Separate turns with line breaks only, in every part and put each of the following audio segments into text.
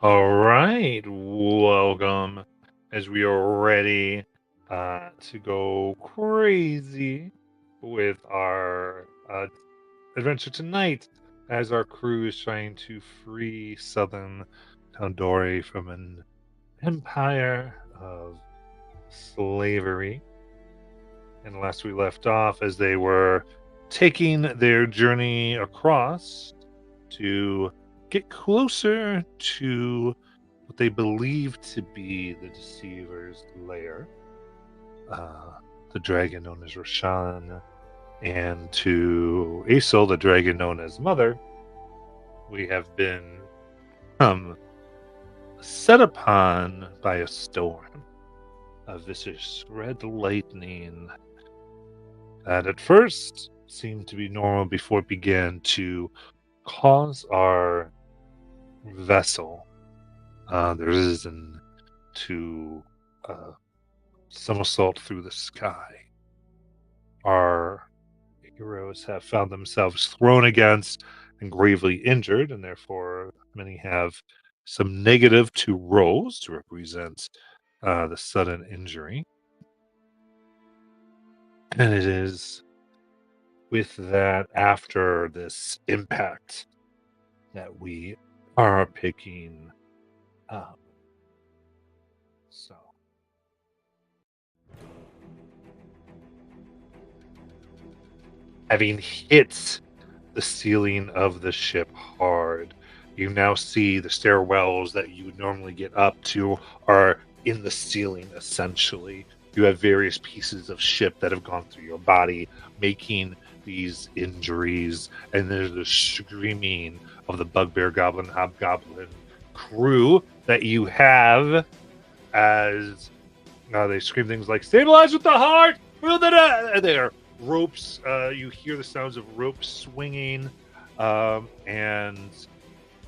All right, welcome as we are ready to go crazy with our adventure tonight as our crew is trying to free southern Taldori from an empire of slavery. And last we left off as they were taking their journey across to get closer to what they believe to be the Deceiver's lair, uh, the dragon known as Roshan, and to Aesol, the dragon known as Mother. We have been um, set upon by a storm, a vicious red lightning that at first seemed to be normal before it began to cause our vessel, the Risen, to somersault through the sky. Our heroes have found themselves thrown against and gravely injured, and therefore many have some negative two rolls to represent the sudden injury. And it is with that, after this impact, that we are picking up. So, having hit the ceiling of the ship hard, you now see the stairwells that you would normally get up to are in the ceiling, essentially. You have various pieces of ship that have gone through your body, making these injuries, and there's the screaming of the bugbear goblin hobgoblin crew that you have as they scream things like "Stabilize with the heart!" There, ropes. You hear the sounds of ropes swinging, and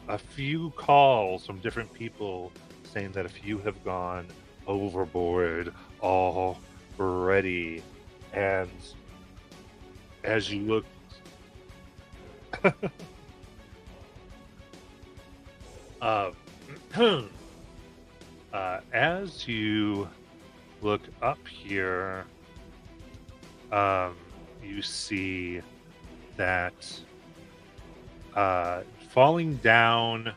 a few calls from different people saying that if you have gone overboard already, and as you look. uh, as you look up here, you see that falling down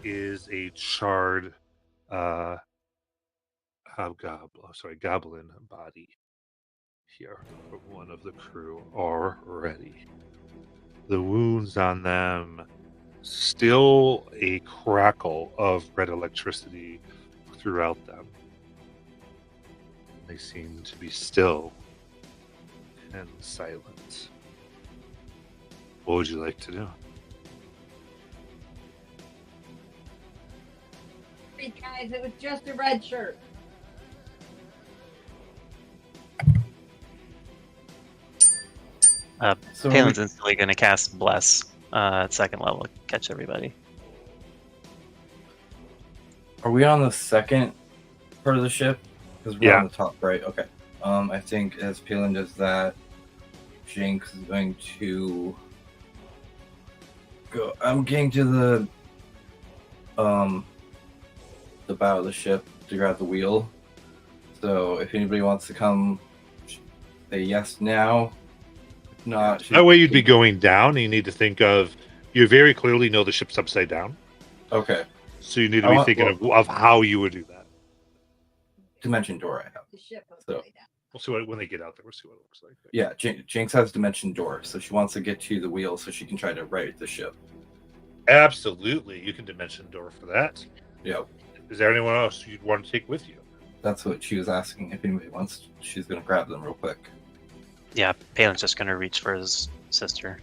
is a charred goblin body here from one of the crew already. The wounds on them still a crackle of red electricity throughout them. They seem to be still and silent. What would you like to do?
Hey guys, it was just a red shirt.
Palin's instantly going to cast Bless at second level, catch everybody.
Are we on the second part of the ship? Because we're on the top, right? Okay. I think as Palin does that, Jinx is going to go. I'm getting to the bow of the ship to grab the wheel. So if anybody wants to come, say yes now. If not,
that way you'd be going down. And you need to think of. You very clearly know the ship's upside down.
Okay.
So you need to be thinking of how you would do that.
Dimension door I have.
The ship upside down.
We'll see when they get out there. We'll see what it looks like.
Yeah, Jinx has dimension door, so she wants to get to the wheel so she can try to right the ship.
Absolutely, you can dimension door for that.
Yep.
Is there anyone else you'd want to take with you?
That's what she was asking. If anybody wants, she's going to grab them real quick.
Yeah, Palin's just going to reach for his sister.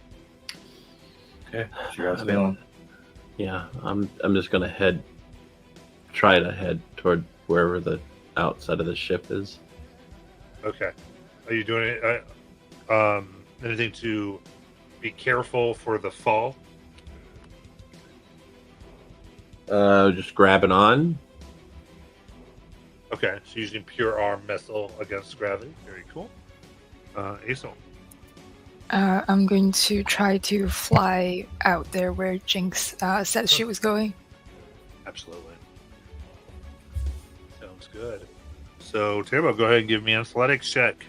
Okay, she grabs Palin.
Yeah, I'm just going to try to head toward wherever the outside of the ship is.
Okay. Are you doing anything to be careful for the fall?
Just grabbing on.
Okay, so using pure arm missile against gravity. Very cool. Aesol.
I'm going to try to fly out there where Jinx said she was going.
Absolutely. Sounds good. So, Turbo, go ahead and give me an athletics check.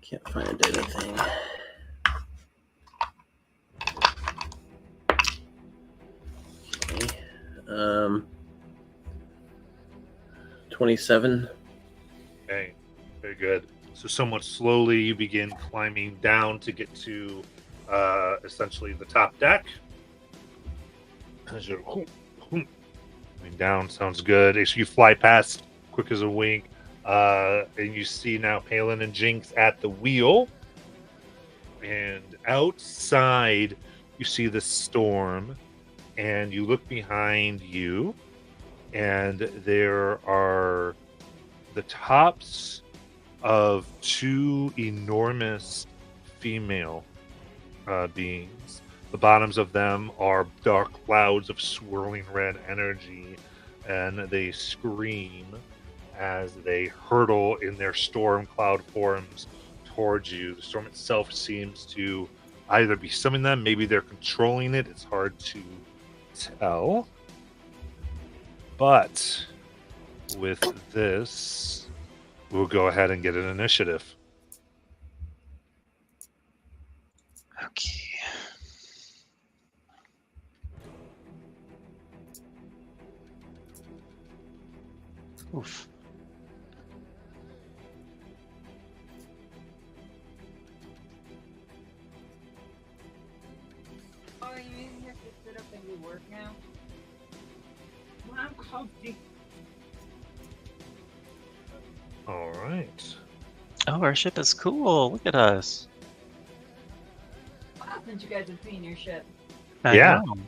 Can't find anything. Okay. 27.
Okay, very good. So somewhat slowly you begin climbing down to get to essentially the top deck. As you're coming down, sounds good. As you fly past, quick as a wink, and you see now Palin and Jinx at the wheel. And outside, you see the storm, and you look behind you, and there are the tops of two enormous female beings. The bottoms of them are dark clouds of swirling red energy, and they scream as they hurtle in their storm cloud forms towards you. The storm itself seems to either be summoning them, maybe they're controlling it. It's hard to tell. But with this, we'll go ahead and get an initiative.
Okay. Oof.
Oh, you mean you have to sit up and do work now? Well, I'm comfy.
All right.
Oh, our ship is cool. Look at us.
Wow, since you guys have seen your ship.
I
Yeah.
know.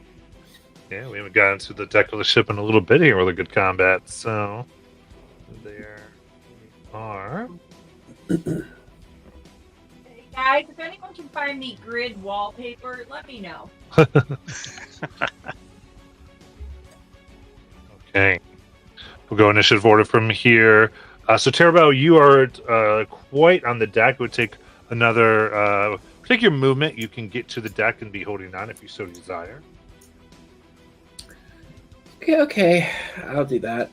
Yeah, we haven't gotten to the deck of the ship in a little bit here with a good combat, so there we are.
Hey guys, if anyone can find me grid wallpaper, let me know.
Okay. We'll go initiative order from here. So, Terabo, you are quite on the deck. It would take another... take your movement. You can get to the deck and be holding on if you so desire.
Okay, I'll do that.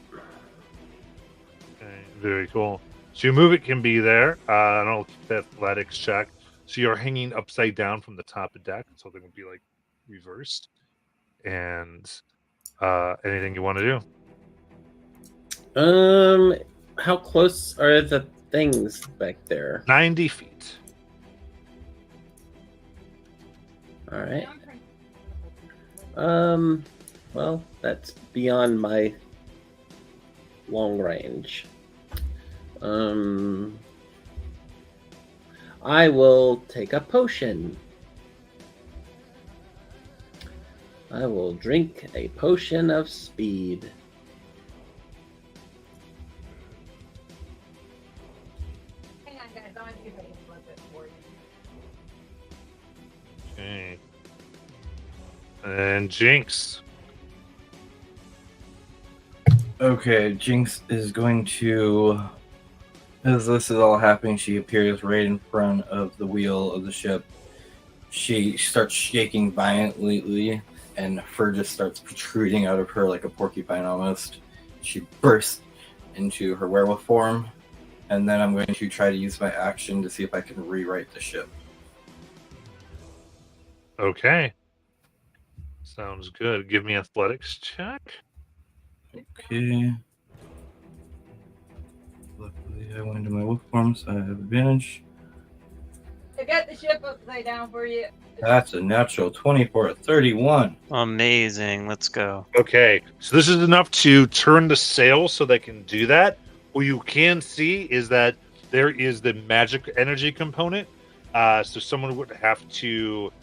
Okay, very cool. So your movement can be there. And I'll keep the athletics check. So you're hanging upside down from the top of the deck. So they would be like reversed. And anything you want to do?
How close are the things back there?
90 feet.
All right. Well, that's beyond my long range. I will take a potion. I will drink a potion of speed.
Hang on, guys. I want to see if I can flip it for you.
Okay. And Jinx.
Okay, Jinx is going to, as this is all happening, she appears right in front of the wheel of the ship. She starts shaking violently, and fur just starts protruding out of her like a porcupine almost. She bursts into her werewolf form, and then I'm going to try to use my action to see if I can rewrite the ship.
Okay. Sounds good. Give me athletics check.
Okay. Luckily, I went into my wolf form, so I have advantage.
I got the ship upside down for you.
That's a natural 20 for a 31.
Amazing. Let's go.
Okay. So this is enough to turn the sail so they can do that. What you can see is that there is the magic energy component. So someone would have to,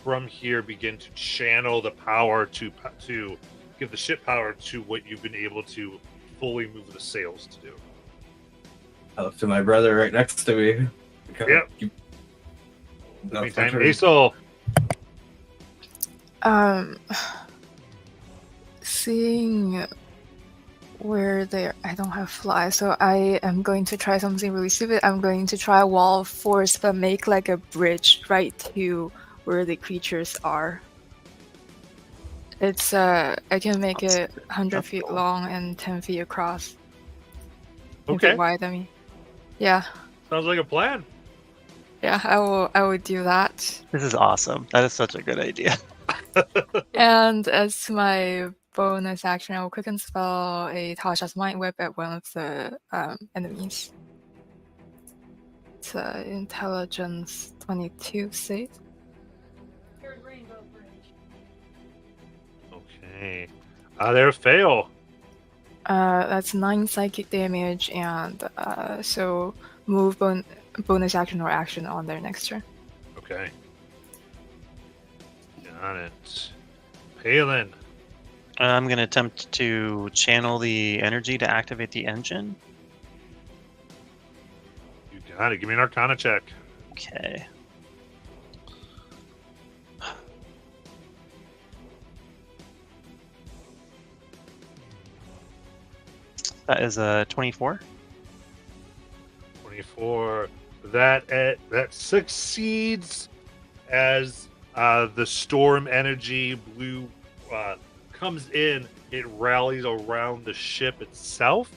from here, begin to channel the power to give the ship power to what you've been able to fully move the sails to do.
I look to my brother right next to me.
Yep.
That's my
Meantime,
turn.
Aesol.
seeing where they I don't have fly, so I am going to try something really stupid. I'm going to try wall of force, but make like a bridge right to where the creatures are. It's I can make it 100
That's
feet
cool.
long and 10 feet across. 10
Okay.
feet wide, I mean. Yeah.
Sounds like a plan.
Yeah, I will do that.
This is awesome. That is such a good idea.
And as my bonus action, I will quicken spell a Tasha's Mind Whip at one of the enemies. It's intelligence 22 save.
Third rainbow bridge.
Okay. There, fail.
That's 9 psychic damage, and so move bonus action or action on their next turn.
Okay. Got it. Palin.
I'm going to attempt to channel the energy to activate the engine.
You got it. Give me an Arcana check.
Okay. That is a 24.
24. That succeeds as the storm energy blue comes in. It rallies around the ship itself,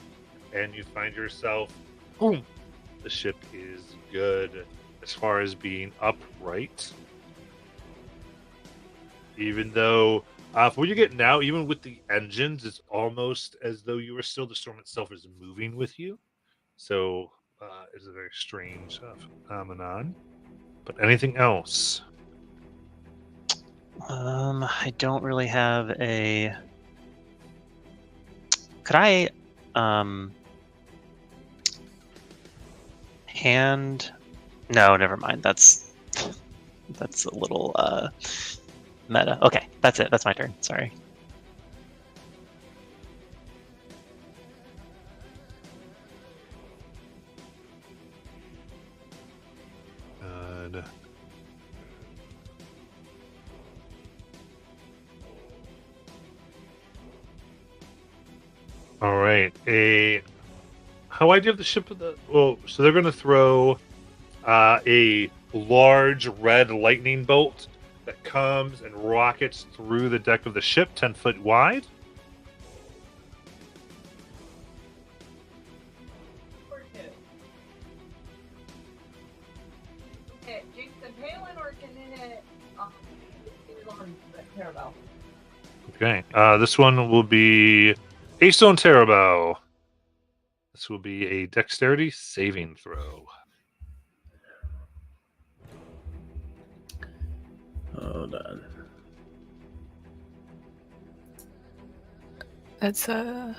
and you find yourself, boom, the ship is good as far as being upright. Even though, from what you get now, even with the engines, it's almost as though you are still, the storm itself is moving with you. So it's a very strange phenomenon. But anything else?
I don't really have a. Could I hand? No, never mind. That's a little meta. Okay, that's it. That's my turn. Sorry.
Good. All right. How wide do you have the ship? So they're going to throw a large red lightning bolt that comes and rockets through the deck of the ship, 10 foot wide.
Or two. Okay, Jinx and Palin, or can it on Parabel?
Okay. This one will be Aso and Terabel. This will be a dexterity saving throw.
Hold on.
That's a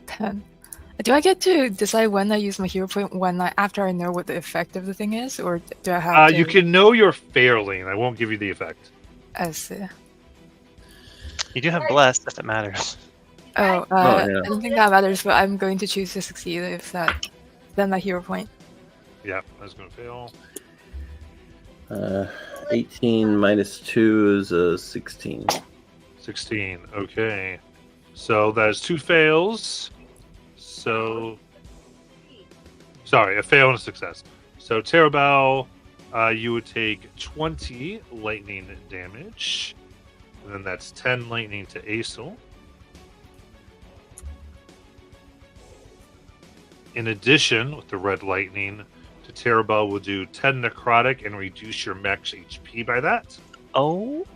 10. Do I get to decide when I use my hero point after I know what the effect of the thing is, or do I have to?
You can know you're failing. I won't give you the effect.
I see.
You do have blessed if it matters.
Oh,
yeah.
I don't think that matters, but I'm going to choose to succeed if that. Then my hero point.
Yeah, that's going to fail.
18 minus 2 is a 16.
16. Okay. So that is 2 fails. So. Sorry, a fail and a success. So, Terabel, you would take 20 lightning damage. And then that's 10 lightning to Aesel. In addition, with the red lightning, to Terabel will do 10 necrotic and reduce your max HP by that.
Oh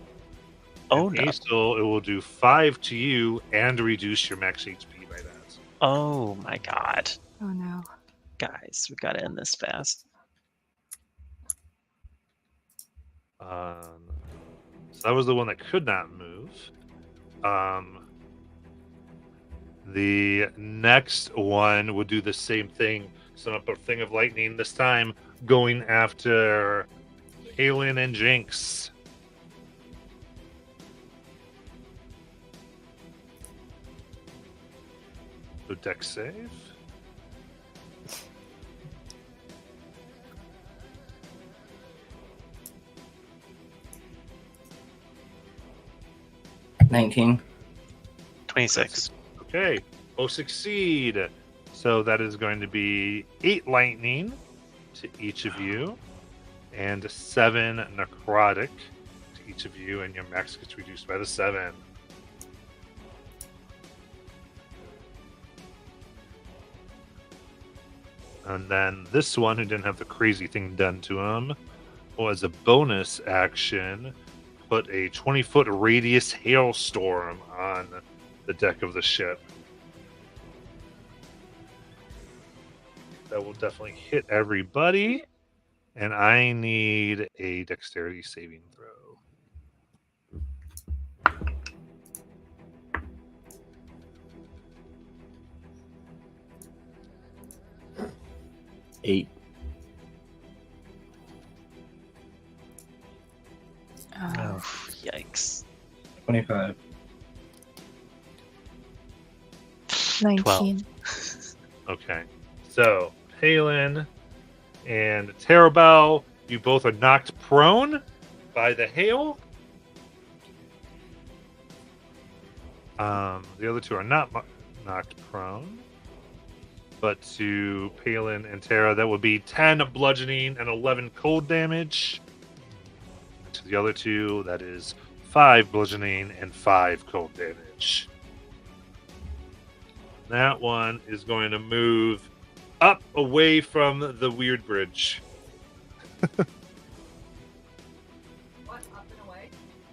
And
no!
Aesel, it will do 5 to you and reduce your max HP by that.
Oh my god,
Oh no.
guys, we gotta end this fast.
So that was the one that could not move. The next one would do the same thing. Set up a thing of lightning, this time going after Palin and Jinx. So dex save.
$19.
26.
Okay, both succeed. So that is going to be 8 lightning to each of you, and 7 necrotic to each of you, and your max gets reduced by the 7. And then this one, who didn't have the crazy thing done to him, was a bonus action, put a 20-foot radius hailstorm on the deck of the ship. That will definitely hit everybody. And I need a dexterity saving throw.
8.
Oh, yikes.
25.
19.
Okay. So, Palin and Terabel, you both are knocked prone by the hail. The other two are not knocked prone. But to Palin and Tara, that would be 10 bludgeoning and 11 cold damage. And to the other two, that is 5 bludgeoning and 5 cold damage. That one is going to move up away from the weird bridge.
What? Up and away?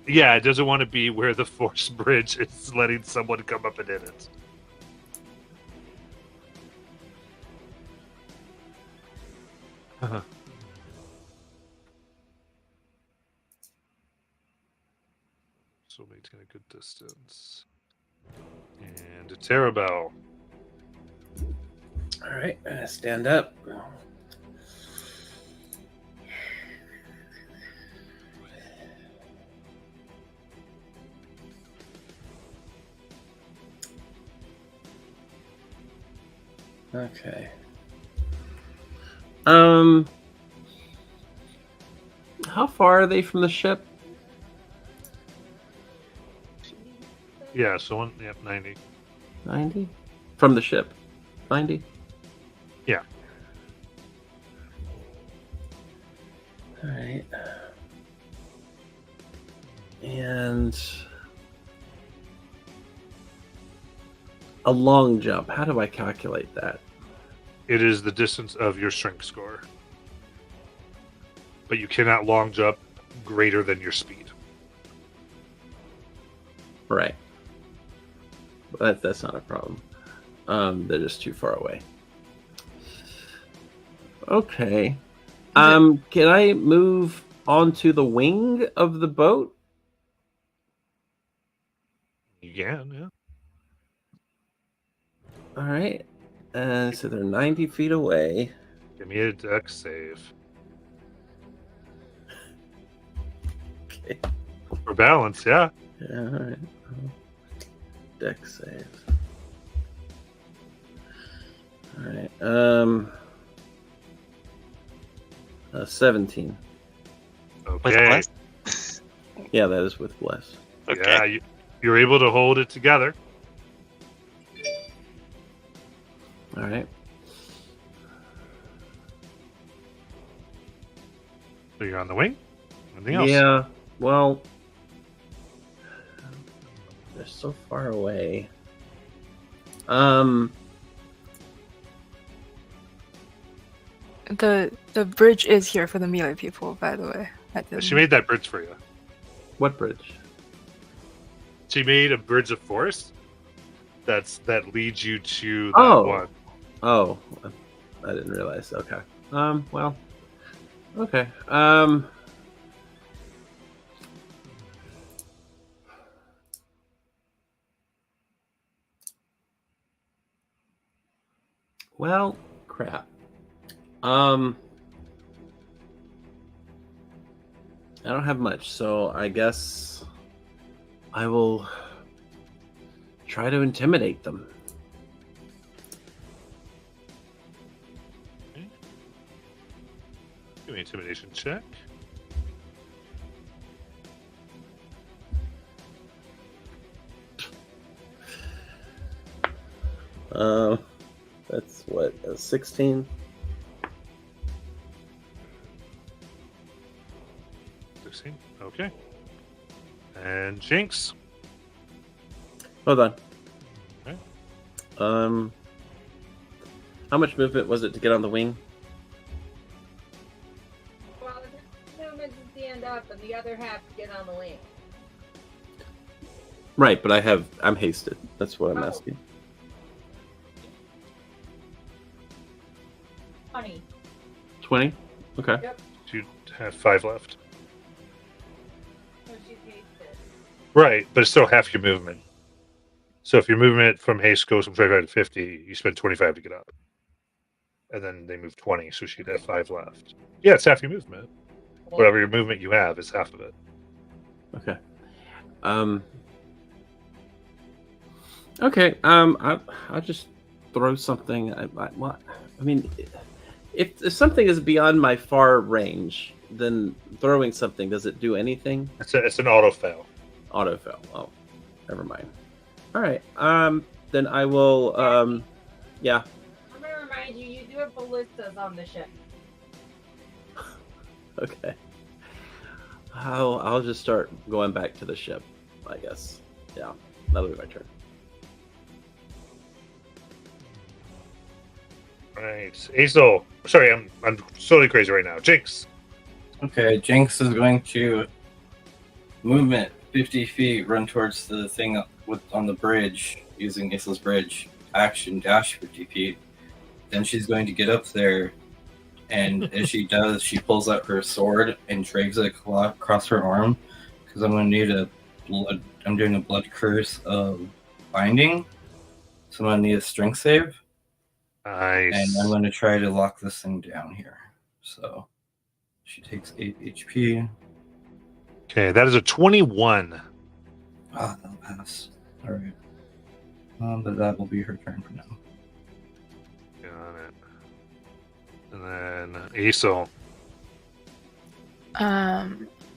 Yeah, it doesn't want to be where the force bridge is letting someone come up and in it. So maintain a good distance. And a Terabel.
All right, stand up. Okay. How far are they from the ship?
Yeah, so 90.
90? From the ship? 90?
Yeah.
All right. And a long jump. How do I calculate that?
It is the distance of your strength score. But you cannot long jump greater than your speed.
Right. That's not a problem. They're just too far away. Okay. Can I move onto the wing of the boat?
You can, yeah.
All right. So they're 90 feet away.
Give me a dex save.
Okay.
For balance, yeah.
Yeah, all right. Dex save. All right. 17.
With
Okay.
bless?
Yeah, that is with bless.
Okay.
Yeah, you're able to hold it together.
All right.
So you're on the wing. Anything else?
Yeah. Well, they're so far away.
The bridge is here for the melee people, by the way.
She made that bridge for you.
What bridge?
She made a bridge of force that leads you to that
Oh.
one.
Oh, I didn't realize. Okay. Well. Okay. Well, crap. I don't have much, so I guess I will try to intimidate them.
Give me an intimidation check.
That's what, a 16?
16. Okay. And Jinx.
Hold on.
Okay.
How much movement was it to get on the wing?
Well, the movement to stand up and the other half to get on the wing.
Right, but I'm hasted. That's what I'm asking.
20.
20? Okay.
Yep.
You have 5 left.
So she's hasted.
Right, but it's still half your movement. So if your movement from haste goes from 25 to 50, you spend 25 to get up. And then they move 20, so she'd have 5 left. Yeah, it's half your movement. Whatever your movement you have is half of it.
Okay. Okay. I'll just throw something. I mean, if something is beyond my far range, then throwing something, does it do anything?
It's an auto fail.
Auto fail. Oh, never mind. All right. Then I will. Yeah.
I'm gonna remind you, you do have ballistas on the ship.
Okay. I'll just start going back to the ship, I guess. Yeah, that'll be my turn.
Right. Azel. Sorry, I'm totally crazy right now. Jinx.
Okay, Jinx is going to movement 50 feet, run towards the thing on the bridge, using Azel's bridge. Action dash 50 feet. Then she's going to get up there, and as she does, she pulls out her sword and drags it across her arm, because I'm going to need I'm doing a blood curse of binding, so I'm going to need a strength save.
Nice.
And I'm going to try to lock this thing down here. So she takes 8 HP.
Okay, that is a 21.
Ah, that'll pass. All right. But that will be her turn for now.
Got it. And then Azel.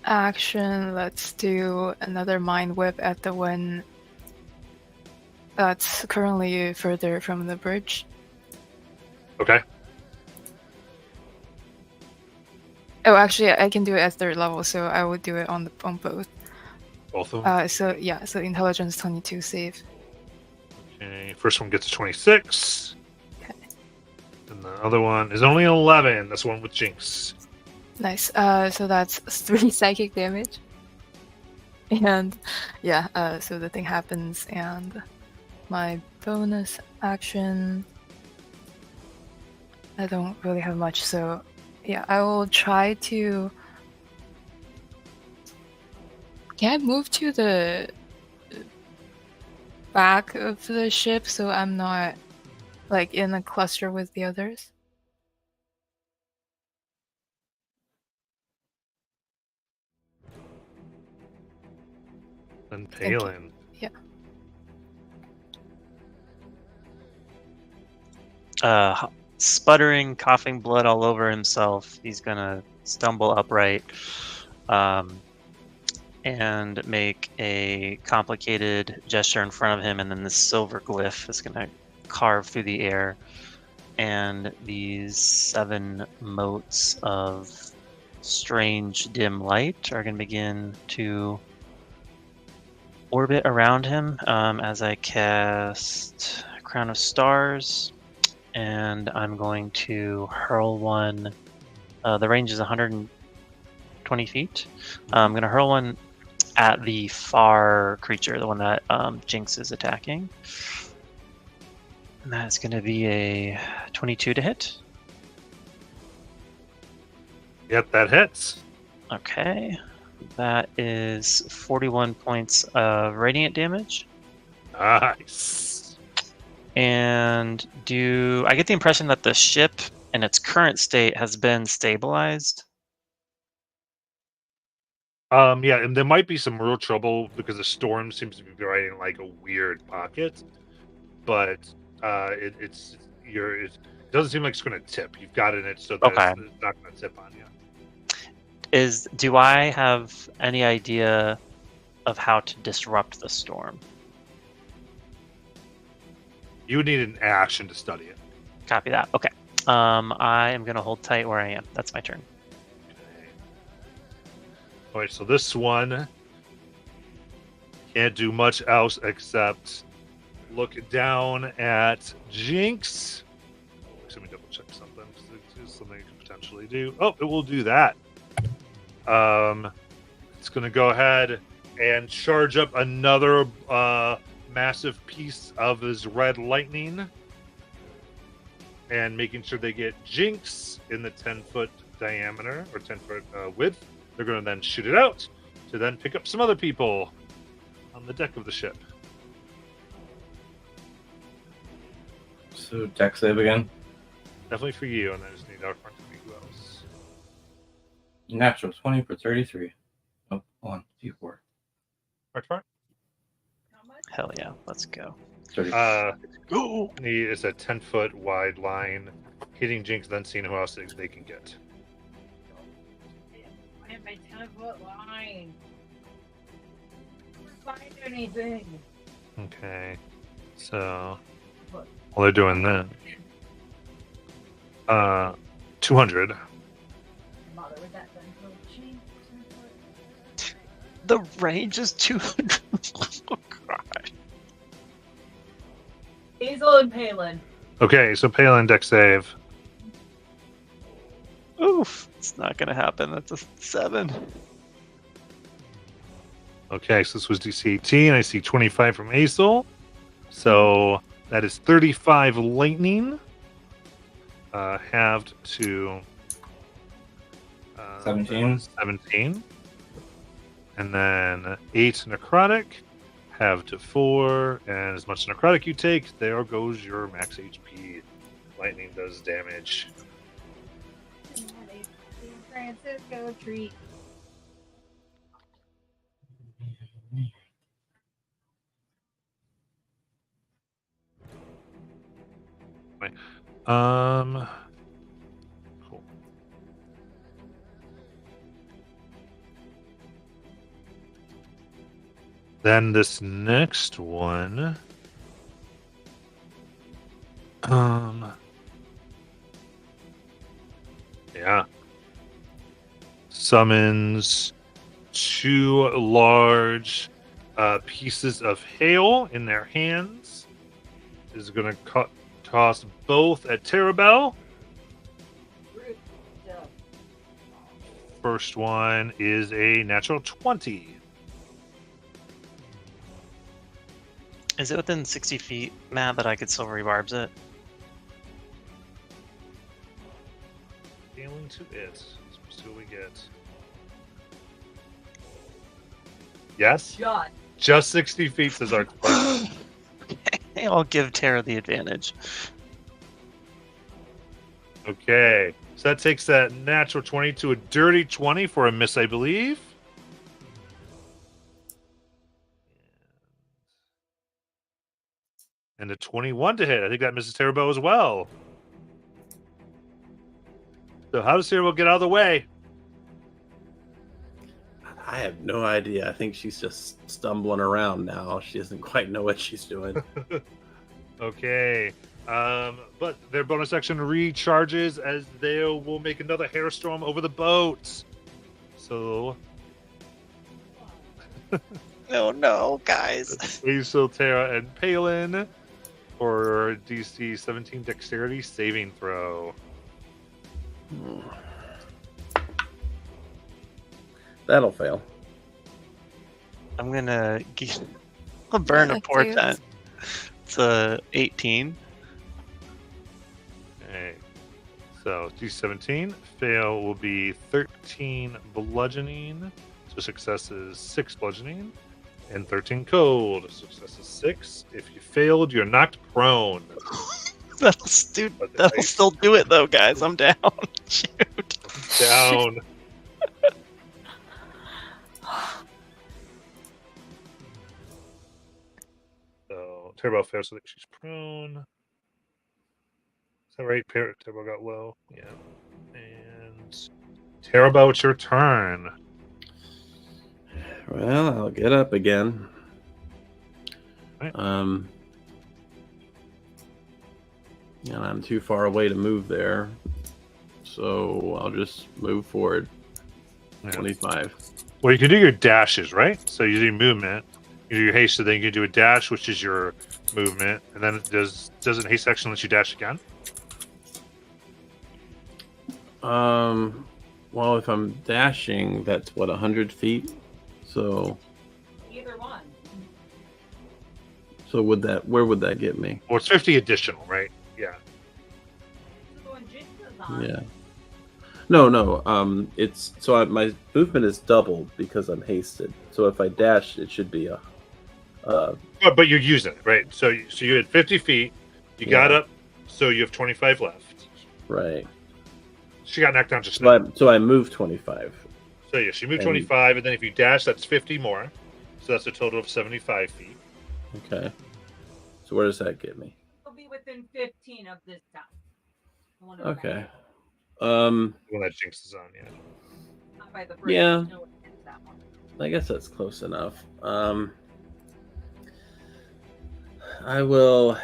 Action. Let's do another mind whip at the one that's currently further from the bridge.
Okay.
Oh, actually, I can do it at 3rd level, so I would do it on both.
Both of them.
So intelligence 22 save.
Okay, first one gets a 26.
Okay.
And the other one is only 11. That's the one with Jinx.
Nice. So that's 3 psychic damage. And yeah, so the thing happens, and my bonus action, I don't really have much, so yeah, I will try to. Can I move to the back of the ship so I'm not like in a cluster with the others?
And Palin.
Yeah.
Sputtering, coughing blood all over himself, he's gonna stumble upright and make a complicated gesture in front of him, and then this silver glyph is gonna carve through the air, and these 7 motes of strange dim light are gonna begin to orbit around him as I cast Crown of Stars. And I'm going to hurl one. The range is 120 feet. I'm going to hurl one at the far creature, the one that Jinx is attacking. And that's going to be a 22 to hit.
Yep, that hits.
Okay. That is 41 points of radiant damage.
Nice.
And I get the impression that the ship in its current state has been stabilized?
Yeah, and there might be some real trouble because the storm seems to be riding like a weird pocket, but it doesn't seem like it's going to tip. You've got it in it so that
Okay.
it's not going to tip on you.
Do I have any idea of how to disrupt the storm?
You would need an action to study it.
Copy that. Okay. I am gonna hold tight where I am. That's my turn.
Okay. All right, so this one can't do much else except look down at Jinx. Let me double check something. It's something it could potentially do. Oh, it will do that. It's going to go ahead and charge up another massive piece of his red lightning, and making sure they get Jinx in the 10-foot diameter or 10-foot width. They're going to then shoot it out to then pick up some other people on the deck of the ship.
So deck save again.
Definitely for you, and I just need our front to be who else.
Natural 20 for 33. Oh, 1, 2, 4.
Front.
How much?
Hell yeah. Let's go.
30.
Go! It's a 10-foot wide line, hitting Jinx, then seeing who else they can get.
I have my 10-foot line. Find anything.
Okay, so while they're doing that, 200.
Bother with that then. Change 10-foot.
The range is 200. Oh god.
Hazel and Palin.
Okay, so Palin deck save.
Oof. It's not gonna happen. That's a 7.
Okay, so this was DC 18. I see 25 from Acel. So that is 35 lightning. Halved to
17.
17. And then 8 necrotic. Halved to 4. And as much necrotic you take, there goes your max HP. Lightning does damage.
San Francisco treat.
Cool. Then this next one, yeah, summons 2 large pieces of hail in their hands. Is going to toss both at Terabel. First one is a natural 20.
Is it within 60 feet, Matt, that I could silvery barbs it?
Failing to it. Let's see what we get. Yes?
Shot.
Just 60 feet, says our
I'll give Tara the advantage.
Okay. So that takes that natural 20 to a dirty 20 for a miss, I believe. And a 21 to hit. I think that misses Terabo as well. So how does Terabo get out of the way?
I have no idea. I think she's just stumbling around now. She doesn't quite know what she's doing.
Okay. But their bonus action recharges as they will make another hairstorm over the boat. So
Oh no, guys.
Aisel, Terra, and Palin for DC 17 dexterity saving throw.
That'll fail.
I'm gonna I'll burn a
Yeah,
portent. It's a 18.
Okay. So D17 fail will be 13 bludgeoning. So success is 6 bludgeoning. And 13 cold. Success is 6. If you failed, you're knocked prone.
That'll still do it though, guys. I'm down. Shoot.
Down. So Turbo fails, so that she's prone. Is that right? Turbo got low. Yeah. And Turbo, it's your turn.
Well, I'll get up again.
Right.
And I'm too far away to move there. So I'll just move forward.
Yeah.
25.
Well, you can do your dashes, right? So you do movement, you do your haste, so then you can do a dash, which is your movement, and then it doesn't haste action let you dash again?
Well, if I'm dashing, that's what, 100 feet? So
Either one.
where would that get me?
Well, it's 50 additional, right? Yeah.
So when Jinx is on,
Yeah. No. It's so my movement is doubled because I'm hasted. So if I dash, it should be a.
But you're using it, right? So you had 50 feet, you got
Yeah.
up, so you have 25 left.
Right.
She got knocked down just now.
So I moved 25.
So yeah, she moved
And-
25, and then if you dash, that's 50 more. So that's a total of 75 feet.
Okay. So where does that get me?
it'll be within 15 of this town. The one in the
Okay.
When that Jinx is on, yeah.
back. Not by the bridge.
Yeah.
There's no one against that one.
I guess that's close enough. I will.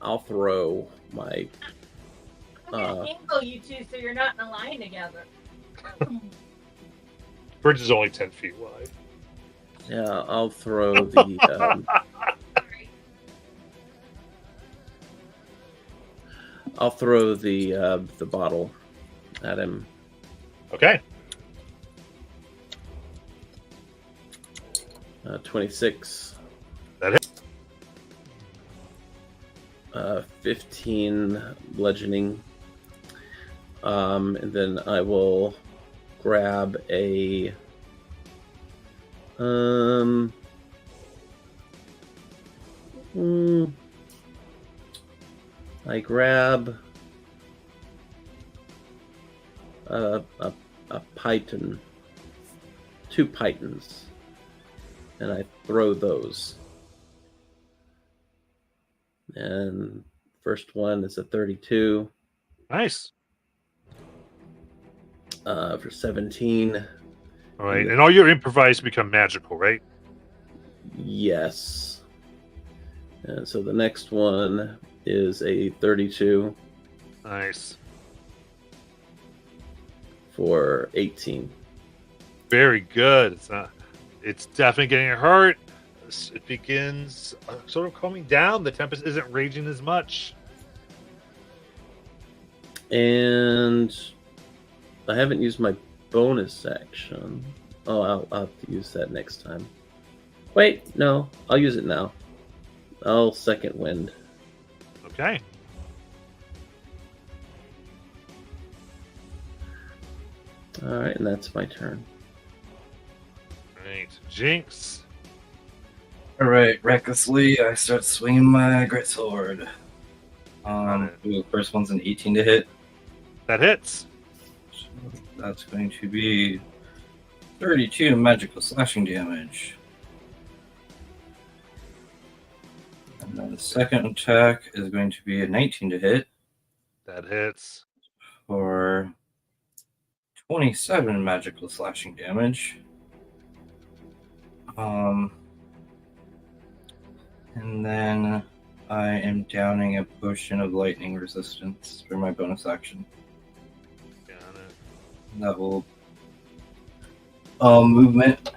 I'll throw my.
I'm gonna angle you two so you're not in a line together.
Bridge is only 10 feet wide.
Yeah, I'll throw the.
Sorry.
I'll throw the bottle at him.
Okay.
26.
That hit.
15 bludgeoning. And then I will grab a. I grab a python, 2 pythons, and I throw those. And first one is a 32
Nice.
for 17.
All right. And all your improvised become magical, right?
Yes. And so the next one is a 32
Nice.
for 18.
Very good. It's definitely getting hurt. It begins sort of calming down. The tempest isn't raging as much.
And I haven't used my bonus action. Oh, I'll have to use that next time. Wait, no, I'll use it now. I'll second wind.
Okay.
All right, and that's my turn.
Right. Jinx.
All right, recklessly, I start swinging my greatsword. The first one's an 18 to hit.
That hits.
So that's going to be 32 magical slashing damage. And then the second attack is going to be a 19 to hit
That hits.
for 27 magical slashing damage. And then I am downing a potion of lightning resistance for my bonus action.
Got it.
That will movement.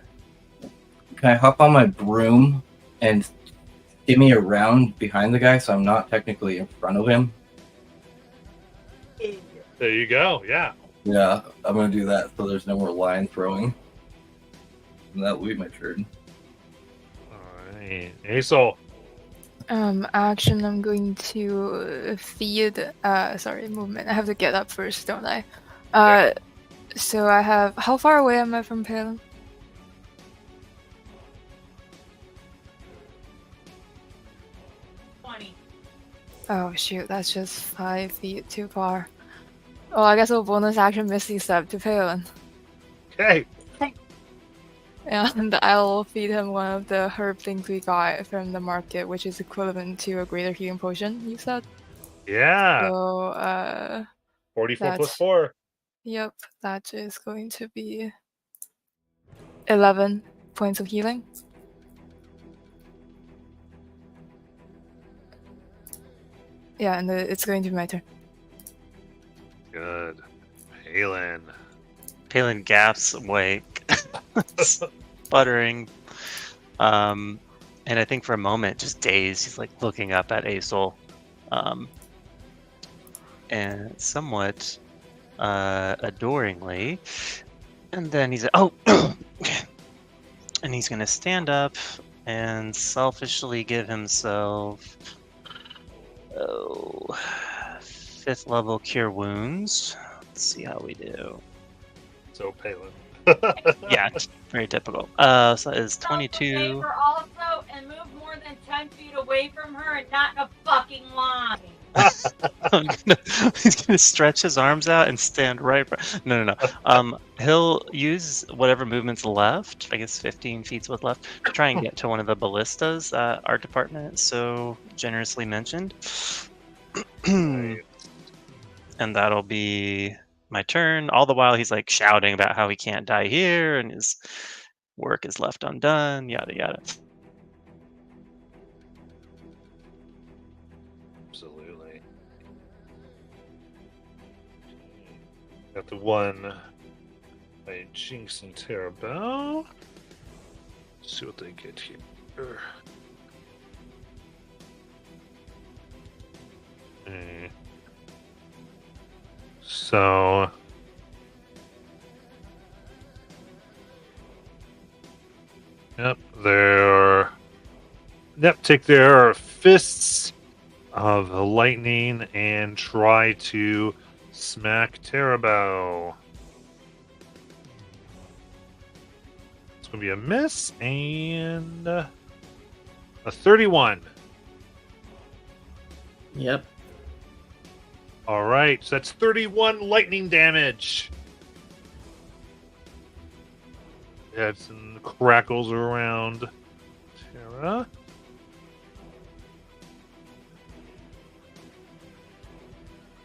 Can I hop on my broom and skimmy around behind the guy so I'm not technically in front of him?
There you go. Yeah.
Yeah, I'm gonna do that so there's no more line throwing. And that'll be my turn.
All right. Asol.
Action, I'm going to feed, movement. I have to get up first, don't I? So I have, how far away am I from Palin? Oh shoot, that's just 5 feet too far. Oh, I guess I'll bonus action Misty Step to Palin.
Okay.
And I'll feed him one of the herb things we got from the market, which is equivalent to a greater healing potion, you said?
Yeah.
So,
44 plus
that's-
4.
yep, that is going to be 11 points of healing. Yeah, and it's going to be my turn.
Good. Palin.
Palin gasps awake, sputtering. And I think for a moment, just dazed, he's like looking up at Aesol. And somewhat adoringly. And then he's like, oh! And he's going to stand up and selfishly give himself 5th level Cure Wounds. Let's see how we do.
So Palin.
Yeah, very typical. So that is 22.
Save her also and move more than 10 feet away from her and not in a fucking line.
He's gonna stretch his arms out and stand right. No. He'll use whatever movement's left. I guess 15 feet's what's left to try and get to one of the ballistas that our department so generously mentioned. And that'll be my turn. All the while he's like shouting about how he can't die here and his work is left undone. Yada yada.
Absolutely. Got the one by Jinx and Terabell. Let's see what they get here. Okay. So take their fists of lightning and try to smack Terabell. It's going to be a miss and a 31.
Yep.
All right, so that's 31 lightning damage. Yeah, some crackles around Terra.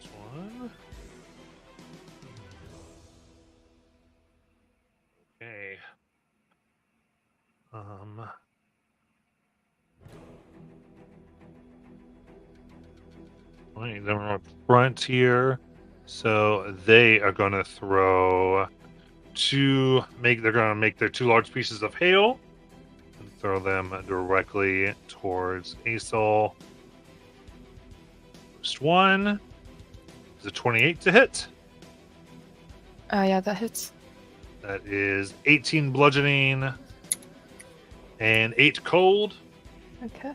This one. Okay. Right, then we're up front here. So they are going to throw they're going to make their 2 large pieces of hail and throw them directly towards Aesol. First one is a 28 to hit.
Yeah, that hits.
That is 18 bludgeoning and 8 cold.
Okay.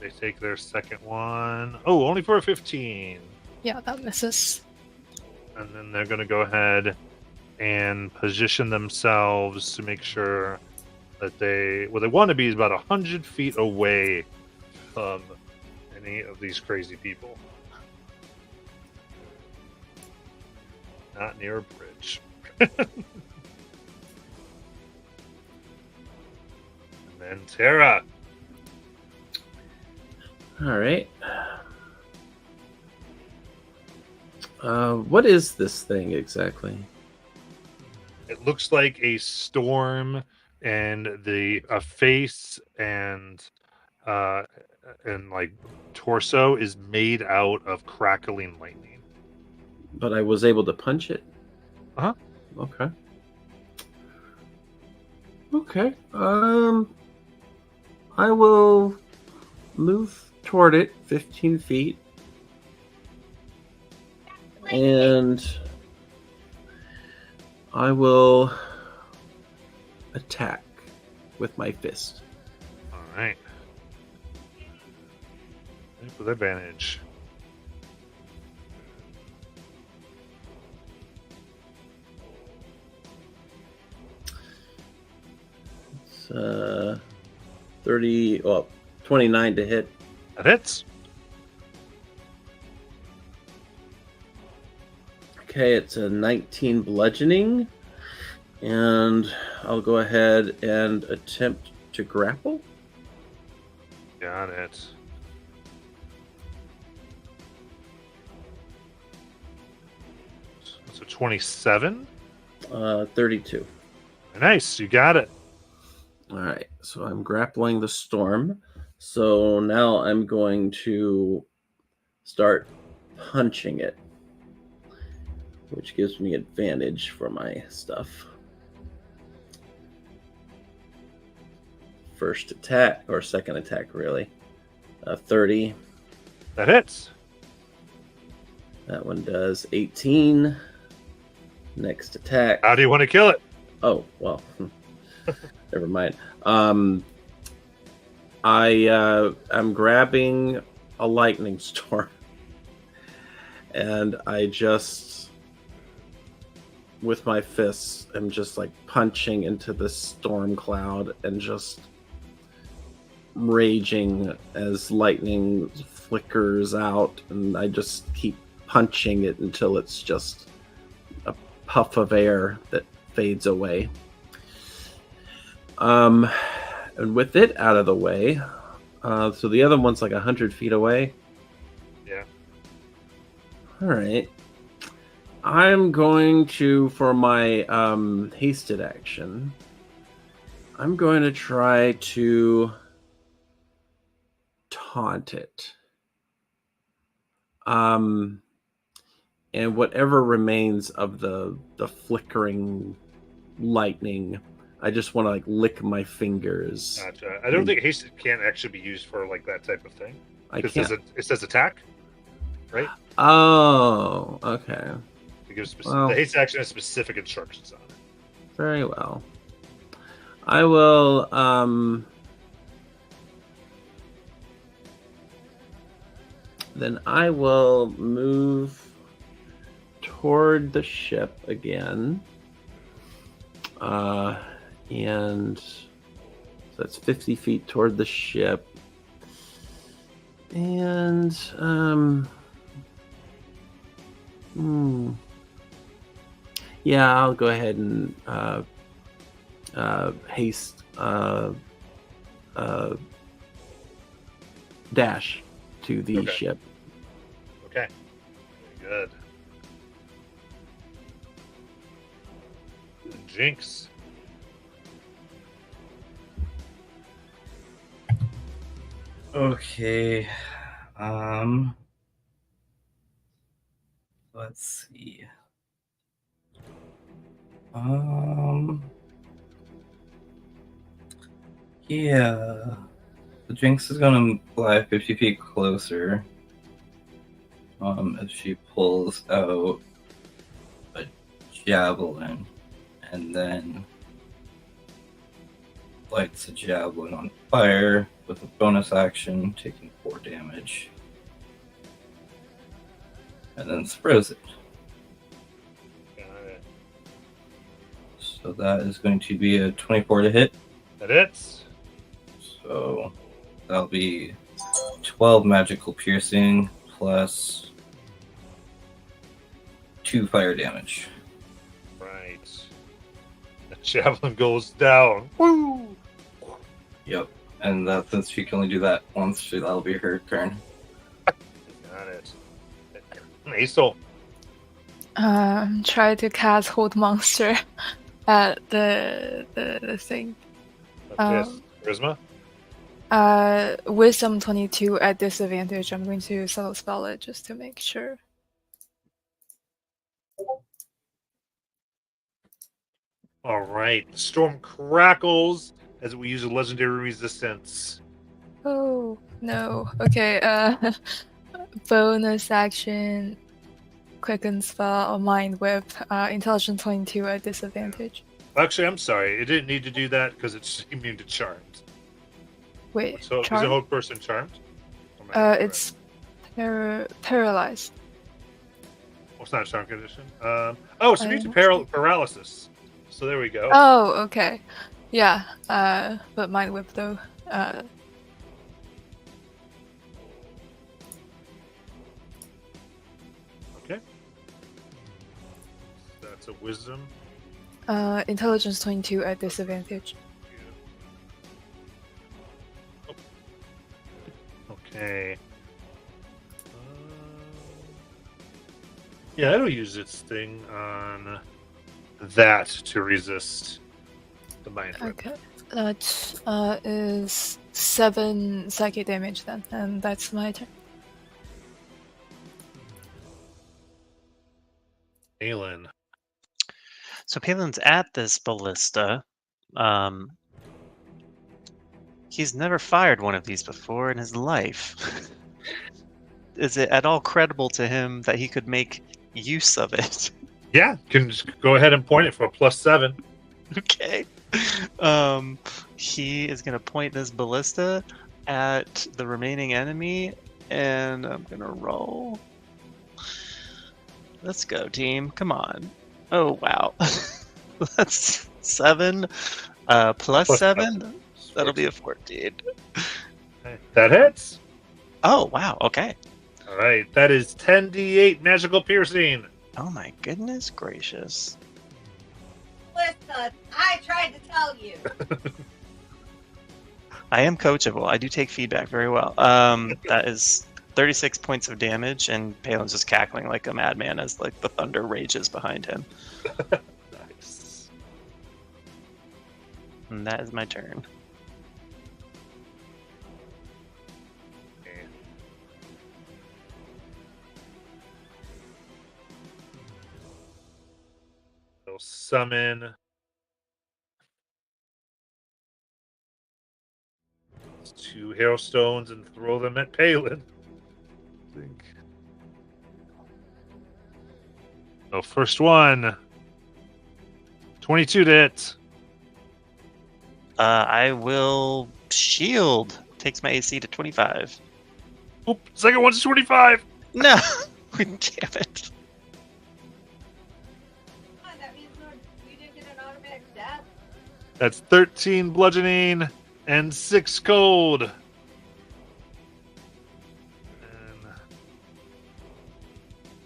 They take their second one. Oh, only for a 15.
Yeah, that misses.
And then they're going to go ahead and position themselves to make sure that they want to be is about 100 feet away from any of these crazy people. Not near a bridge. And then Terra.
All right. What is this thing exactly?
It looks like a storm, and a face and like torso is made out of crackling lightning.
But I was able to punch it.
Uh-huh.
Okay. Okay. I will move toward it 15 feet. And I will attack with my fist.
All right. With advantage.
It's 29 to hit.
That hits.
Okay, it's a 19 bludgeoning. And I'll go ahead and attempt to grapple.
Got it. So 27.
32.
Nice, you got it.
All right, so I'm grappling the storm. So now I'm going to start punching it, which gives me advantage for my stuff. First attack, or second attack, really. 30.
That hits.
That one does 18. Next attack.
How do you want to kill it?
Oh, well. Never mind. I'm grabbing a lightning storm. And I just, with my fists, am just like punching into this storm cloud and just raging as lightning flickers out, and I just keep punching it until it's just a puff of air that fades away. And with it out of the way, so the other one's like 100 feet away.
Yeah.
All right. I'm going to, for my hasted action, I'm going to try to taunt it. And whatever remains of the flickering lightning, I just want to like lick my fingers.
Gotcha. I don't think haste can actually be used for like that type of thing.
I
It
can't.
says attack, right?
Oh, okay.
Because
Well.
the haste action has specific instructions on it.
Very well. I will then I will move toward the ship again. And so that's 50 feet toward the ship. And yeah, I'll go ahead and haste dash to the
Okay.
ship.
Okay. Very good. Jinx.
Okay. Let's see. Yeah. The Jinx is gonna fly 50 feet closer. If she pulls out a javelin and then lights the javelin on fire with a bonus action, taking 4 damage. And then throws it.
Got it.
So that is going to be a 24 to hit.
That hits.
So that'll be 12 magical piercing plus 2 fire damage.
Right. The javelin goes down. Woo!
Yep. And that, since she can only do that once, that'll be her turn.
Got it. Aesol.
Try to cast Hold Monster at the thing.
Yes. Charisma.
Wisdom 22 at disadvantage. I'm going to subtle spell it just to make sure.
All right. The storm crackles as we use a legendary resistance.
Oh no. Okay. Bonus action. Quicken spell or mind whip. Intelligence 22 at disadvantage.
Actually, I'm sorry. It didn't need to do that because it's immune to charmed.
Wait.
So is a
charm?
whole person charmed? Or am I incorrect?
It's paralyzed.
Well, it's not a charm condition. It's immune to paralysis. So there we go.
Oh, okay. Yeah. But mind whip though.
Okay. That's a wisdom.
Intelligence 22 at disadvantage.
Oh. Okay. Yeah, it'll use its thing on that to resist the mind whip.
Okay. That is 7 psychic damage then, and that's my turn.
Aelin.
So Palin's at this ballista. He's never fired one of these before in his life. Is it at all credible to him that he could make use of it?
Yeah, can just go ahead and point it for a +7.
Okay. He is gonna point this ballista at the remaining enemy, and I'm gonna roll. Let's go, team. Come on. Oh wow. That's 7. Plus
Plus
7. That'll be a 14.
Okay, that hits.
Oh wow. Okay.
All right, that is 10d8 magical piercing.
Oh my goodness gracious.
Listen, I tried to tell you.
I am coachable. I do take feedback very well. That is 36 points of damage, and Palin's just cackling like a madman as like the thunder rages behind him.
Nice.
And that is my turn.
Okay. He'll summon 2 hailstones and throw them at Palin. I think. So first one, 22 to hit.
I will shield. Takes my AC to 25.
Oop, second one's 25.
No! Damn it.
That means we didn't get an automatic death.
That's 13 bludgeoning and 6 cold. And...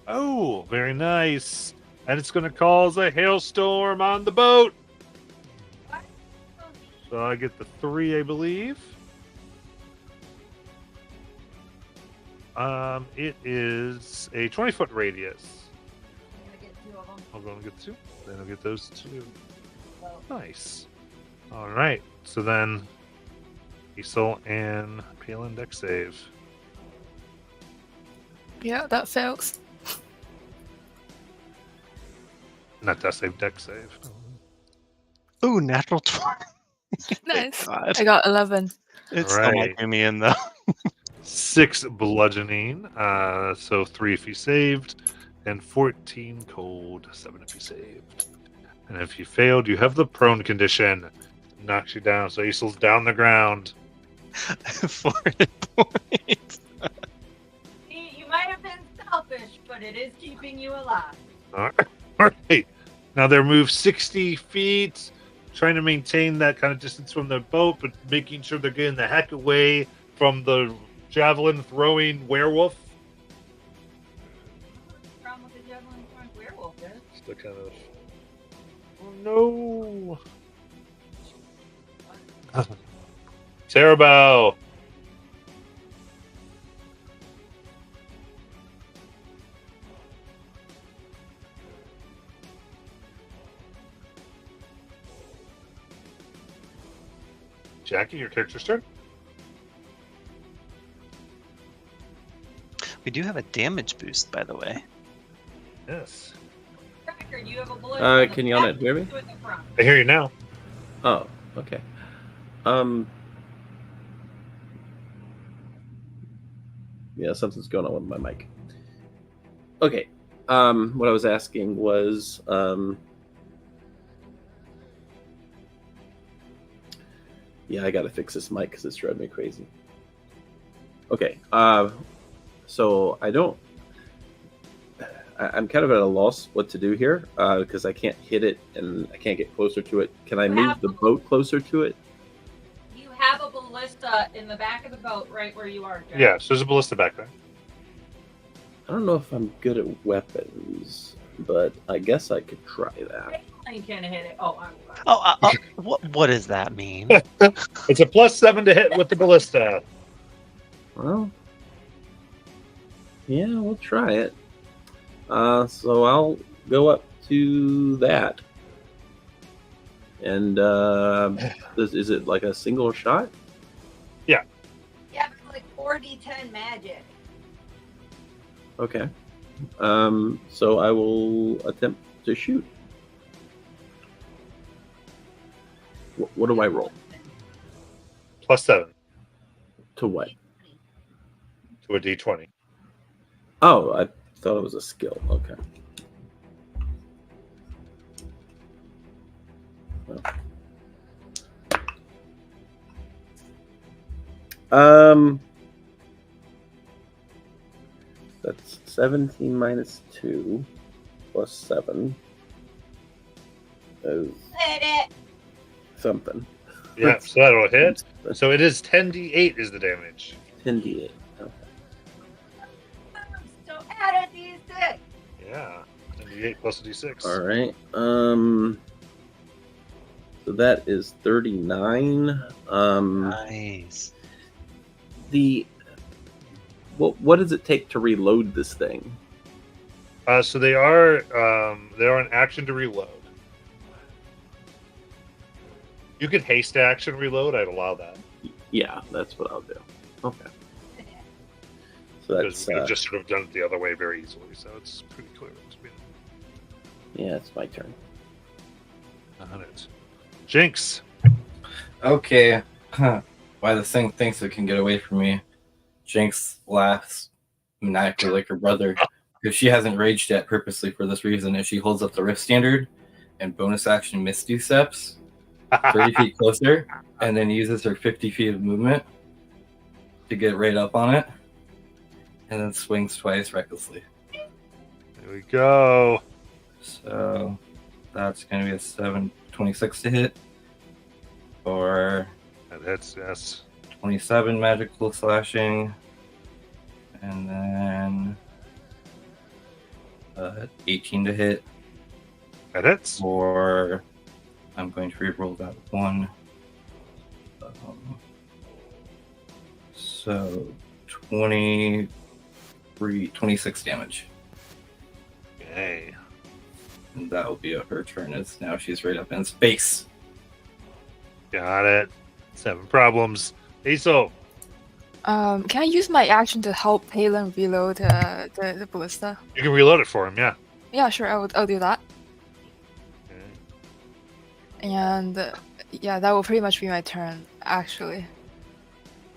oh, very nice. And it's going to cause a hailstorm on the boat.
What?
So I get the 3, I believe. It is a 20-foot radius.
I'm gonna get 2 of them.
I'm going to get 2. Then I'll get those 2.
Well,
Nice. All right. So then, Isol and Palin deck save.
Yeah, that fails.
Not deck save, deck save.
Ooh, natural 20.
Nice.
God.
I got 11.
It's still
Right.
not me in though.
6 bludgeoning, so 3 if you saved, and 14 cold, 7 if you saved. And if you failed, you have the prone condition. Knocks you down, so Isol's down the ground.
4 hit points.
see, you might have been selfish, but it is keeping you alive.
All right. Now they're moved 60 feet, trying to maintain that kind of distance from the boat, but making sure they're getting the heck away from the javelin throwing werewolf.
What's the problem with the javelin throwing werewolf is?
Just to kind of. Oh no! Terrible. Jackie, your character's turn.
We do have a damage boost, by the way.
Yes.
Cracker, do you have a bullet?
Can you all not hear me?
To in the front.
I hear you now.
Oh, okay. Yeah, something's going on with my mic. Okay. What I was asking was, yeah, I gotta fix this mic because it's driving me crazy. Okay. So I'm kind of at a loss what to do here because I can't hit it and I can't get closer to it. Can I move the boat closer to it?
You have a ballista in the back of the boat right where you are, Jack.
Yeah, so there's a ballista back there.
I don't know if I'm good at weapons, but I guess I could try that.
You can't hit it. Oh, I'm sorry.
Oh, what does that mean?
It's a +7 to hit with the ballista.
Well, yeah, we'll try it. So I'll go up to that. And is it like a single shot?
Yeah, but it's like 4d10 magic.
Okay. So I will attempt to shoot. What do I roll?
+7
To what?
to a D20.
Oh, I thought it was a skill. Okay. That's 17 minus 2 plus 7 is
Hit it.
something.
Yeah, so that'll hit. So it is 10d8 is the damage.
10d8. Okay.
So add a D6.
Yeah, 10d8 plus a d6.
All right. So that is 39.
Nice.
What does it take to reload this thing?
So they are an action to reload. You could haste action reload. I'd allow that
Yeah, that's what I'll do. Okay. So
because
that's
we could have just sort of done it the other way very easily. So it's pretty clear.
yeah, it's my turn.
On it. Jinx.
Okay. Why this thing thinks it can get away from me? Jinx laughs maniacally like her brother because she hasn't raged yet purposely for this reason. And she holds up the Rift Standard and bonus action Misty Steps 30 feet closer and then uses her 50 feet of movement to get right up on it and then swings twice recklessly.
There we go.
So that's going to be a 726 to hit or
That hits, yes.
27 magical slashing and then 18 to hit.
That hits.
Or I'm going to reroll that one. So 26 damage.
Okay.
And that will be her turn as now she's right up in space.
Got it. 7 problems. Aso.
Can I use my action to help Palin reload the ballista?
You can reload it for him, yeah.
Yeah, sure. I'll do that.
Okay.
And yeah, that will pretty much be my turn, actually.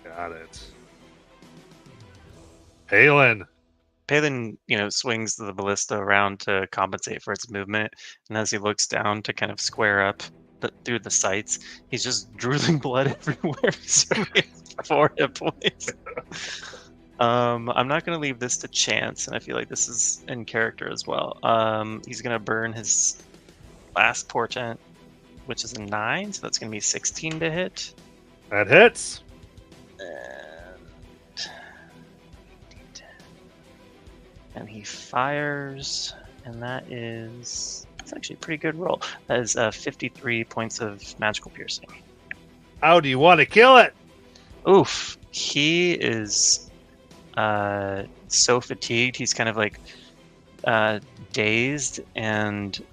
Got it. Palin.
Palin, swings the ballista around to compensate for its movement, and as he looks down to kind of square up through the sights, he's just drooling blood everywhere. So he has 4 hit points. I'm not going to leave this to chance, and I feel like this is in character as well. He's going to burn his last portent, which is a 9, so that's going to be 16 to hit.
That hits.
And he fires, and that's actually a pretty good roll. That is 53 points of magical piercing.
How do you want to kill it?
Oof. He is so fatigued. He's kind of like dazed and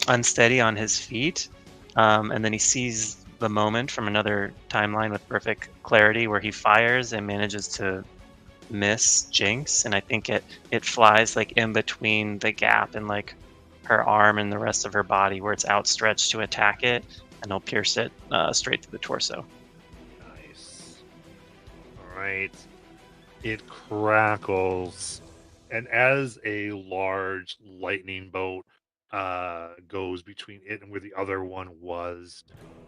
unsteady on his feet. And then he sees the moment from another timeline with perfect clarity where he fires and manages to miss Jinx, and I think it flies like in between the gap in like her arm and the rest of her body where it's outstretched to attack it, and he'll pierce it straight through the torso.
Nice. All right. It crackles, and as a large lightning bolt goes between it and where the other one was,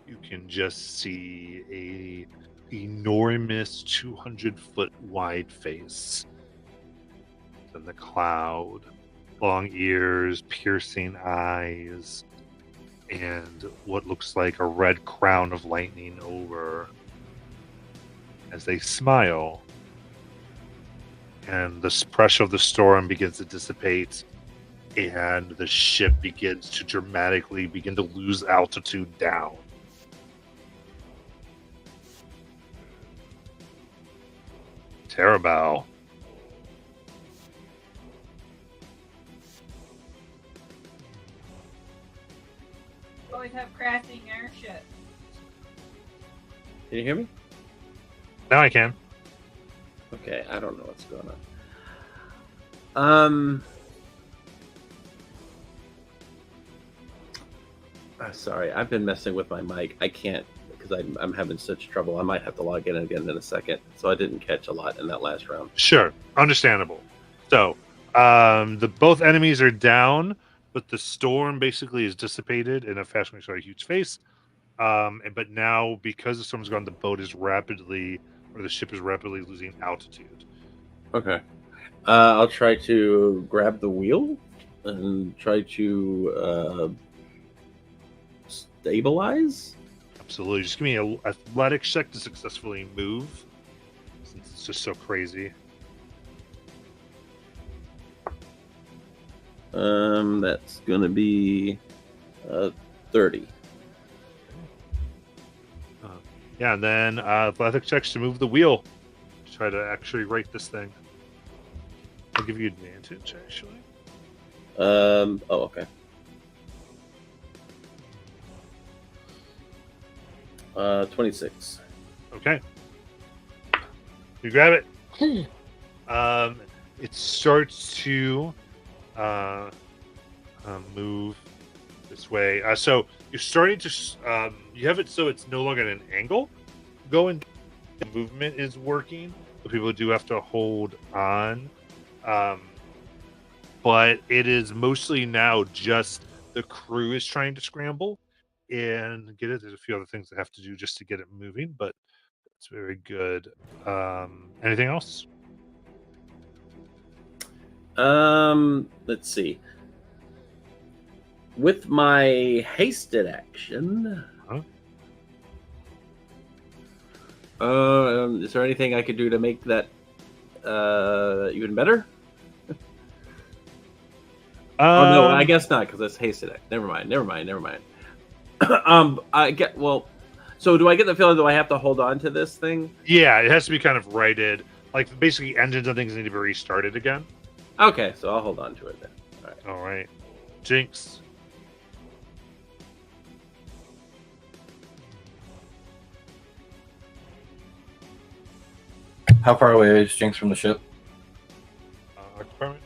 you can just see a enormous 200-foot wide face in the cloud, long ears, piercing eyes, and what looks like a red crown of lightning over. As they smile, and the pressure of the storm begins to dissipate, and the ship begins to dramatically begin to lose altitude down. Terabao.
Always have crashing airships.
Can you hear me?
Now I can.
Okay, I don't know what's going Sorry, I've been messing with my mic. I can't because I'm having such trouble. I might have to log in again in a second. So I didn't catch a lot in that last round.
Sure, understandable. So, the both enemies are down, but the storm basically is dissipated in a fashion we saw a huge face. But now because the storm's gone, the boat is rapidly, or the ship is rapidly losing altitude.
Okay. I'll try to grab the wheel and try to stabilize.
Absolutely. Just give me an athletics check to successfully move, since it's just so crazy.
That's gonna be 30.
Yeah, and then athletics checks to move the wheel. Try to actually right this thing. I'll give you advantage, actually.
Oh, okay. 26.
Okay. You grab it. It starts to move this way. So you're starting to you have it so it's no longer at an angle. Going, the movement is working, but people do have to hold on. But it is mostly now just the crew is trying to scramble and get it. There's a few other things they have to do just to get it moving, but it's very good. Anything else?
Let's see. With my hasted action, is there anything I could do to make that even better? Oh no, I guess not because that's hasted action. Never mind. I get well. So do I get the feeling that I have to hold on to this thing?
Yeah, it has to be kind of righted. Like basically, engines and things need to be restarted again.
Okay, so I'll hold on to it then.
All right. Jinx.
How far away is Jinx from the ship?
Our department.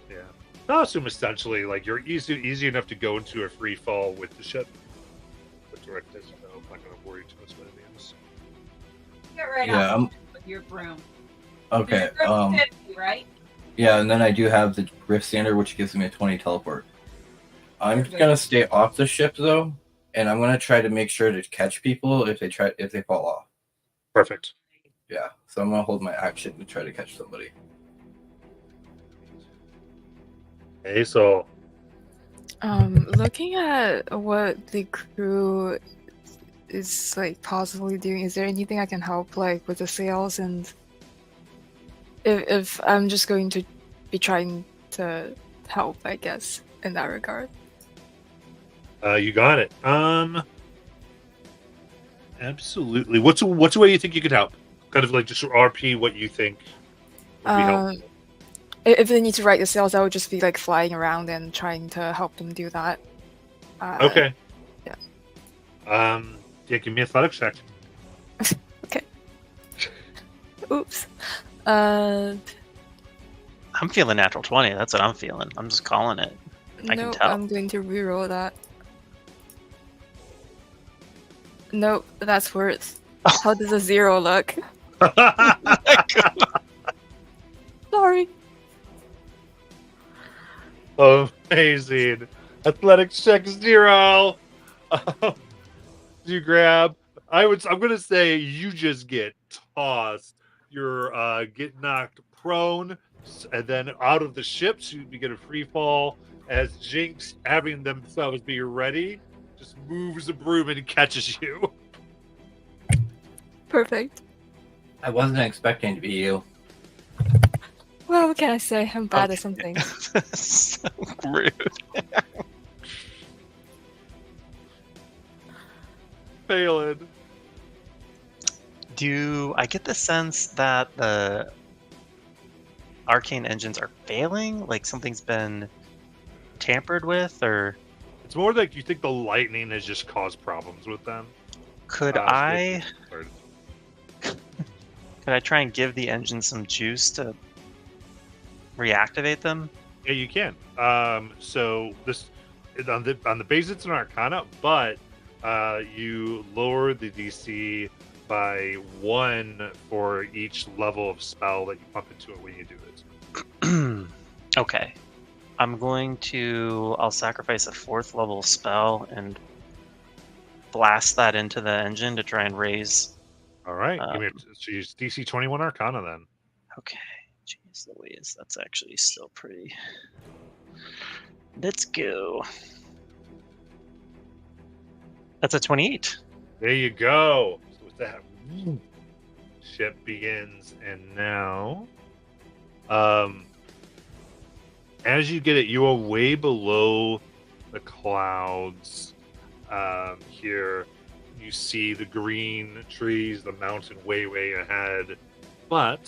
Yeah. I'll assume essentially like you're easy enough to go into a free fall with the ship. But direct this, so I'm not going to worry too much about anything else.
Get right
Yeah,
off with your broom.
Okay.
Your broom's 50, right?
Yeah, and then I do have the Rift Sander, which gives me a 20 teleport. I'm gonna stay off the ship though, and I'm gonna try to make sure to catch people if they fall off.
Perfect.
Yeah, so I'm gonna hold my action to try to catch somebody.
Okay, so
Looking at what the crew is like possibly doing, is there anything I can help like with the sails? And if I'm just going to be trying to help, I guess, in that regard.
you got it. Absolutely. What's a way you think you could help? Kind of like just RP what you think would be helpful.
If they need to write the sails, I would just be like flying around and trying to help them do that.
Okay.
Yeah.
Yeah, give me an athletics check.
Okay. Oops.
I'm feeling natural 20. That's what I'm feeling. I'm just calling it. I can
Nope,
tell.
I'm going to reroll that. Nope, that's worse. How does a 0 look? Sorry.
Amazing. Athletics check 0. You grab. I'm gonna say you just get tossed. You're get knocked prone, and then out of the ship, so you get a free fall. As Jinx, having themselves be ready, just moves the broom and catches you.
Perfect.
I wasn't expecting to be you.
Well, what can I say? I'm bad at some things.
So rude.
Phelan.
Do I get the sense that the arcane engines are failing? Like something's been tampered with, or
It's more like you think the lightning has just caused problems with them.
could could I try and give the engine some juice to reactivate them?
Yeah, you can. So this on the base it's an Arcana, but you lower the DC by 1 for each level of spell that you pump into it when you do it.
Okay. I'll sacrifice a 4th level spell and blast that into the engine to try and raise.
All right, so use DC 21 Arcana then.
Okay. Jeez Louise, that's actually still pretty. Let's go. That's a 28.
There you go. So with that, ship begins, and now, as you get it, you are way below the clouds. Here, you see the green trees, the mountain way ahead, but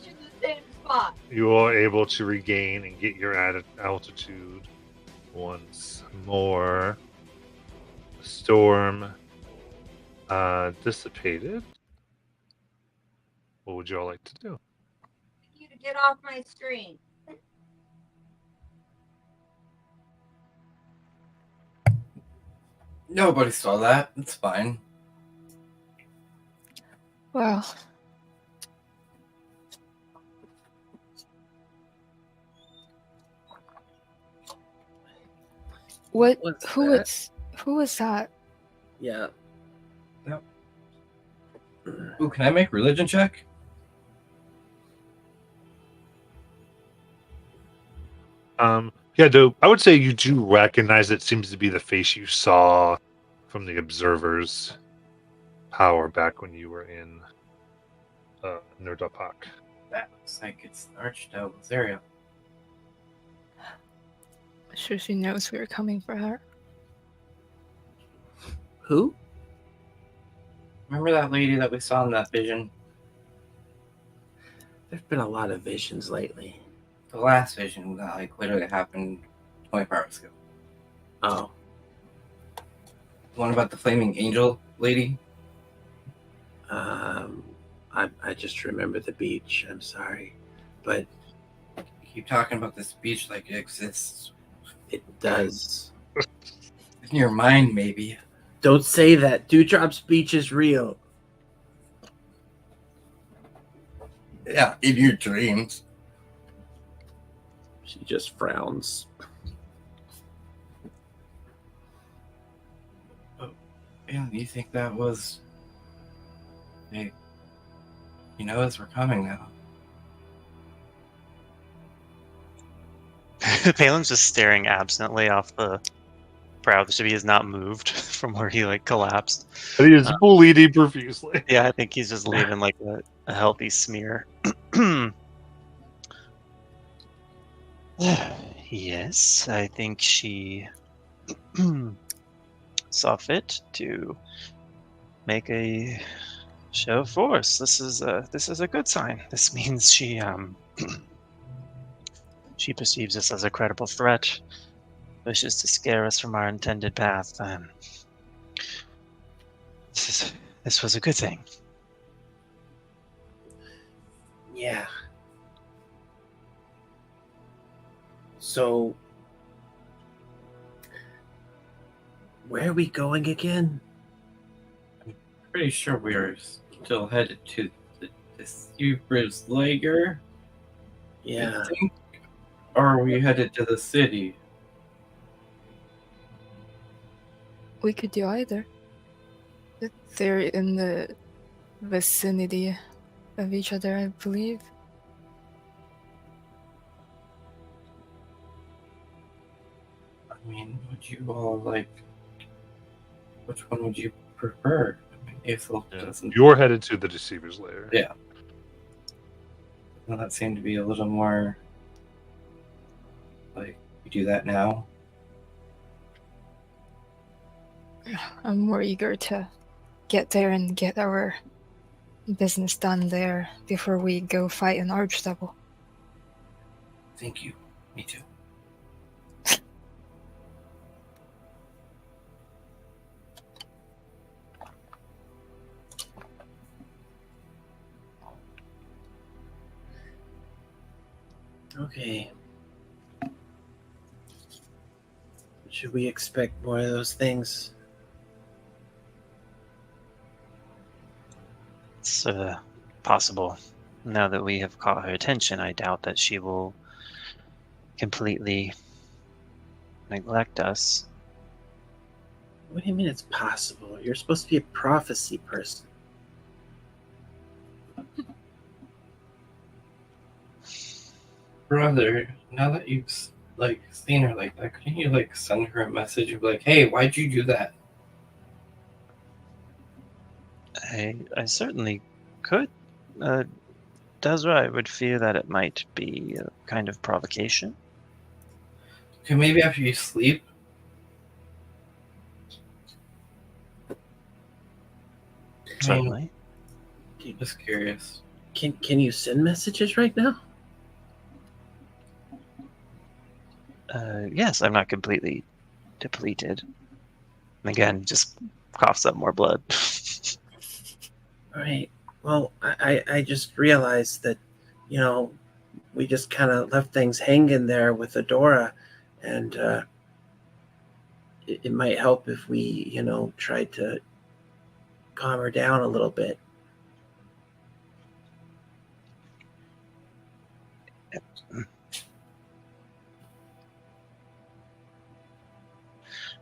To the same spot.
you are able to regain and get your altitude once more. The storm dissipated. What would you all like to do?
You to get off my screen.
Nobody saw that. It's fine.
Well, what?
What's
Who
that?
was? Who was that?
Yeah.
Ooh, can I make religion check?
Yeah, I would say you do recognize it seems to be the face you saw from the observer's power back when you were in Nerdapak.
That looks like it's the Archdevil's area.
Sure, she knows we were coming for her.
Who?
Remember that lady that we saw in that vision?
There's been a lot of visions lately.
The last vision that like literally happened 24 hours ago.
Oh.
The one about the flaming angel lady?
I just remember the beach. I'm sorry. But
You keep talking about this beach like it exists.
it does.
In your mind, maybe.
Don't say that. Dewdrop's beach is real.
Yeah, in your dreams.
She just frowns.
Yeah, you think that was... Hey, you know as we're coming now.
Palin's just staring absently off the prow of the ship. He has not moved from where he collapsed.
But he is bleeding profusely.
Yeah, I think he's just leaving a healthy smear. Yes, I think she saw fit to make a show of force. This is a good sign. This means she she perceives us as a credible threat, wishes to scare us from our intended path. This was a good thing.
Yeah. So, where are we going again?
Pretty sure we are still headed to the Cyprus lager.
Yeah.
I think. Or are we headed to the city?
We could do either. They're in the vicinity of each other, I believe.
I mean, would you all which one would you prefer? I mean, Aethel doesn't.
You're headed to the Deceiver's Lair.
Yeah. Well, that seemed to be a little more we do that now.
I'm more eager to get there and get our business done there before we go fight an archdevil.
Thank you. Me too.
Okay. Should we expect more of those things?
It's possible. Now that we have caught her attention, I doubt that she will completely neglect us.
What do you mean it's possible? You're supposed to be a prophecy person.
Brother, now that you've seen her like that, couldn't you send her a message of hey, why'd you do that?
I certainly could. Desra, I would fear that it might be a kind of provocation.
Okay, maybe after you sleep.
Certainly.
Just curious.
Can you send messages right now?
Yes, I'm not completely depleted. And again, just coughs up more blood.
All right. Well, I just realized that, we just kind of left things hanging there with Adora, and it might help if we, tried to calm her down a little bit.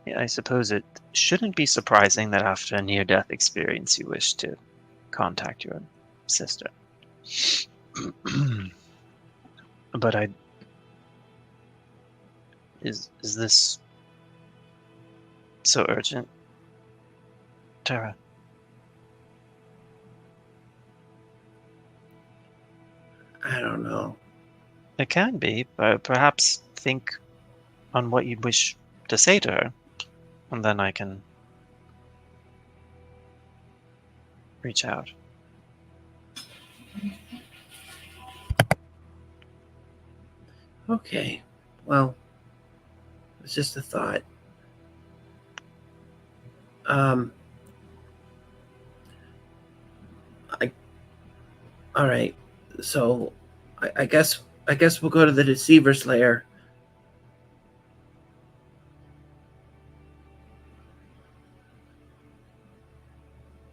Yeah, I suppose it shouldn't be surprising that after a near-death experience you wish to contact your sister. But is this so urgent, Tara?
I don't know.
It can be, but perhaps think on what you'd wish to say to her, and then I can reach out.
Okay. Well, it's just a thought. All right. So, I guess we'll go to the Deceiver's lair.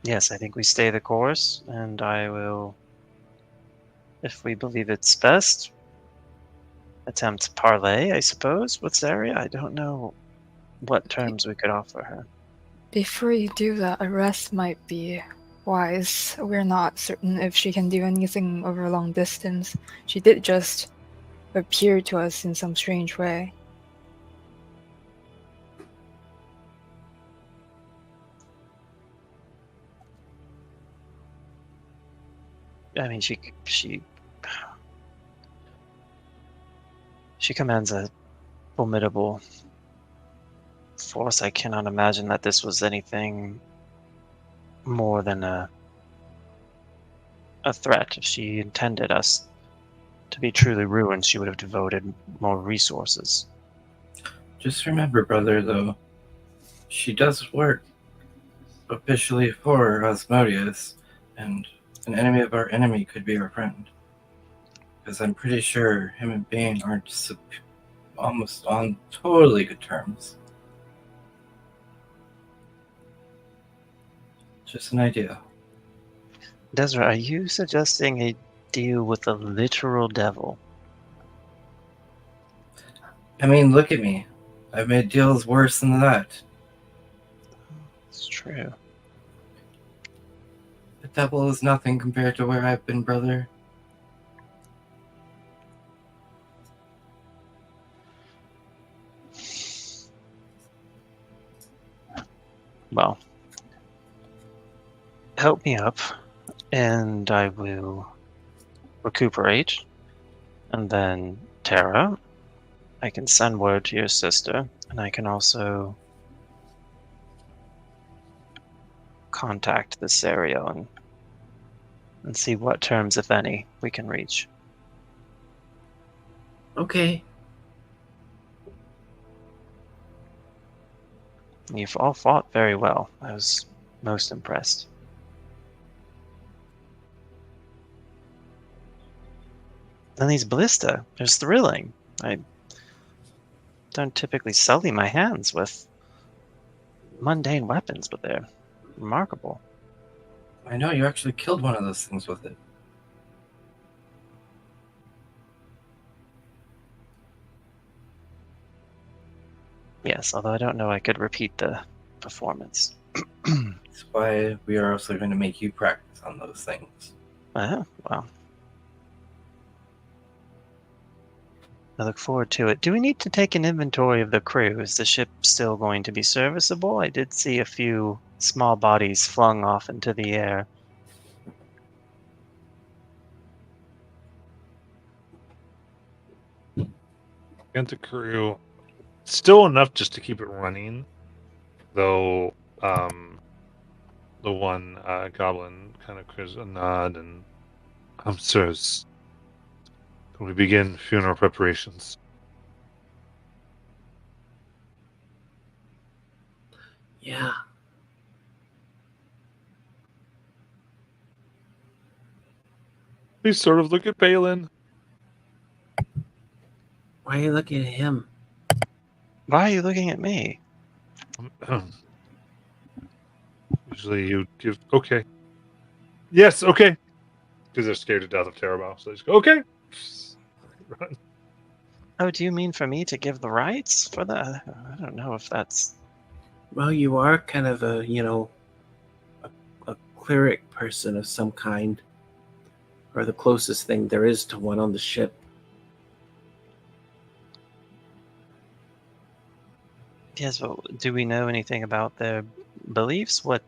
Yes, I think we stay the course, and I will, if we believe it's best, attempt parley, I suppose, with Zaria. I don't know what terms we could offer her.
Before you do that, a rest might be wise. We're not certain if she can do anything over a long distance. She did just appear to us in some strange way.
I mean, she commands a formidable force. I cannot imagine that this was anything more than a threat. If she intended us to be truly ruined, she would have devoted more resources.
Just remember, brother, though, she does work officially for Osmodius, and an enemy of our enemy could be our friend. Because I'm pretty sure him and Bane aren't almost on totally good terms. Just an idea.
Desra, are you suggesting a deal with the literal devil?
I mean, look at me. I've made deals worse than that.
It's true.
The devil is nothing compared to where I've been, brother.
Well, help me up, and I will recuperate. And then, Tara, I can send word to your sister, and I can also contact the Sariel and see what terms, if any, we can reach.
Okay.
You've all fought very well. I was most impressed. And these ballista, they're thrilling. I don't typically sully my hands with mundane weapons, but they're remarkable.
I know you actually killed one of those things with it.
Yes, although I don't know I could repeat the performance.
That's why we are also going to make you practice on those things.
Well. I look forward to it. Do we need to take an inventory of the crew? Is the ship still going to be serviceable? I did see a few small bodies flung off into the air.
And the crew, still enough just to keep it running, though. The one goblin kind of gives a nod, and sirs, can we begin funeral preparations?
Yeah.
We sort of look at Balin.
Why are you looking at him?
Why are you looking at me?
Usually you give okay. Yes, okay. Because they're scared to death of Terabao, so they just go, okay. Run.
Oh, do you mean for me to give the rights for that? I don't know if that's...
Well, you are kind of a cleric person of some kind, or the closest thing there is to one on the ship.
Yes, but do we know anything about their beliefs? What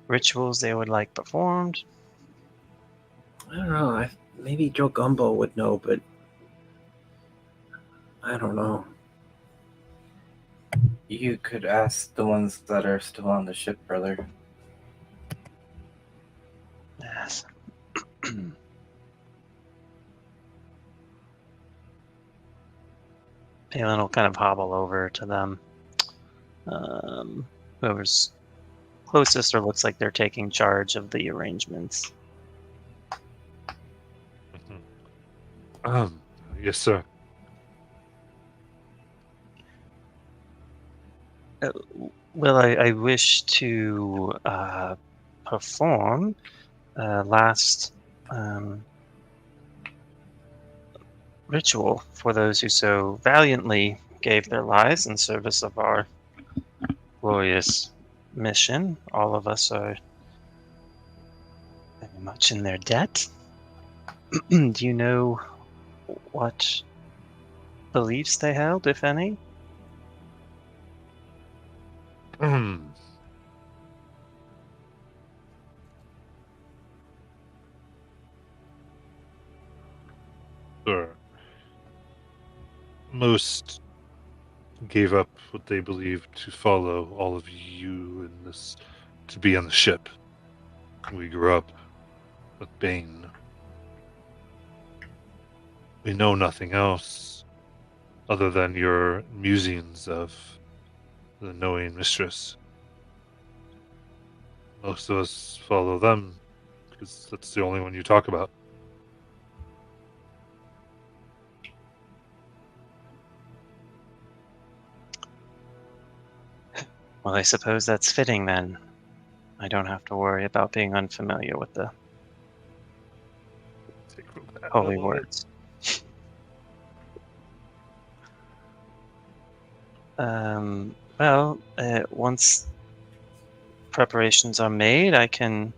rituals they would like performed?
I don't know. Maybe Joe Gumbo would know, but I don't know.
You could ask the ones that are still on the ship, brother.
Yes. Palin will kind of hobble over to them. Whoever's closest or looks like they're taking charge of the arrangements.
Yes, sir.
Well, I wish to perform last ritual for those who so valiantly gave their lives in service of our glorious mission. All of us are very much in their debt. Do you know what beliefs they held, if any?
Sir. Most gave up what they believed to follow all of you in this, to be on the ship. We grew up with Bane. We know nothing else other than your musings of the knowing mistress. Most of us follow them because that's the only one you talk about.
Well, I suppose that's fitting then. I don't have to worry about being unfamiliar with the holy words. Well, once preparations are made, I can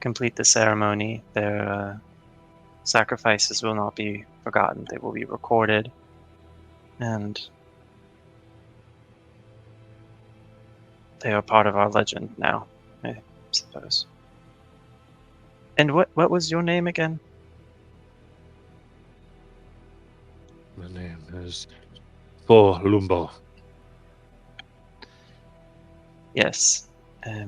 complete the ceremony. Their sacrifices will not be forgotten. They will be recorded. And they are part of our legend now, I suppose. And what was your name again?
The name is For Lumbo.
Yes. I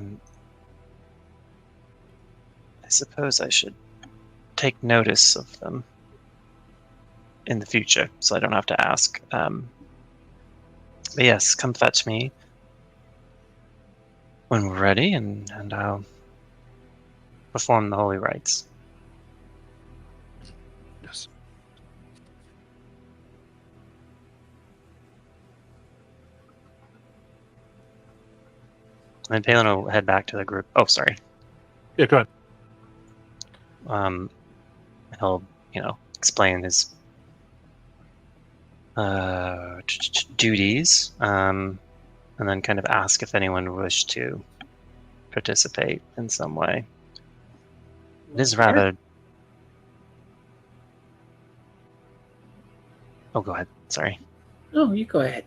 suppose I should take notice of them in the future, so I don't have to ask. But yes, come fetch me when we're ready, and I'll perform the holy rites. And Palin will head back to the group. Oh, sorry.
Yeah, go ahead.
He'll, explain his duties, and then kind of ask if anyone wished to participate in some way. It is rather... Oh, go ahead. Sorry.
No, you go ahead.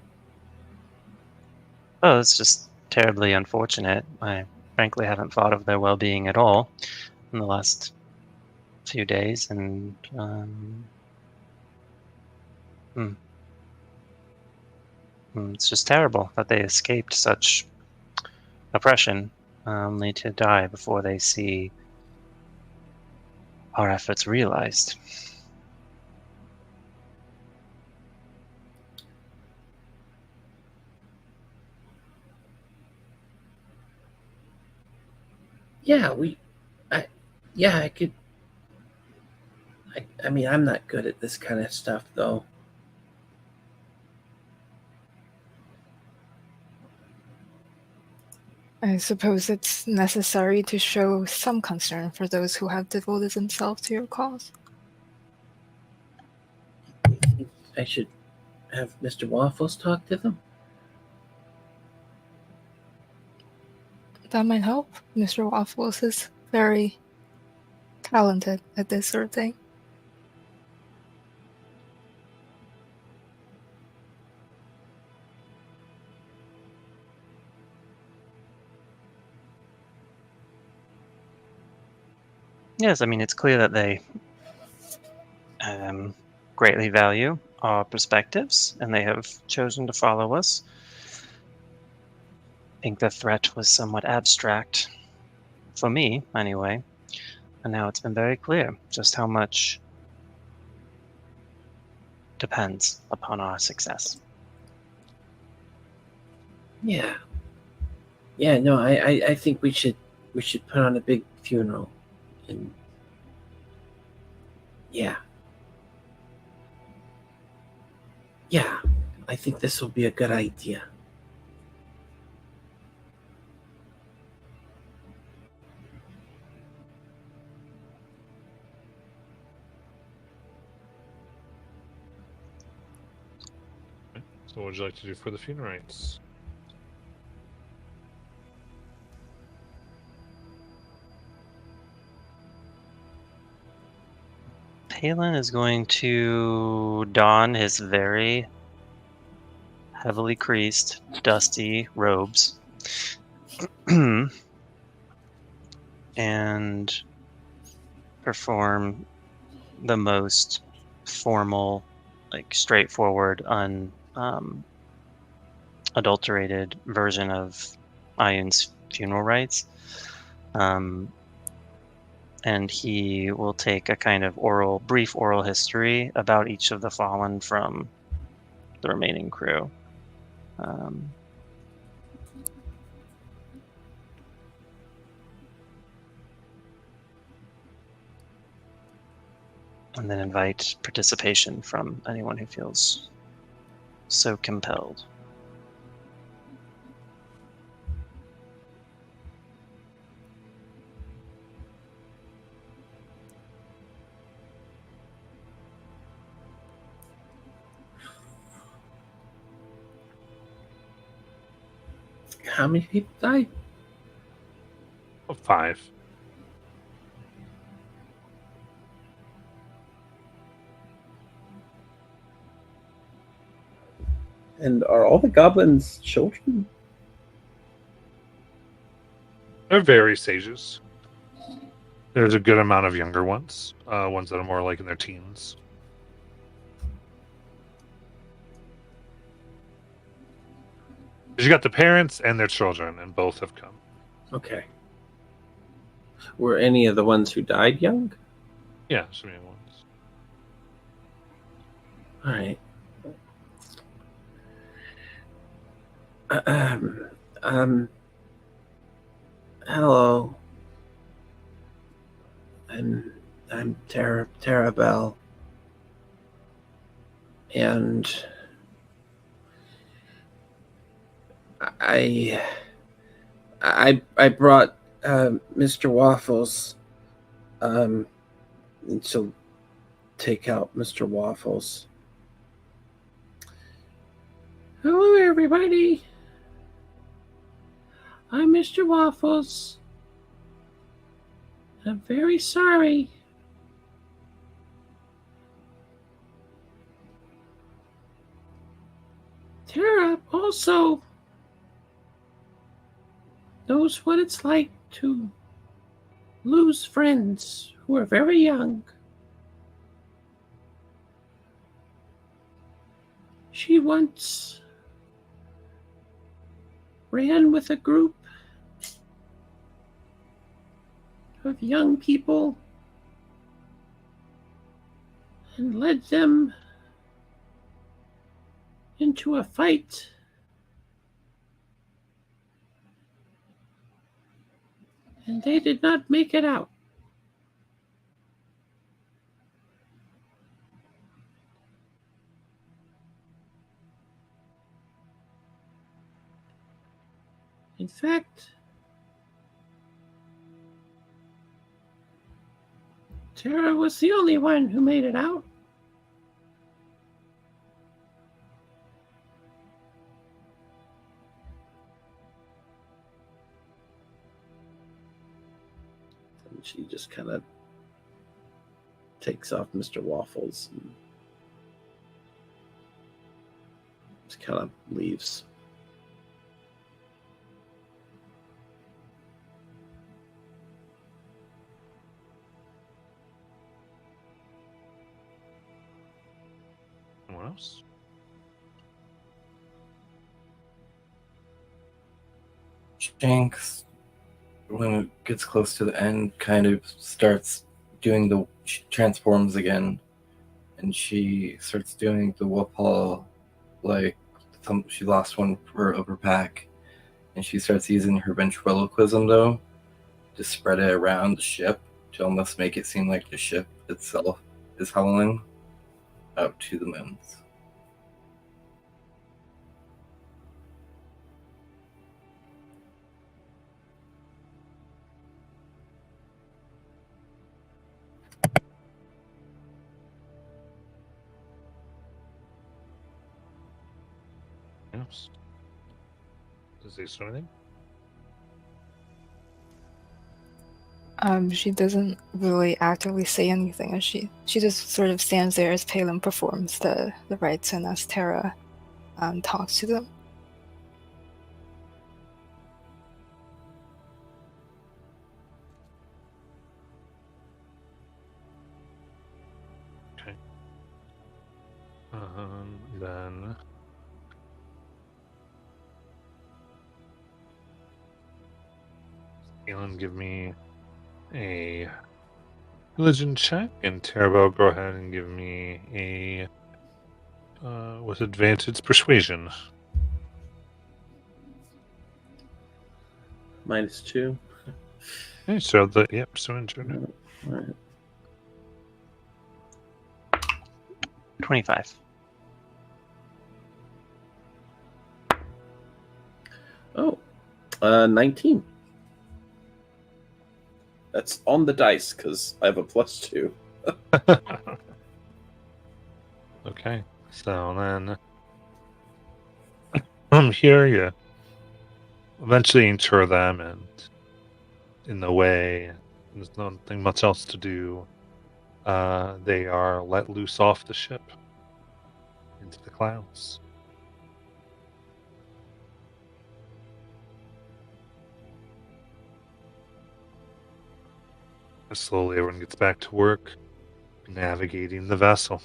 Oh, it's just terribly unfortunate. I frankly haven't thought of their well-being at all in the last few days, and it's just terrible that they escaped such oppression, only to die before they see our efforts realized.
Yeah, I could. I mean, I'm not good at this kind of stuff, though.
I suppose it's necessary to show some concern for those who have devoted themselves to your cause.
I should have Mr. Waffles talk to them.
That might help. Mr. Waffles is very talented at this sort of thing.
Yes, I mean, it's clear that they greatly value our perspectives, and they have chosen to follow us. I think the threat was somewhat abstract, for me, anyway, and now it's been very clear just how much depends upon our success.
Yeah. Yeah, no, I think we should put on a big funeral. And yeah. Yeah, I think this will be a good idea.
So what would you like to do for the funeral rites?
Palin is going to don his very heavily creased, dusty robes and perform the most formal, straightforward, unadulterated version of Ayun's funeral rites. And he will take a kind of brief oral history about each of the fallen from the remaining crew. And then invite participation from anyone who feels so compelled.
How many people died?
5.
And are all the goblins children?
They're various ages. There's a good amount of younger ones, ones that are more like in their teens. You got the parents and their children, and both have come.
Okay. Were any of the ones who died young?
Yeah, some young ones.
All right. Hello. I'm Tara Bell. And I brought Mr. Waffles. So take out Mr. Waffles. Hello, everybody. I'm Mr. Waffles. I'm very sorry. Tara also knows what it's like to lose friends who are very young. She once ran with a group of young people and led them into a fight. And they did not make it out. In fact, Tara was the only one who made it out. And she just kind of takes off Mr. Waffles and just kind of leaves.
Anyone else?
Shanks, when it gets close to the end, kind of starts doing the. She transforms again, and she starts doing the Wapal, like she lost one of her pack, and she starts using her ventriloquism though to spread it around the ship to almost make it seem like the ship itself is howling out to the moons.
Yes. Does he say anything?
She doesn't really actively say anything, and she just sort of stands there as Palin performs the rites and as Tara talks to them.
Okay. Then Elon, give me a religion check, and Terabel, go ahead and give me a with advantage persuasion.
-2.
Okay, so so injured.
All right.
25.
Oh, 19. That's on the dice because I have a +2.
Okay, so then here you eventually ensure them, and in the way there's nothing much else to do. They are let loose off the ship into the clouds. Slowly, everyone gets back to work, navigating the vessel.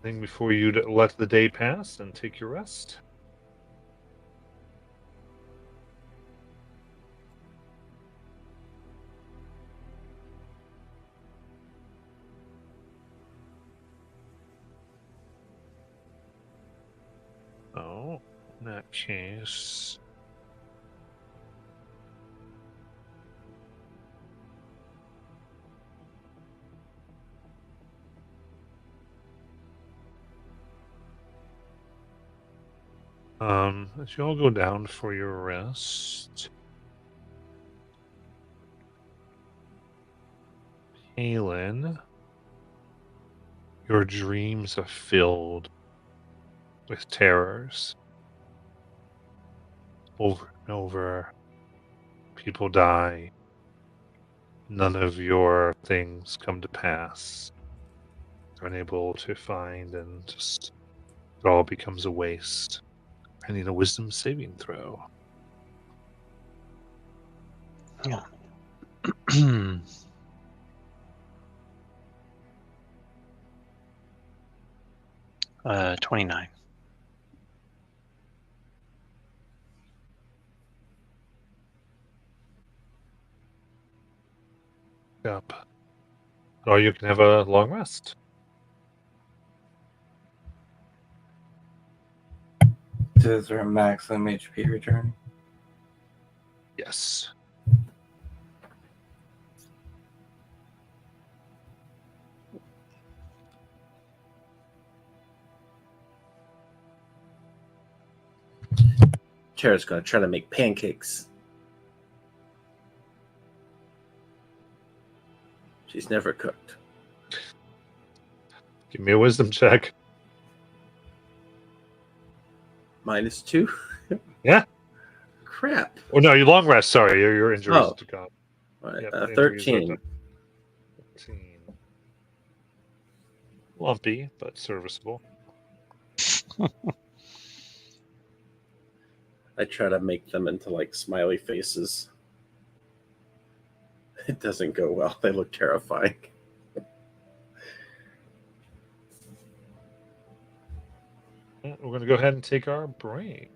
Thing before you let the day pass and take your rest. Oh, In that case. As you all go down for your rest, Halen, your dreams are filled with terrors. Over and over, people die. None of your things come to pass. You're unable to find, and just it all becomes a waste. I need a wisdom saving throw.
Yeah. 29.
Yep. Or you can have a long rest.
Does her maximum HP return?
Yes.
Tara's gonna try to make pancakes. She's never cooked.
Give me a wisdom check.
-2?
Yeah.
Crap.
Oh no, you long rest. Sorry, your injuries
Oh.
to come.
All right,
Yep, injuries are
13.
done. 13. Lumpy, but serviceable.
I try to make them into like smiley faces. It doesn't go well. They look terrifying.
We're going to go ahead and take our break.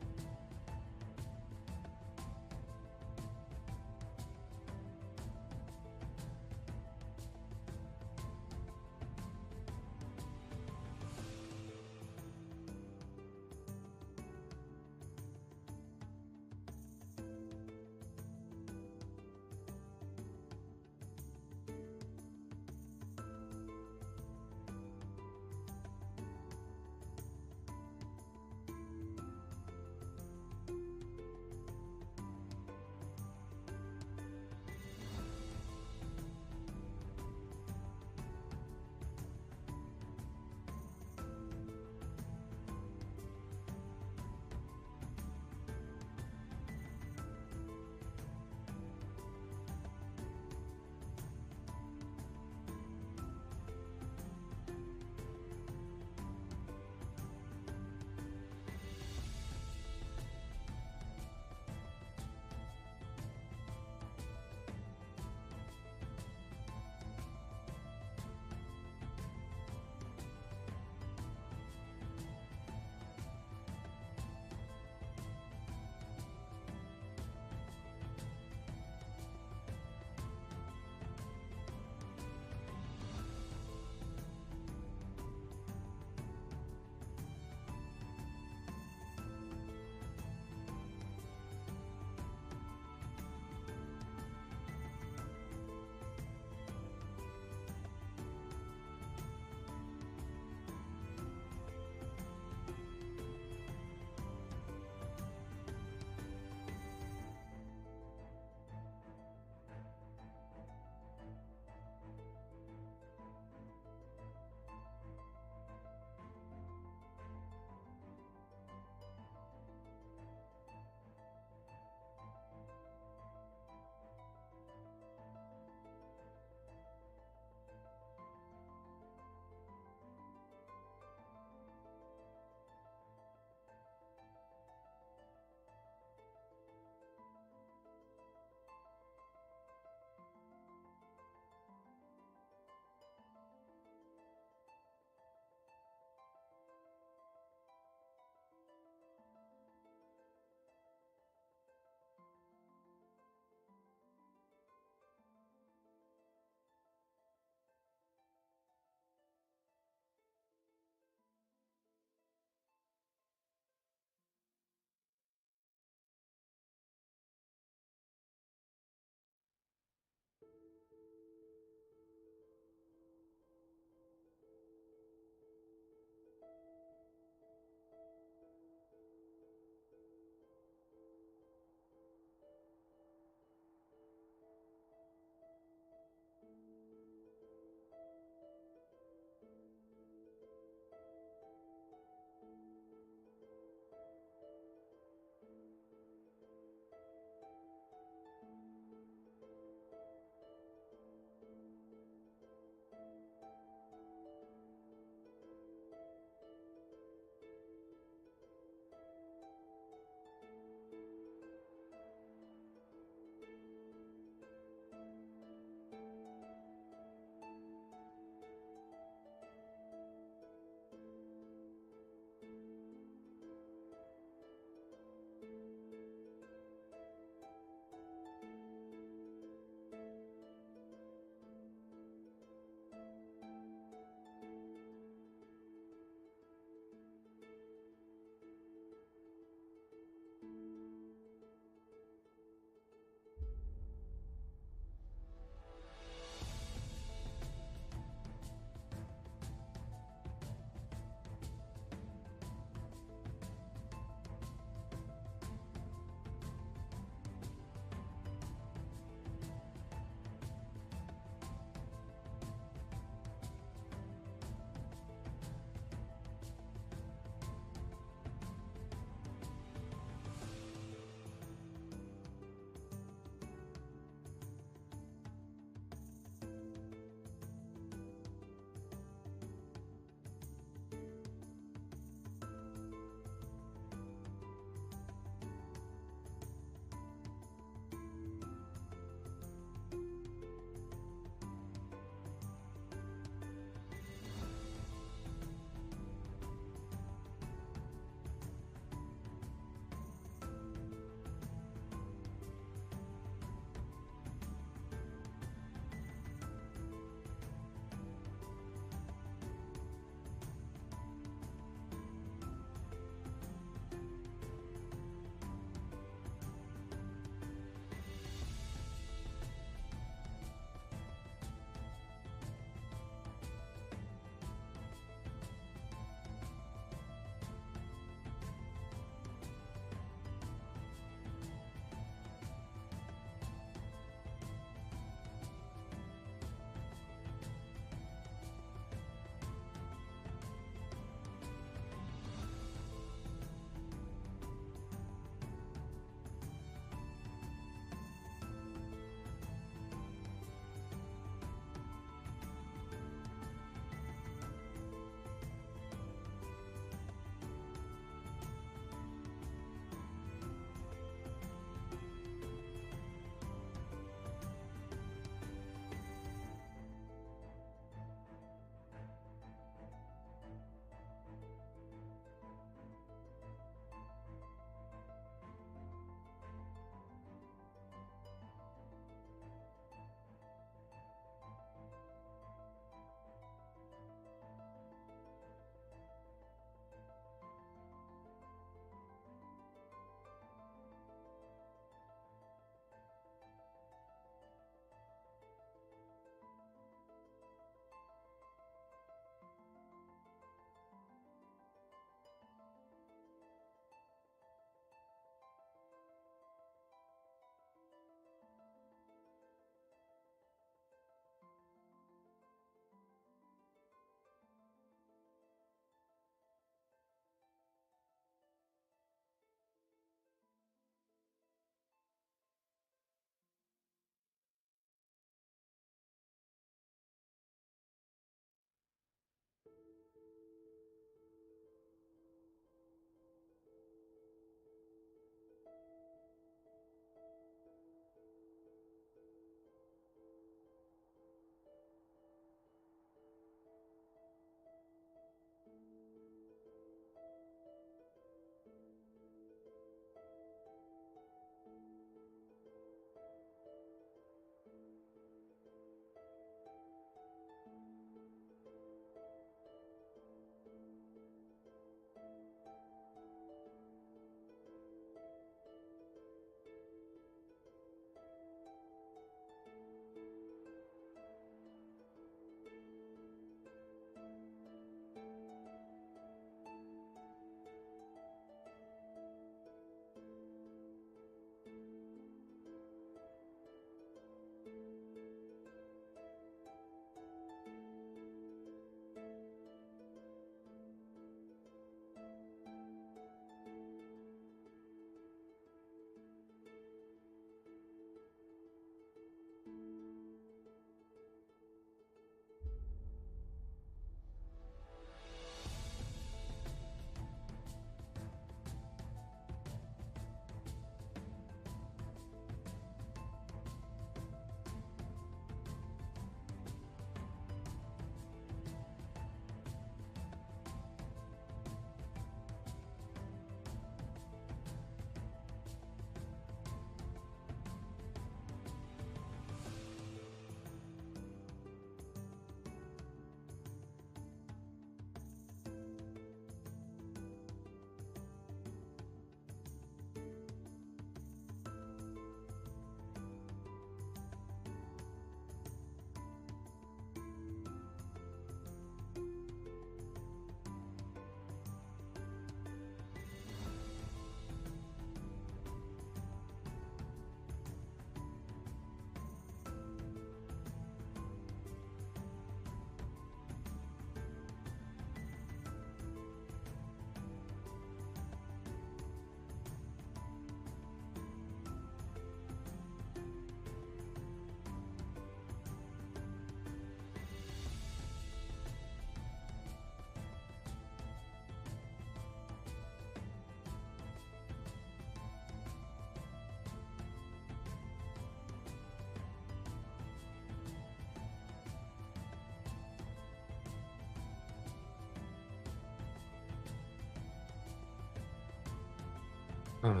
Hmm.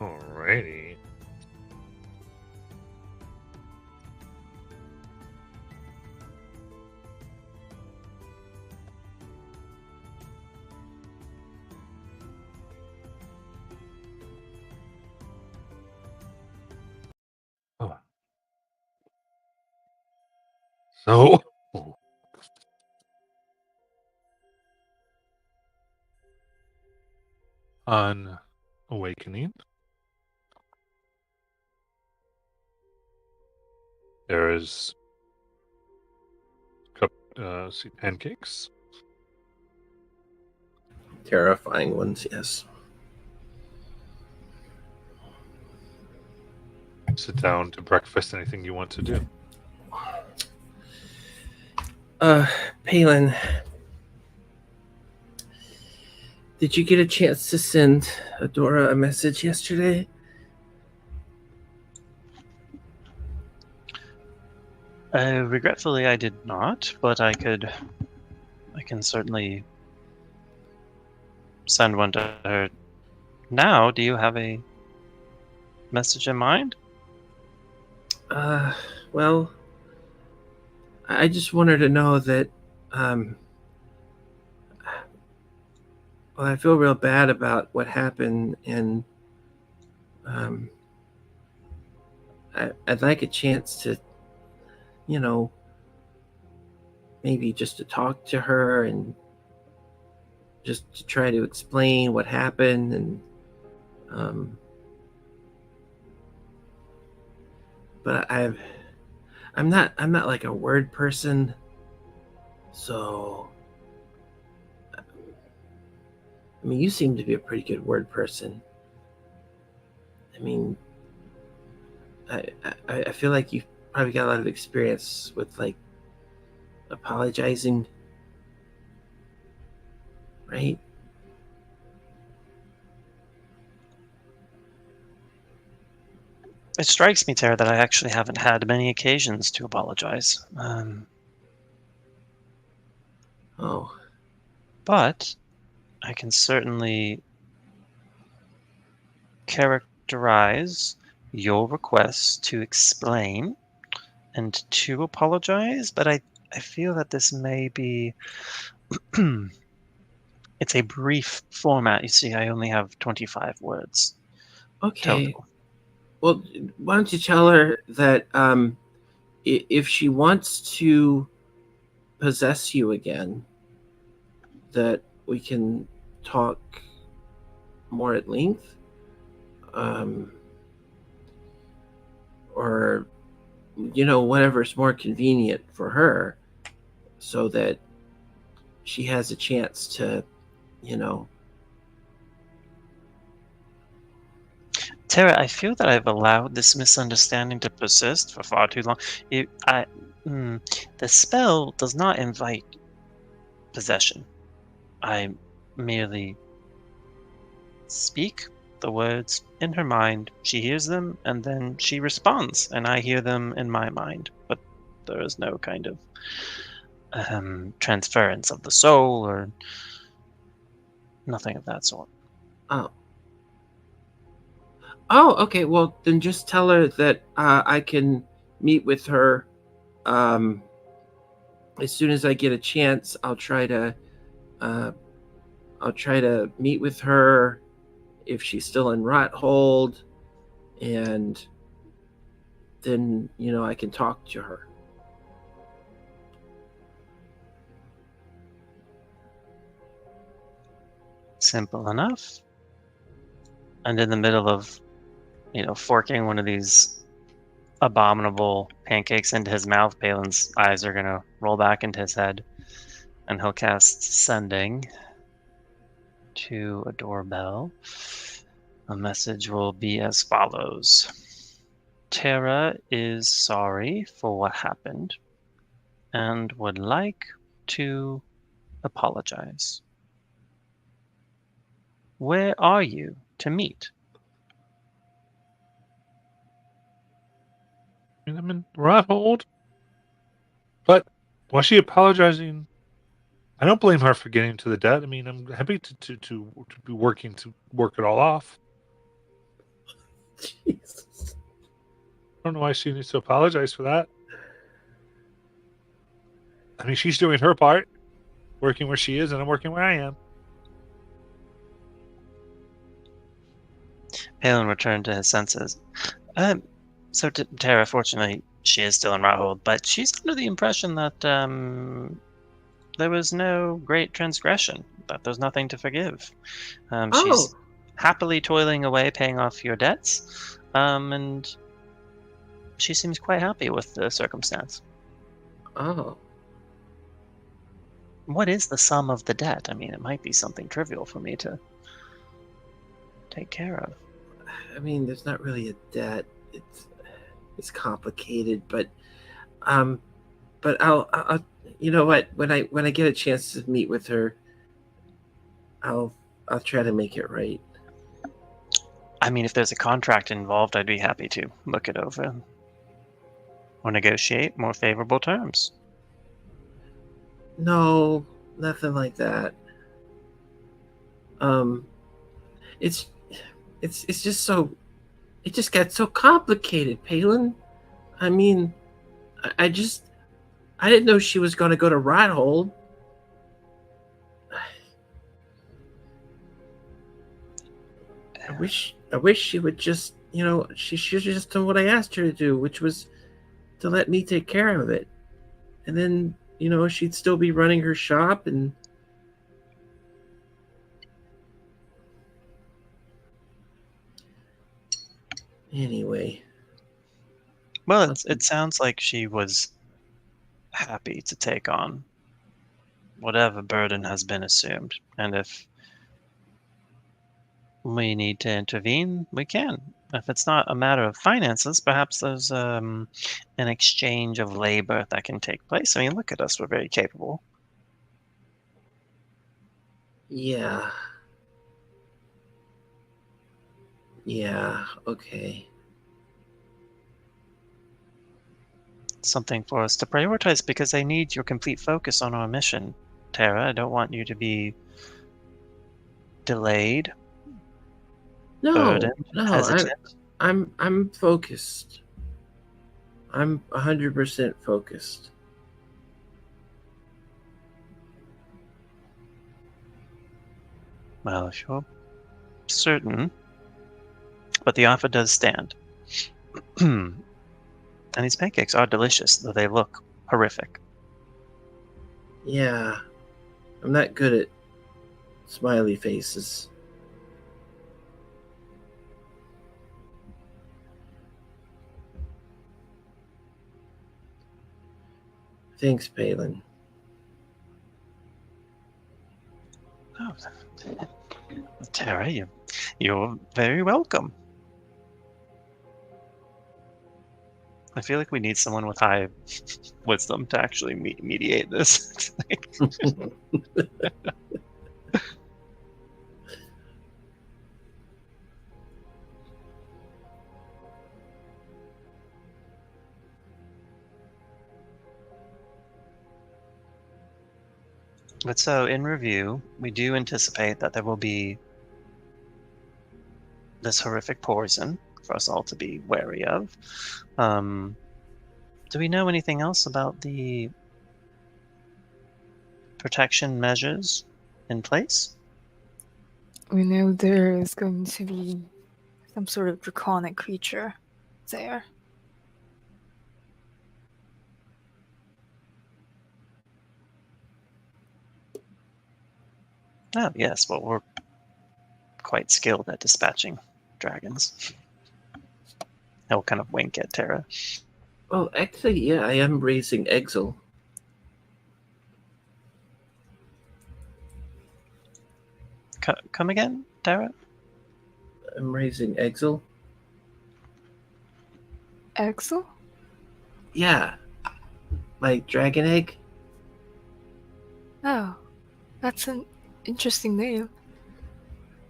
Alrighty. Oh. So, on awakening, there is pancakes.
Terrifying ones, yes.
Sit down to breakfast. Anything you want to do?
Palin, did you get a chance to send Adora a message yesterday?
Regretfully, I did not, but I can certainly send one to her now. Do you have a message in mind?
Well, I just want her to know that, well, I feel real bad about what happened, and I'd like a chance to, maybe just to talk to her and just to try to explain what happened, and but I'm not like a word person, so I mean, you seem to be a pretty good word person. I mean, I feel like you've probably got a lot of experience with like apologizing, right?
It strikes me, Tara, that I actually haven't had many occasions to apologize.
Oh,
But I can certainly characterize your request to explain and to apologize, but I feel that this may be it's a brief format. You see, I only have 25 words
okay.
total.
Well, why don't you tell her that if she wants to possess you again, that we can talk more at length, or whatever's more convenient for her, so that she has a chance to, you know.
Tara, I feel that I've allowed this misunderstanding to persist for far too long. The spell does not invite possession. I merely speak the words in her mind. She hears them, and then she responds, and I hear them in my mind. But there is no kind of transference of the soul or nothing of that sort.
Oh, okay. Well, then just tell her that I can meet with her as soon as I get a chance. I'll try to meet with her if she's still in Rothold, and then I can talk to her.
Simple enough. And in the middle of, forking one of these abominable pancakes into his mouth, Palin's eyes are going to roll back into his head, and he'll cast Sending to a doorbell. A message will be as follows. Tara is sorry for what happened and would like to apologize. Where are you to meet?
I mean, I'm in Rothold. But Why is she apologizing? I don't blame her for getting to the debt. I mean, I'm happy to be working to work it all off.
Jesus.
I don't know why she needs to apologize for that. I mean, she's doing her part, working where she is, and I'm working where I am.
Palin returned to his senses. So Tara, fortunately, she is still in Rathold, but she's under the impression that there was no great transgression, that there's nothing to forgive. She's happily toiling away, paying off your debts, and she seems quite happy with the circumstance.
Oh.
What is the sum of the debt? I mean, it might be something trivial for me to take care of.
I mean, there's not really a debt. It's complicated, but I'll you know what? When I get a chance to meet with her, I'll try to make it right.
I mean, if there's a contract involved, I'd be happy to look it over or negotiate more favorable terms.
No, nothing like that. It's just so, it just got so complicated, Palin. I mean, I didn't know she was going to go to Rothold. I wish she would just, she should have just done what I asked her to do, which was to let me take care of it. And then, she'd still be running her shop and anyway.
Well, it sounds like she was happy to take on whatever burden has been assumed. And if we need to intervene, we can. If it's not a matter of finances, perhaps there's an exchange of labor that can take place. I mean, look at us. We're very capable.
Yeah. Yeah, okay.
Something for us to prioritize, because I need your complete focus on our mission, Tara. I don't want you to be delayed, burdened, hesitant.
I'm focused. I'm 100% focused.
Well, if you're certain, but the offer does stand. And these pancakes are delicious, though they look horrific.
Yeah, I'm not good at smiley faces. Thanks, Palin.
Oh, Tara, you're very welcome. I feel like we need someone with high wisdom to actually mediate this. But so, in review, we do anticipate that there will be this horrific poison for us all to be wary of. Do we know anything else about the protection measures in place?
We know there is going to be some sort of draconic creature there.
Oh, yes. Well, we're quite skilled at dispatching dragons. He'll kind of wink at Tara.
Well, actually, yeah, I am raising Exil.
Come again, Tara?
I'm raising Exil.
Exil?
Yeah. My dragon egg.
Oh, that's an interesting name.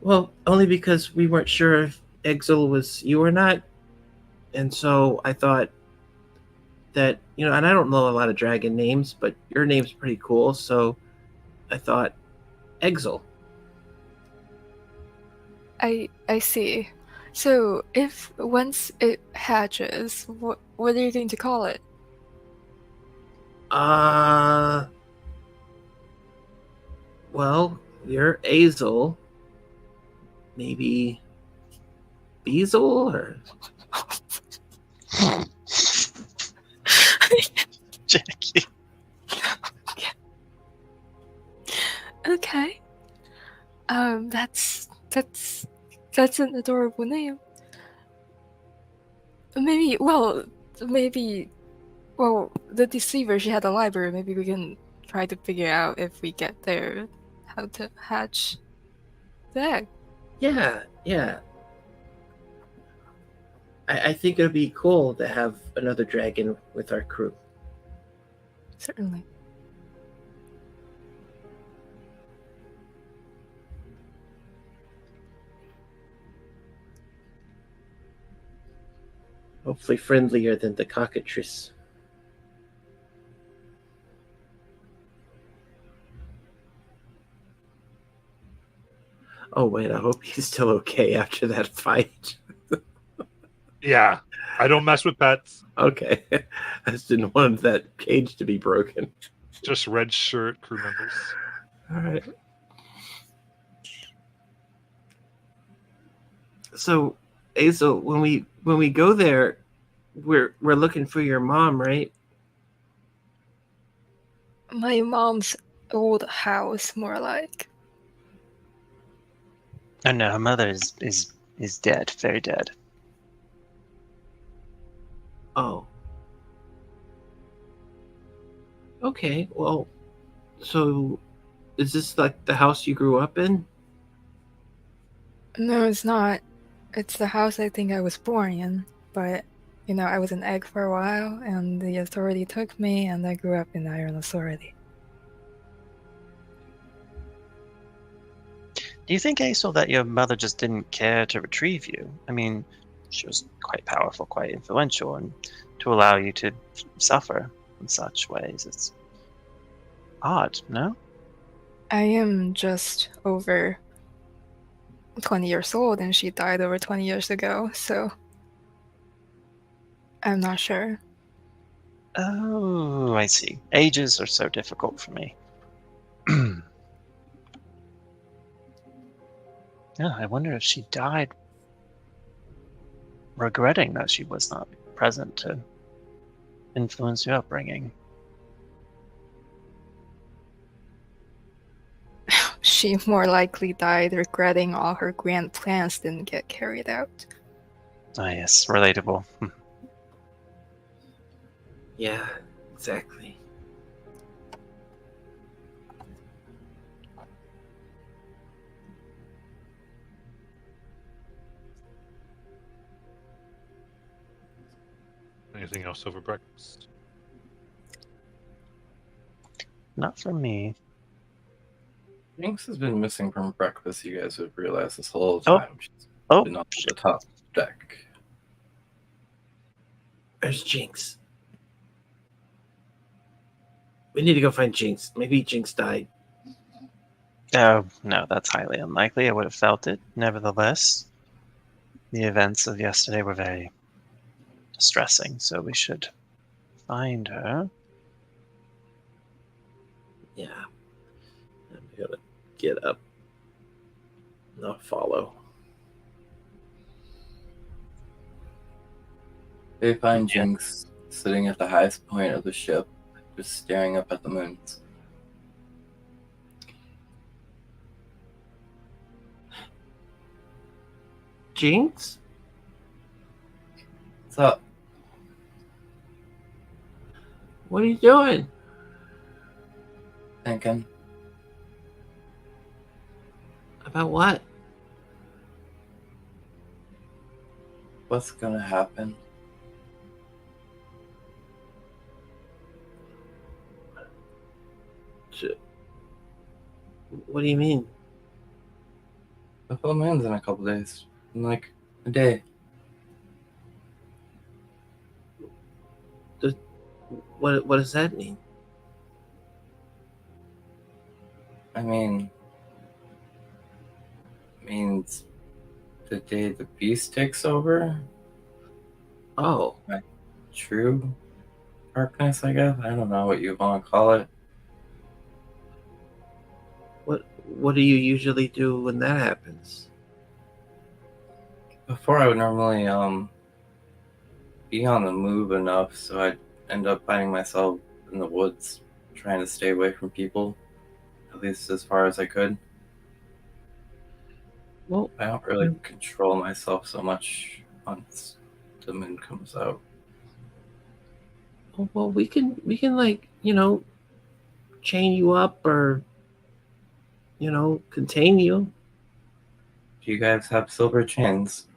Well, only because we weren't sure if Exil was you or not. And so I thought that, and I don't know a lot of dragon names, but your name's pretty cool, so I thought Exil.
I see. So if once it hatches, what are you going to call it?
Well, you're Azel. Maybe Bezel or
Jackie.
Okay. That's an adorable name. Maybe the deceiver, she had a library. Maybe we can try to figure out if we get there how to hatch the egg.
Yeah. I think it'd be cool to have another dragon with our crew.
Certainly.
Hopefully friendlier than the cockatrice. Oh wait, I hope he's still okay after that fight.
Yeah, I don't mess with pets.
Okay. I just didn't want that cage to be broken.
Just red shirt crew members.
All right. So, Azel, when we go there, we're looking for your mom, right?
My mom's old house, more like.
Oh no, her mother is dead, very dead.
Oh. Okay, well, so is this like the house you grew up in?
No, it's not. It's the house I think I was born in, but I was an egg for a while, and the authority took me, and I grew up in the Iron Authority.
Do you think, Aesol, that your mother just didn't care to retrieve you? I mean, she was quite powerful, quite influential, and to allow you to suffer in such ways, it's odd, no?
I am just over 20 years old, and she died over 20 years ago, so I'm not sure.
Oh, I see. Ages are so difficult for me. Yeah, I wonder if she died regretting that she was not present to influence your upbringing.
She more likely died regretting all her grand plans didn't get carried out.
Ah, yes, relatable.
Yeah, exactly.
Anything else over breakfast?
Not for me.
Jinx has been missing from breakfast. You guys have realized this whole
Oh.
time. She's
Oh,
been on the top deck.
Where's Jinx? We need to go find Jinx. Maybe Jinx died.
oh, no, that's highly unlikely. I would have felt it. Nevertheless, the events of yesterday were very distressing, so we should find her.
Yeah. I'm gonna get up. Not follow.
They find
Yeah.
Jinx sitting at the highest point of the ship, just staring up at the moons.
Jinx?
What's up?
What are you doing?
Thinking.
About what?
What's gonna happen?
What do you mean?
The full moon's in a couple days. In like a day.
What does that mean?
I mean, means the day the beast takes over.
Oh,
True darkness, I guess. I don't know what you want to call it.
what do you usually do when that happens?
Before I would normally be on the move enough, so I'd end up finding myself in the woods, trying to stay away from people, at least as far as I could.
Well,
I don't really control myself so much once the moon comes out.
we can like chain you up or contain you.
Do you guys have silver chains?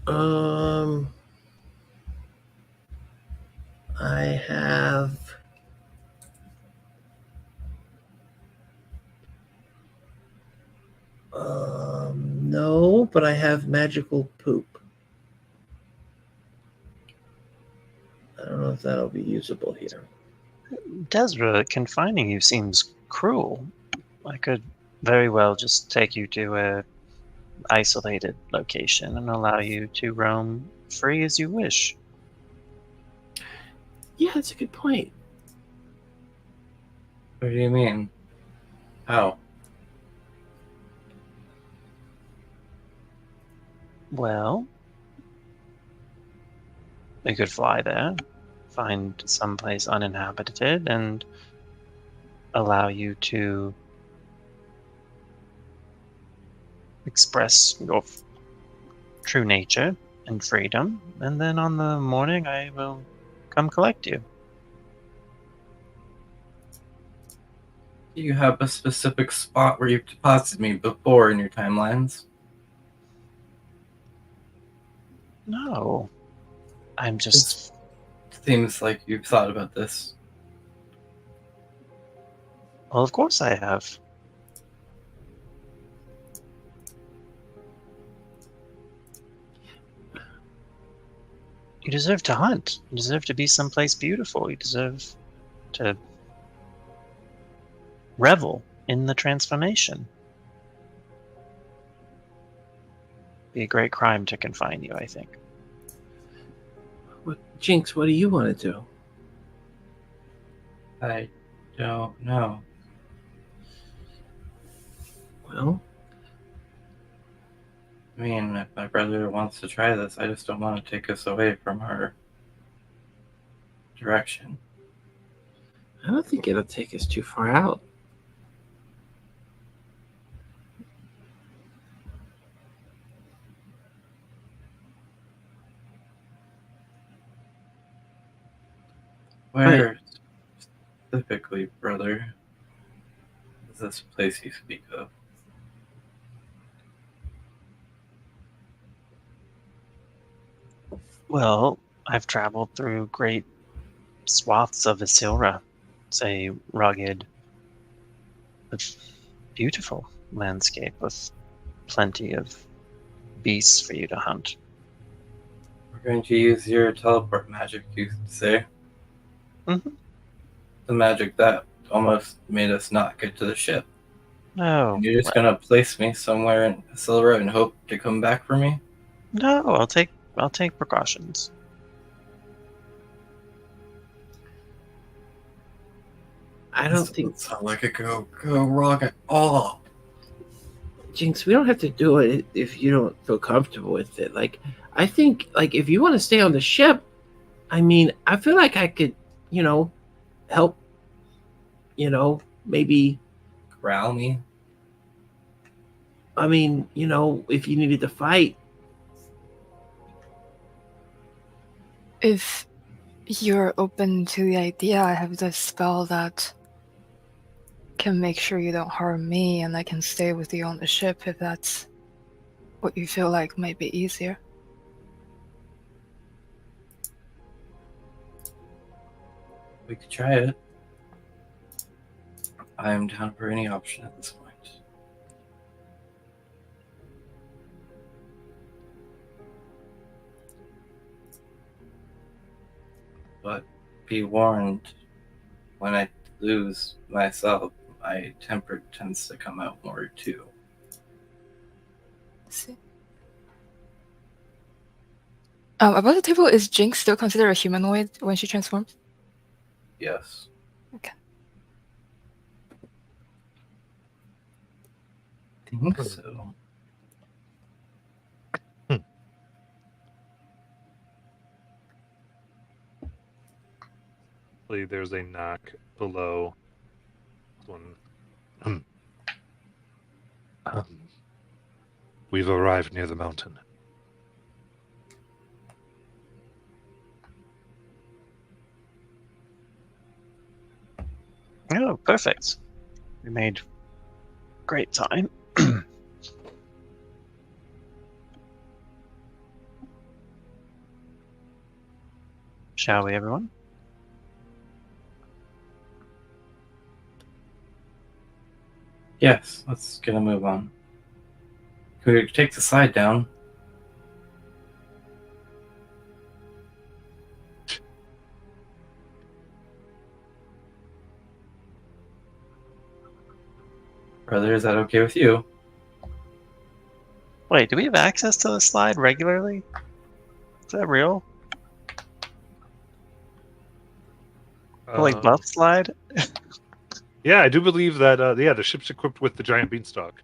Um, I have. No, but I have magical poop. I don't know if that'll be usable here.
Desra, confining you seems cruel. I could very well just take you to a isolated location and allow you to roam free as you wish.
Yeah, that's a good point.
What do you mean? How?
Well, we could fly there, find someplace uninhabited, and allow you to express your true nature and freedom, and then on the morning I will come collect you.
Do you have a specific spot where you've deposited me before in your timelines?
No, I'm just...
Seems like you've thought about this.
Well, of course I have. You deserve to hunt. You deserve to be someplace beautiful. You deserve to revel in the transformation. Be a great crime to confine you, I think.
Jinx, what do you want to do?
I don't know.
Well,
I mean, if my brother wants to try this, I just don't want to take us away from our direction.
I don't think it'll take us too far out.
Where specifically, brother, is this place you speak of?
Well, I've traveled through great swaths of Isilra. It's a rugged, but beautiful landscape with plenty of beasts for you to hunt.
We're going to use your teleport magic, you say?
Mhm.
The magic that almost made us not get to the ship.
No,
And you're just gonna place me somewhere in Silver and hope to come back for me?
no, I'll take precautions.
I
This
don't think,
doesn't sound like it go wrong at all.
Jinx, we don't have to do it if you don't feel comfortable with it. Like, I think, like, if you want to stay on the ship, I mean, I feel like I could, help, maybe,
Corral me?
I mean, if you needed to fight.
If you're open to the idea, I have this spell that can make sure you don't harm me, and I can stay with you on the ship if that's what you feel like might be easier.
We could try it. I am down for any option at this point. But be warned, when I lose myself, my temper tends to come out more too.
Let's see. About the table, is Jinx still considered a humanoid when she transforms?
Yes.
Okay.
I think so.
There's a knock below. One. We've arrived near the mountain.
Oh, perfect. We made great time. Shall we, everyone?
Yes, let's get a move on. Can we take the slide down? Brother, is that okay with you?
Wait, do we have access to the slide regularly? Is that real? Like buff slide?
Yeah, I do believe that. The ship's equipped with the giant beanstalk.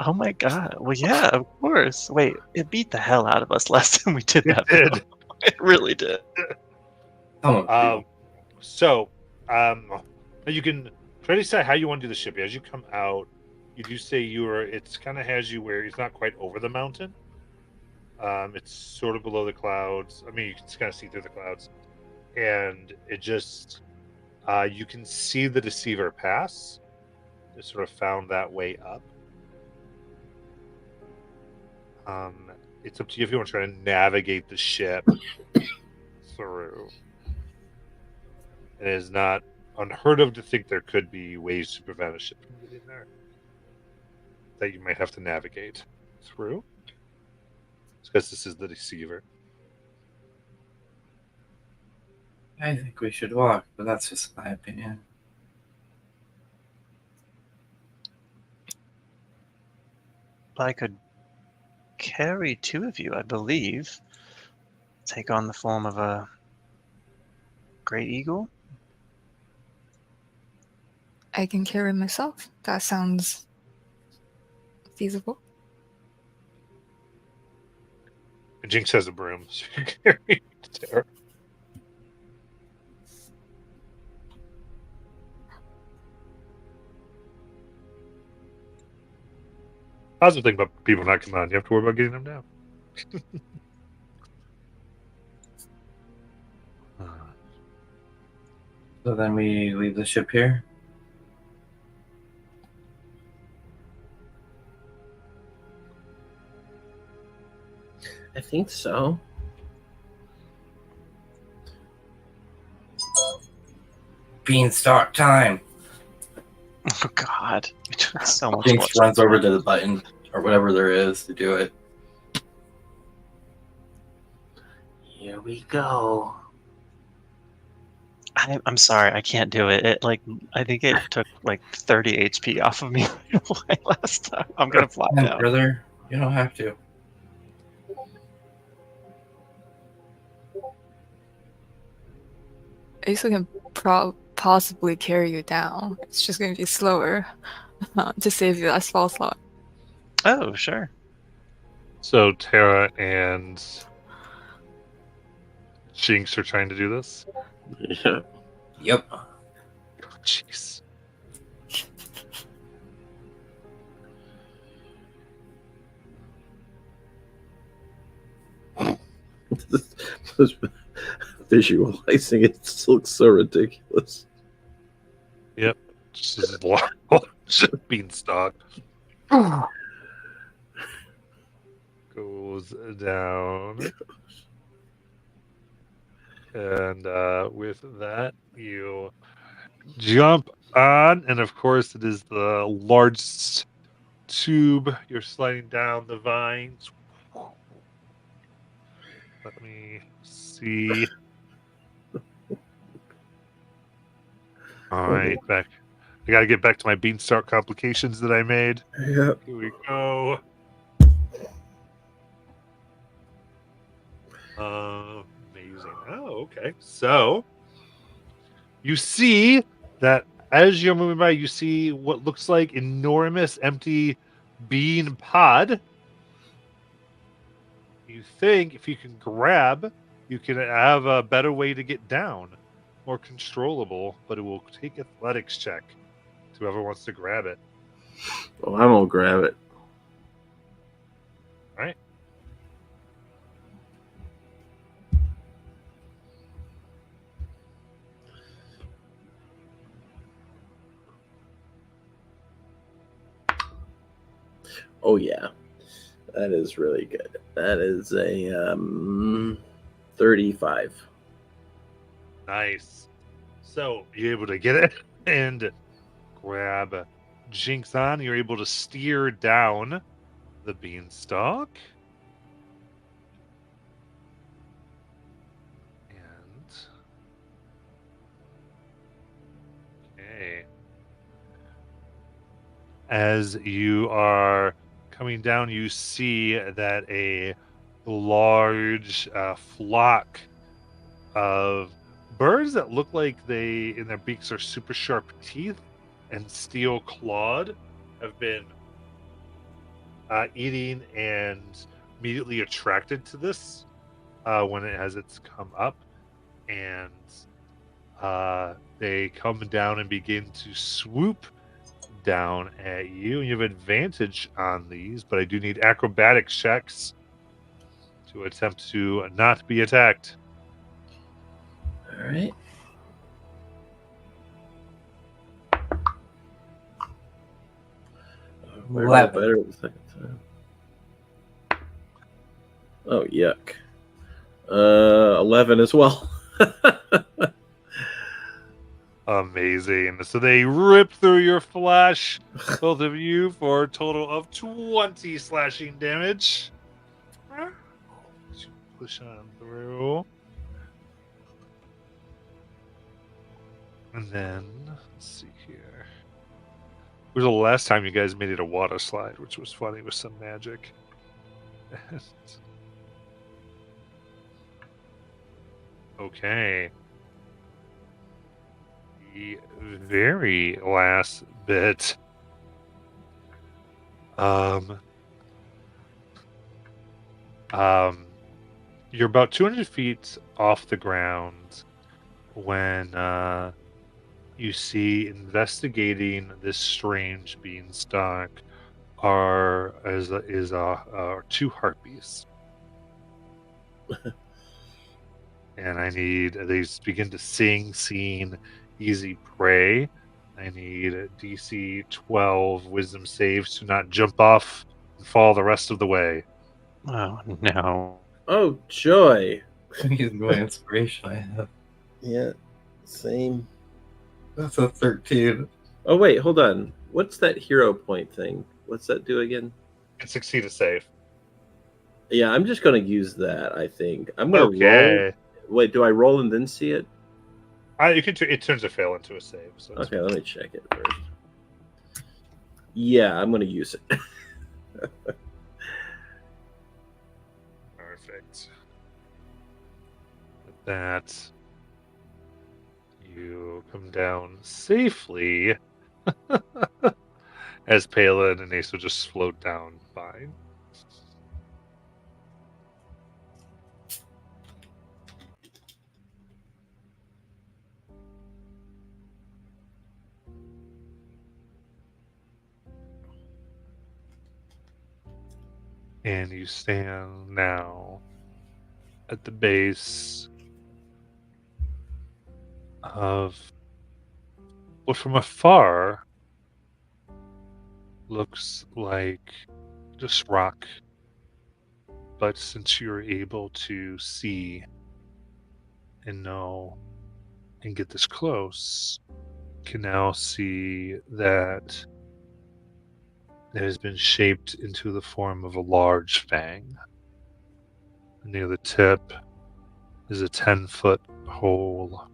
Oh my god. Well, yeah, of course. Wait, it beat the hell out of us last time we did
It
that.
did.
Though. It really did.
So, you can try to decide how you want to do the ship. As you come out, you do say it's kind of has you where it's not quite over the mountain. It's sort of below the clouds. I mean, you can kind of see through the clouds, and it just you can see the Deceiver Pass. It sort of found that way up. It's up to you if you want to try to navigate the ship through. It is not unheard of to think there could be ways to prevent a ship from getting there that you might have to navigate through. Because this is the Deceiver.
I think we should walk, but that's just my opinion.
I could carry two of you, I believe. Take on the form of a great eagle.
I can carry myself. That sounds feasible.
Jinx has a broom, so you can carry Tara. Positive thing about people not coming on, you have to worry about getting them down.
So then we leave the ship here?
I think so.
Beanstalk time.
Oh god. It took so much
Jinx
more.
runs over to the button or whatever there is to do it. Here we go.
I'm sorry, I can't do it. I think it took like 30 HP off of me last time. I'm gonna fly
Yeah,
down.
brother, you don't have to.
I still can possibly carry you down. It's just going to be slower to save you that spell slot.
Oh, sure.
So Tara and Jinx are trying to do this?
Yeah.
Yep.
Oh, jeez.
Visualizing it looks so ridiculous.
Yep. Just this large beanstalk. Goes down. And with that, you jump on, and of course, it is the largest tube. You're sliding down the vines. Let me see. All right, back. I gotta get back to my beanstalk complications that I made.
Yeah.
Here we go. Amazing. Oh, okay. So you see that as you're moving by, you see what looks like enormous empty bean pod. You think if you can grab, you can have a better way to get down, more controllable, but it will take athletics check to whoever wants to grab it.
Oh, I won't grab it.
All right.
Oh yeah, that is really good. That is a 35.
Nice. So you're able to get it and grab Jinx on. You're able to steer down the beanstalk. And okay. As you are coming down, you see that a large flock of birds that look like they, in their beaks, are super sharp teeth and steel clawed, have been eating and immediately attracted to this when it has its come up, and they come down and begin to swoop down at you. You have advantage on these, but I do need acrobatics checks to attempt to not be attacked.
All right. Might roll
11.
better the second time. Oh yuck. 11 as well.
Amazing. So they rip through your flesh, both of you, for a total of 20 slashing damage. Push on through. And then, let's see here. It was the last time you guys made it a water slide, which was funny with some magic. Okay. The very last bit. You're about 200 feet off the ground when you see, investigating this strange beanstalk, are two harpies. And I need, they begin to sing, scene, easy prey. I need a DC 12 wisdom saves to not jump off and fall the rest of the way.
Oh no.
Oh joy.
Using my inspiration, I have.
Yeah. Same.
That's a 13.
Oh wait, hold on. What's that hero point thing? What's that do again?
And succeed a save.
Yeah, I'm just gonna use that. I think I'm gonna roll.
Okay.
Wait, do I roll and then see it?
You can. It turns a fail into a save. So it's
Okay, let me check it first. Yeah, I'm gonna use it.
perfect. With that, you come down safely as Palin and Ace will just float down fine. And you stand now at the base of what from afar looks like just rock. But since you're able to see and know and get this close, you can now see that it has been shaped into the form of a large fang. Near the tip is a 10-foot hole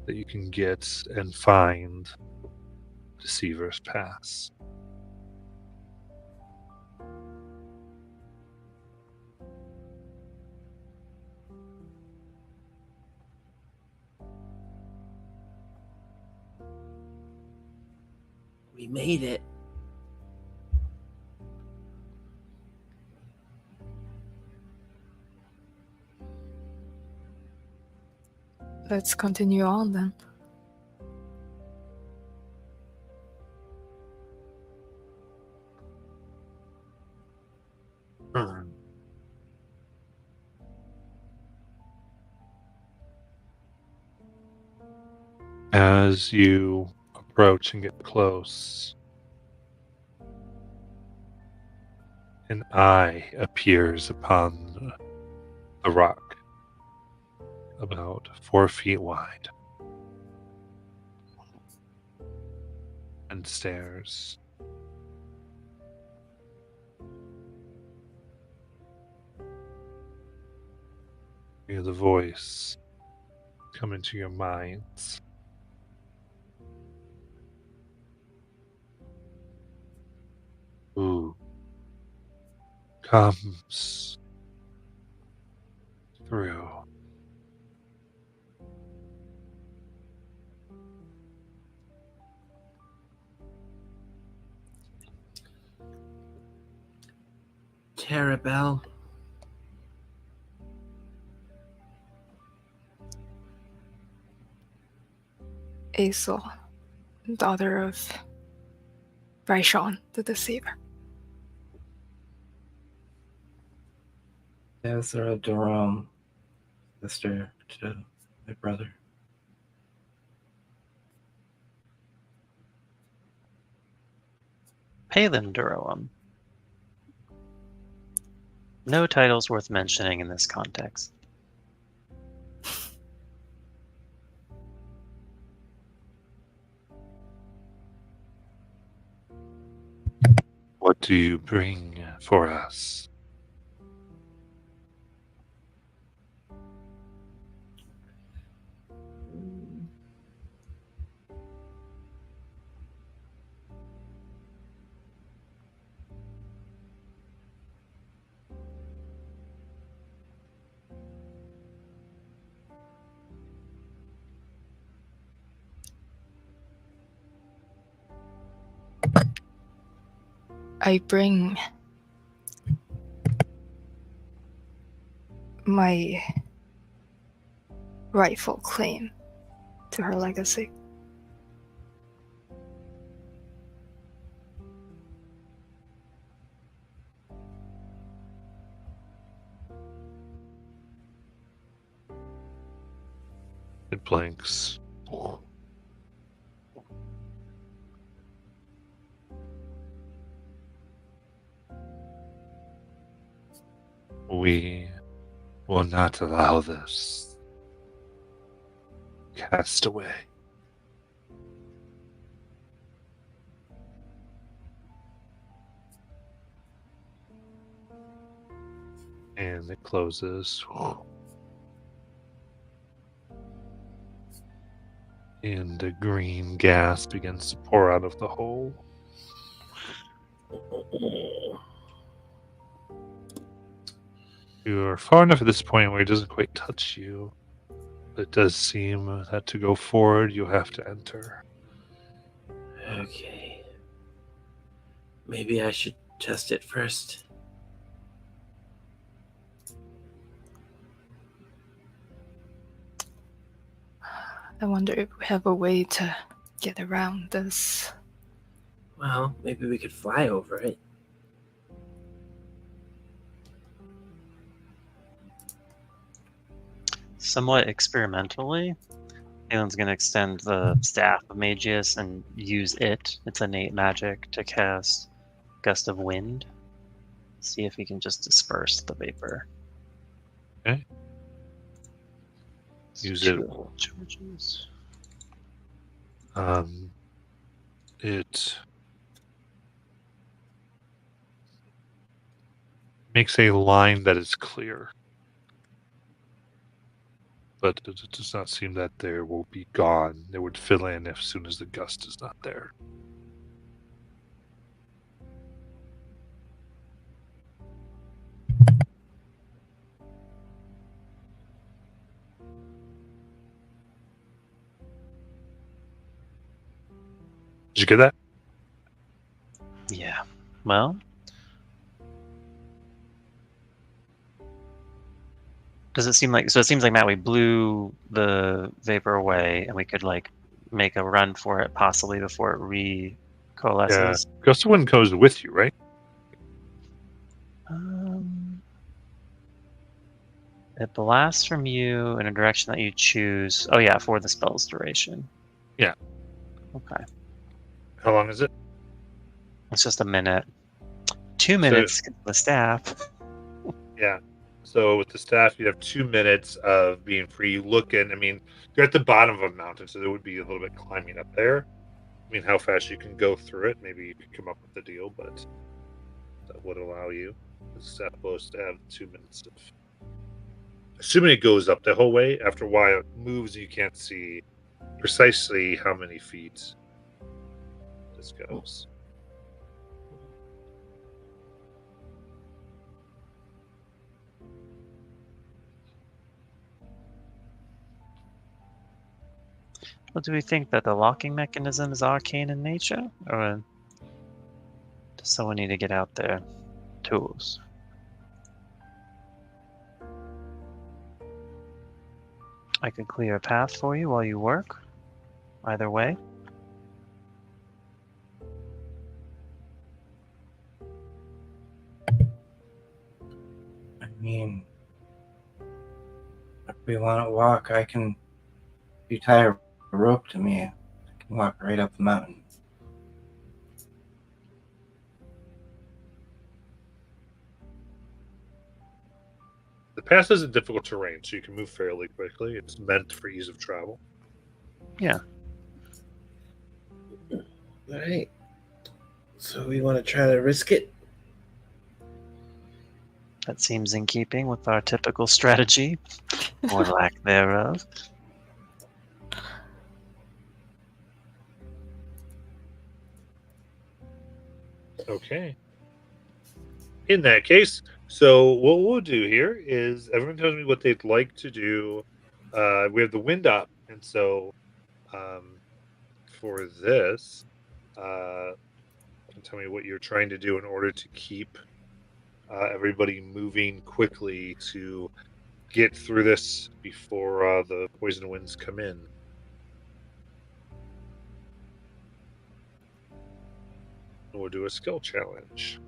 that you can get and find Deceiver's Pass.
We made it.
Let's continue on then.
As you approach and get close, an eye appears upon the rock, about 4 feet wide, and stares. You hear the voice come into your minds. Who comes through?
Terabelle.
Aesol, daughter of Raishon, the Deceiver.
Ezra Durham, sister to my brother.
Palin Durham. No titles worth mentioning in this context.
What do you bring for us?
I bring my rightful claim to her legacy.
It blinks. We will not allow this. Cast away. And it closes. And the green gas begins to pour out of the hole. You are far enough at this point where it doesn't quite touch you. But it does seem that to go forward, you have to enter.
Okay. Maybe I should test it first.
I wonder if we have a way to get around this.
Well, maybe we could fly over it.
Somewhat experimentally, Aelin's going to extend the staff of Magius and use it, its innate magic, to cast Gust of Wind. See if he can just disperse the vapor.
Okay. Use it.
Charges.
It makes a line that is clear. but it does not seem that there will be gone. They would fill in as soon as the gust is not there. Did you get that?
Yeah. Well, does it seem like? So it seems like, Matt, we blew the vapor away, and we could like make a run for it, possibly before it recoalesces.
Gust of wind goes with you, right?
It blasts from you in a direction that you choose. Oh yeah, for the spell's duration.
Yeah.
Okay.
How long is it?
It's just a minute. 2 minutes. The staff.
Yeah. So with the staff, you have 2 minutes of being free. You look in. I mean, you're at the bottom of a mountain, so there would be a little bit climbing up there. I mean, how fast you can go through it. Maybe you could come up with a deal, but that would allow you. The staff supposed to have 2 minutes of. Assuming it goes up the whole way, after a while it moves, you can't see precisely how many feet this goes.
Well, do we think that the locking mechanism is arcane in nature, or does someone need to get out their tools? I could clear a path for you while you work. Either way.
I mean, if we want to walk, I can. If you tie a rope to me, I can walk right up the mountain.
The path isn't difficult terrain, so you can move fairly quickly. It's meant for ease of travel.
Yeah.
All right. So we want to try to risk it.
That seems in keeping with our typical strategy, or lack thereof.
Okay. In that case, so what we'll do here is everyone tells me what they'd like to do. We have the wind up, and so for this, tell me what you're trying to do in order to keep everybody moving quickly to get through this before the poison winds come in. We'll do a skill challenge.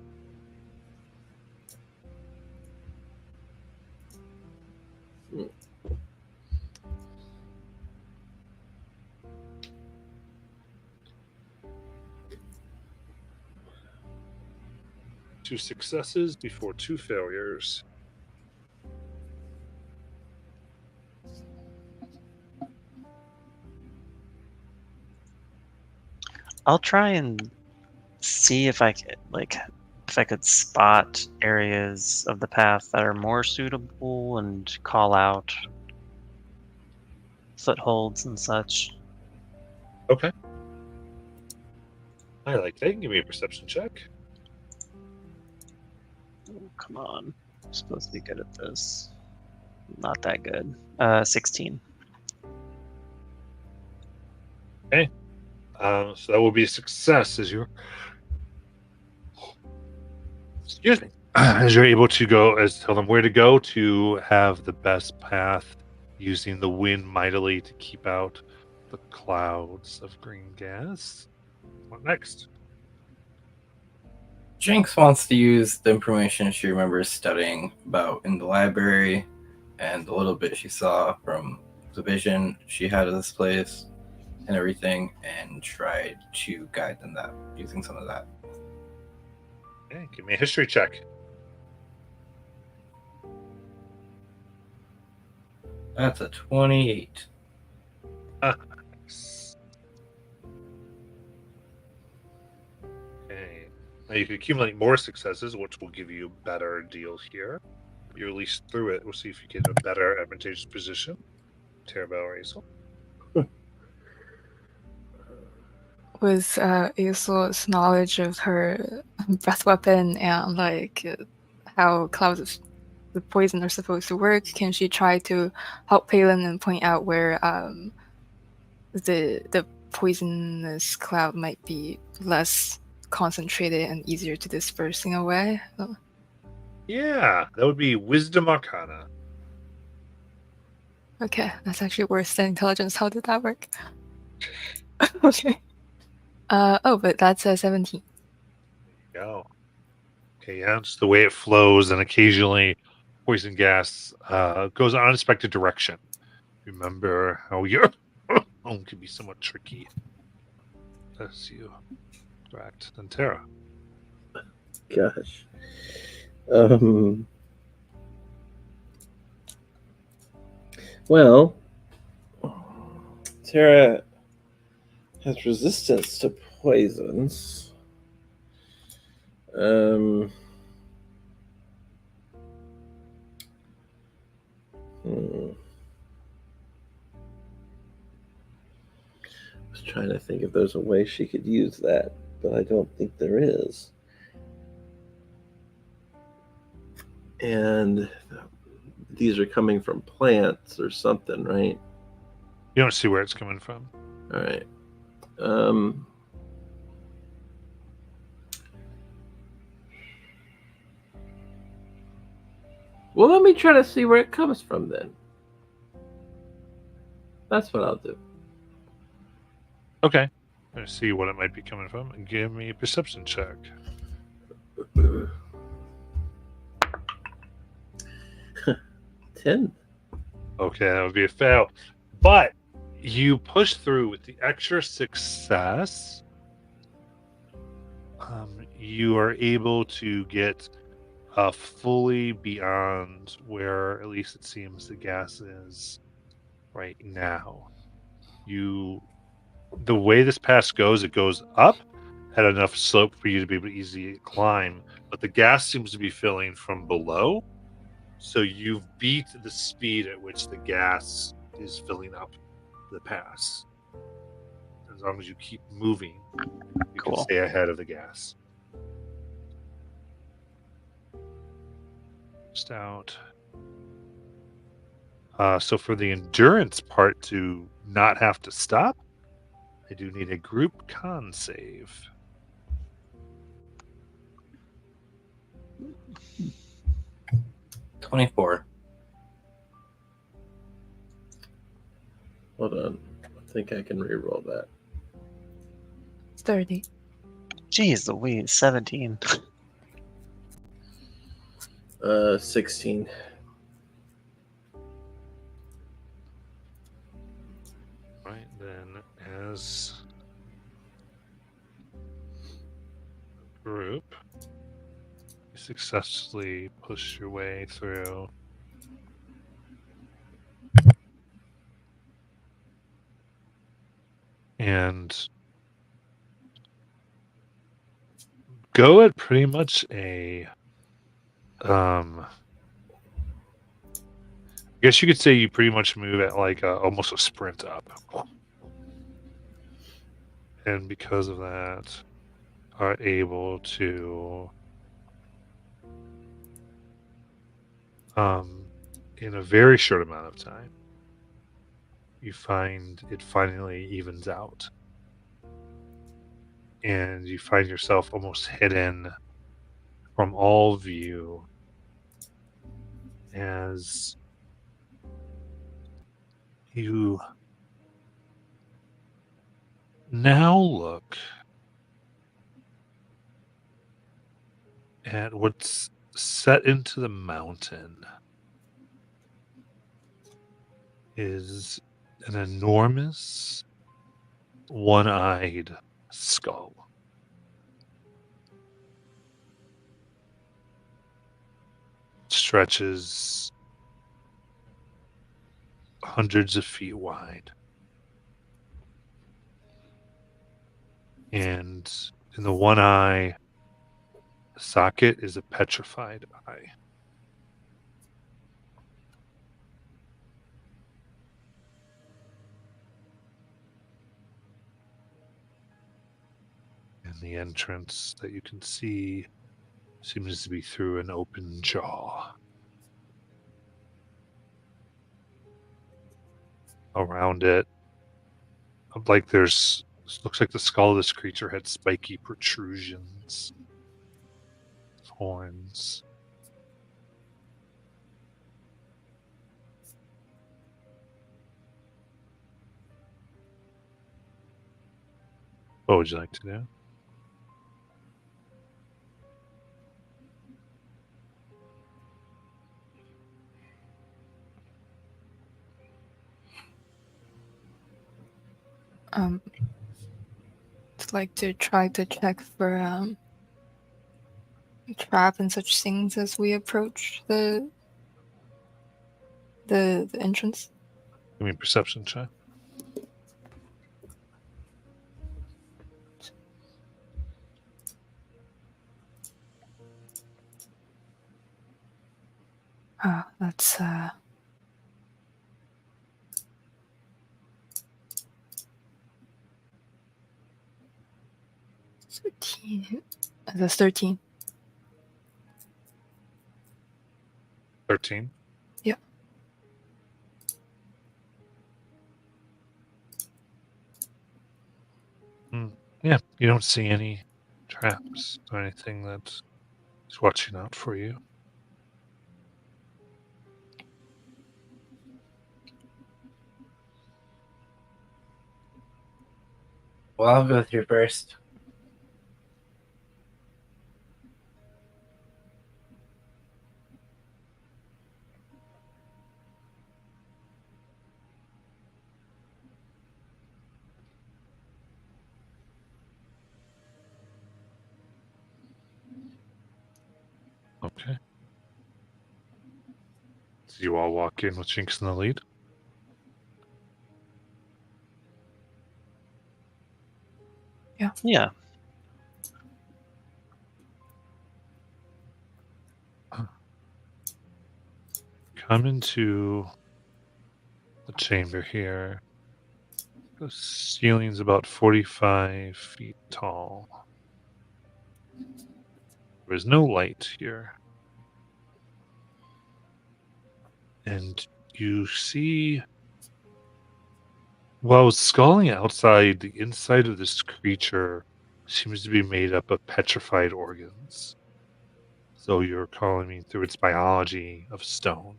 Two successes before two failures.
I'll try and see if I could, if I could spot areas of the path that are more suitable and call out footholds and such.
Okay. I like that. Give me a perception check.
Oh, come on. I'm supposed to be good at this. Not that good. 16.
Okay. So that will be a success as you're. Excuse me. As you're able to go, tell them where to go to have the best path, using the wind mightily to keep out the clouds of green gas. What next?
Jinx wants to use the information she remembers studying about in the library and the little bit she saw from the vision she had of this place and everything, and try to guide them that using some of that.
Okay, give me a history check.
That's a 28.
Okay. Now you can accumulate more successes, which will give you better deals here. You're at least through it. We'll see if you get a better advantageous position. Terra Valrizel.
With Isol's knowledge of her breath weapon and like how clouds of the poison are supposed to work, can she try to help Palin and point out where the poisonous cloud might be less concentrated and easier to disperse in a way?
Yeah, that would be Wisdom Arcana.
Okay, that's actually worse than intelligence. How did that work? Okay. But that's a 17.
There you go. Okay, yeah, just the way it flows, and occasionally poison gas goes an unexpected direction. Remember how your home can be somewhat tricky. That's you. Correct. And Terra.
Gosh. Well, Terra has resistance to poisons. I was trying to think if there's a way she could use that, but I don't think there is. And these are coming from plants or something, right?
You don't see where it's coming from.
All right. Well, let me try to see where it comes from then. That's what I'll do.
Okay. Let's see what it might be coming from. And give me a perception check.
10.
Okay, that would be a fail. But you push through with the extra success. You are able to get fully beyond where at least it seems the gas is right now. The way this pass goes, it goes up at enough slope for you to be able to easily climb, but the gas seems to be filling from below. So you've beat the speed at which the gas is filling up the pass. As long as you keep moving, you can
Cool.
stay ahead of the gas. Just out. So for the endurance part to not have to stop, I do need a group con save.
$24.
Hold on. I think I can re-roll that.
30.
Jeez Louise, 17.
16.
Right then, as a group, you successfully push your way through. And go at pretty much a I guess you could say you pretty much move at like almost a sprint up. And because of that, are able to in a very short amount of time, you find it finally evens out. And you find yourself almost hidden from all view as you now look at what's set into the mountain is an enormous one-eyed skull. Stretches hundreds of feet wide. And in the one eye socket is a petrified eye. the entrance that you can see seems to be through an open jaw. Around it, like looks like the skull of this creature had spiky protrusions, horns. What would you like to do?
It's like to try to check for trap and such things as we approach the entrance.
Give me a perception check.
That's 13. That's 13.
13.
Yeah.
Yeah, you don't see any traps or anything that's watching out for you.
Well, I'll go through first.
Okay. So you all walk in with Jinx in the lead.
Yeah.
Come into the chamber here. The ceiling's about 45 feet tall. There's no light here. And you see, while sculling outside, the inside of this creature seems to be made up of petrified organs. So you're calling me through its biology of stone.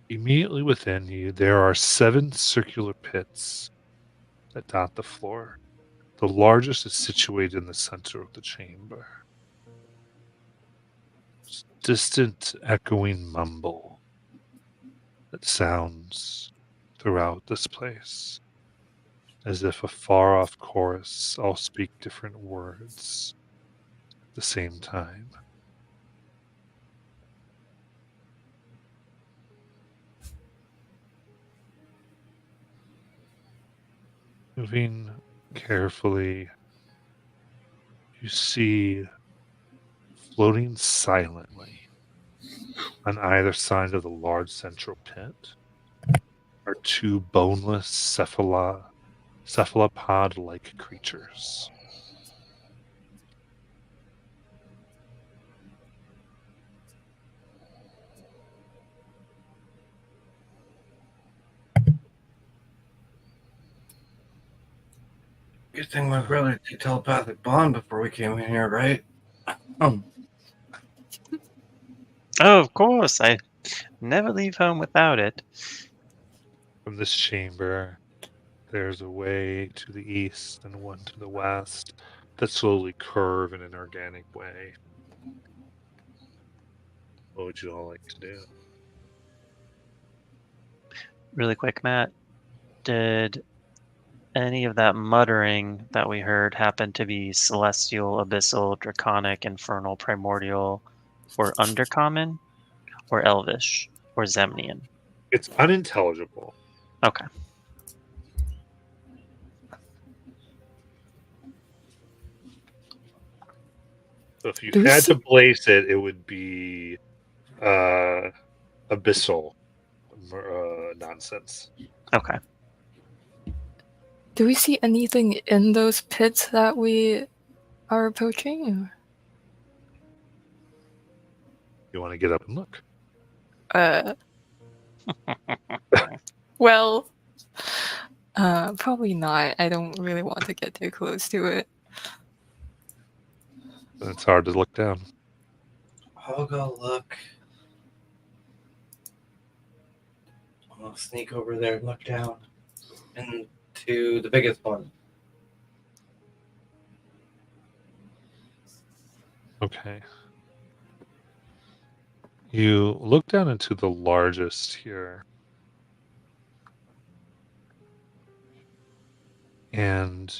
Immediately within you, there are 7 circular pits that dot the floor. The largest is situated in the center of the chamber. Distant, echoing mumble that sounds throughout this place, as if a far-off chorus all speak different words at the same time. Moving carefully, you see floating silently on either side of the large central pit are 2 boneless cephalopod-like creatures.
Good thing my brother did telepathic bond before we came in here, right?
Oh, of course. I never leave home without it.
From this chamber, there's a way to the east and one to the west that slowly curve in an organic way. What would you all like to do?
Really quick, Matt. Did any of that muttering that we heard happen to be celestial, abyssal, draconic, infernal, primordial, or undercommon, or elvish, or Zemnian?
It's unintelligible.
Okay.
So if you
Do we
had to
see-
place it, it would be abyssal nonsense.
Okay.
Do we see anything in those pits that we are approaching?
You want to get up and look?
Well, probably not. I don't really want to get too close to it.
It's hard to look down.
I'll go look. I'll sneak over there and look down into the biggest one.
Okay. You look down into the largest here. And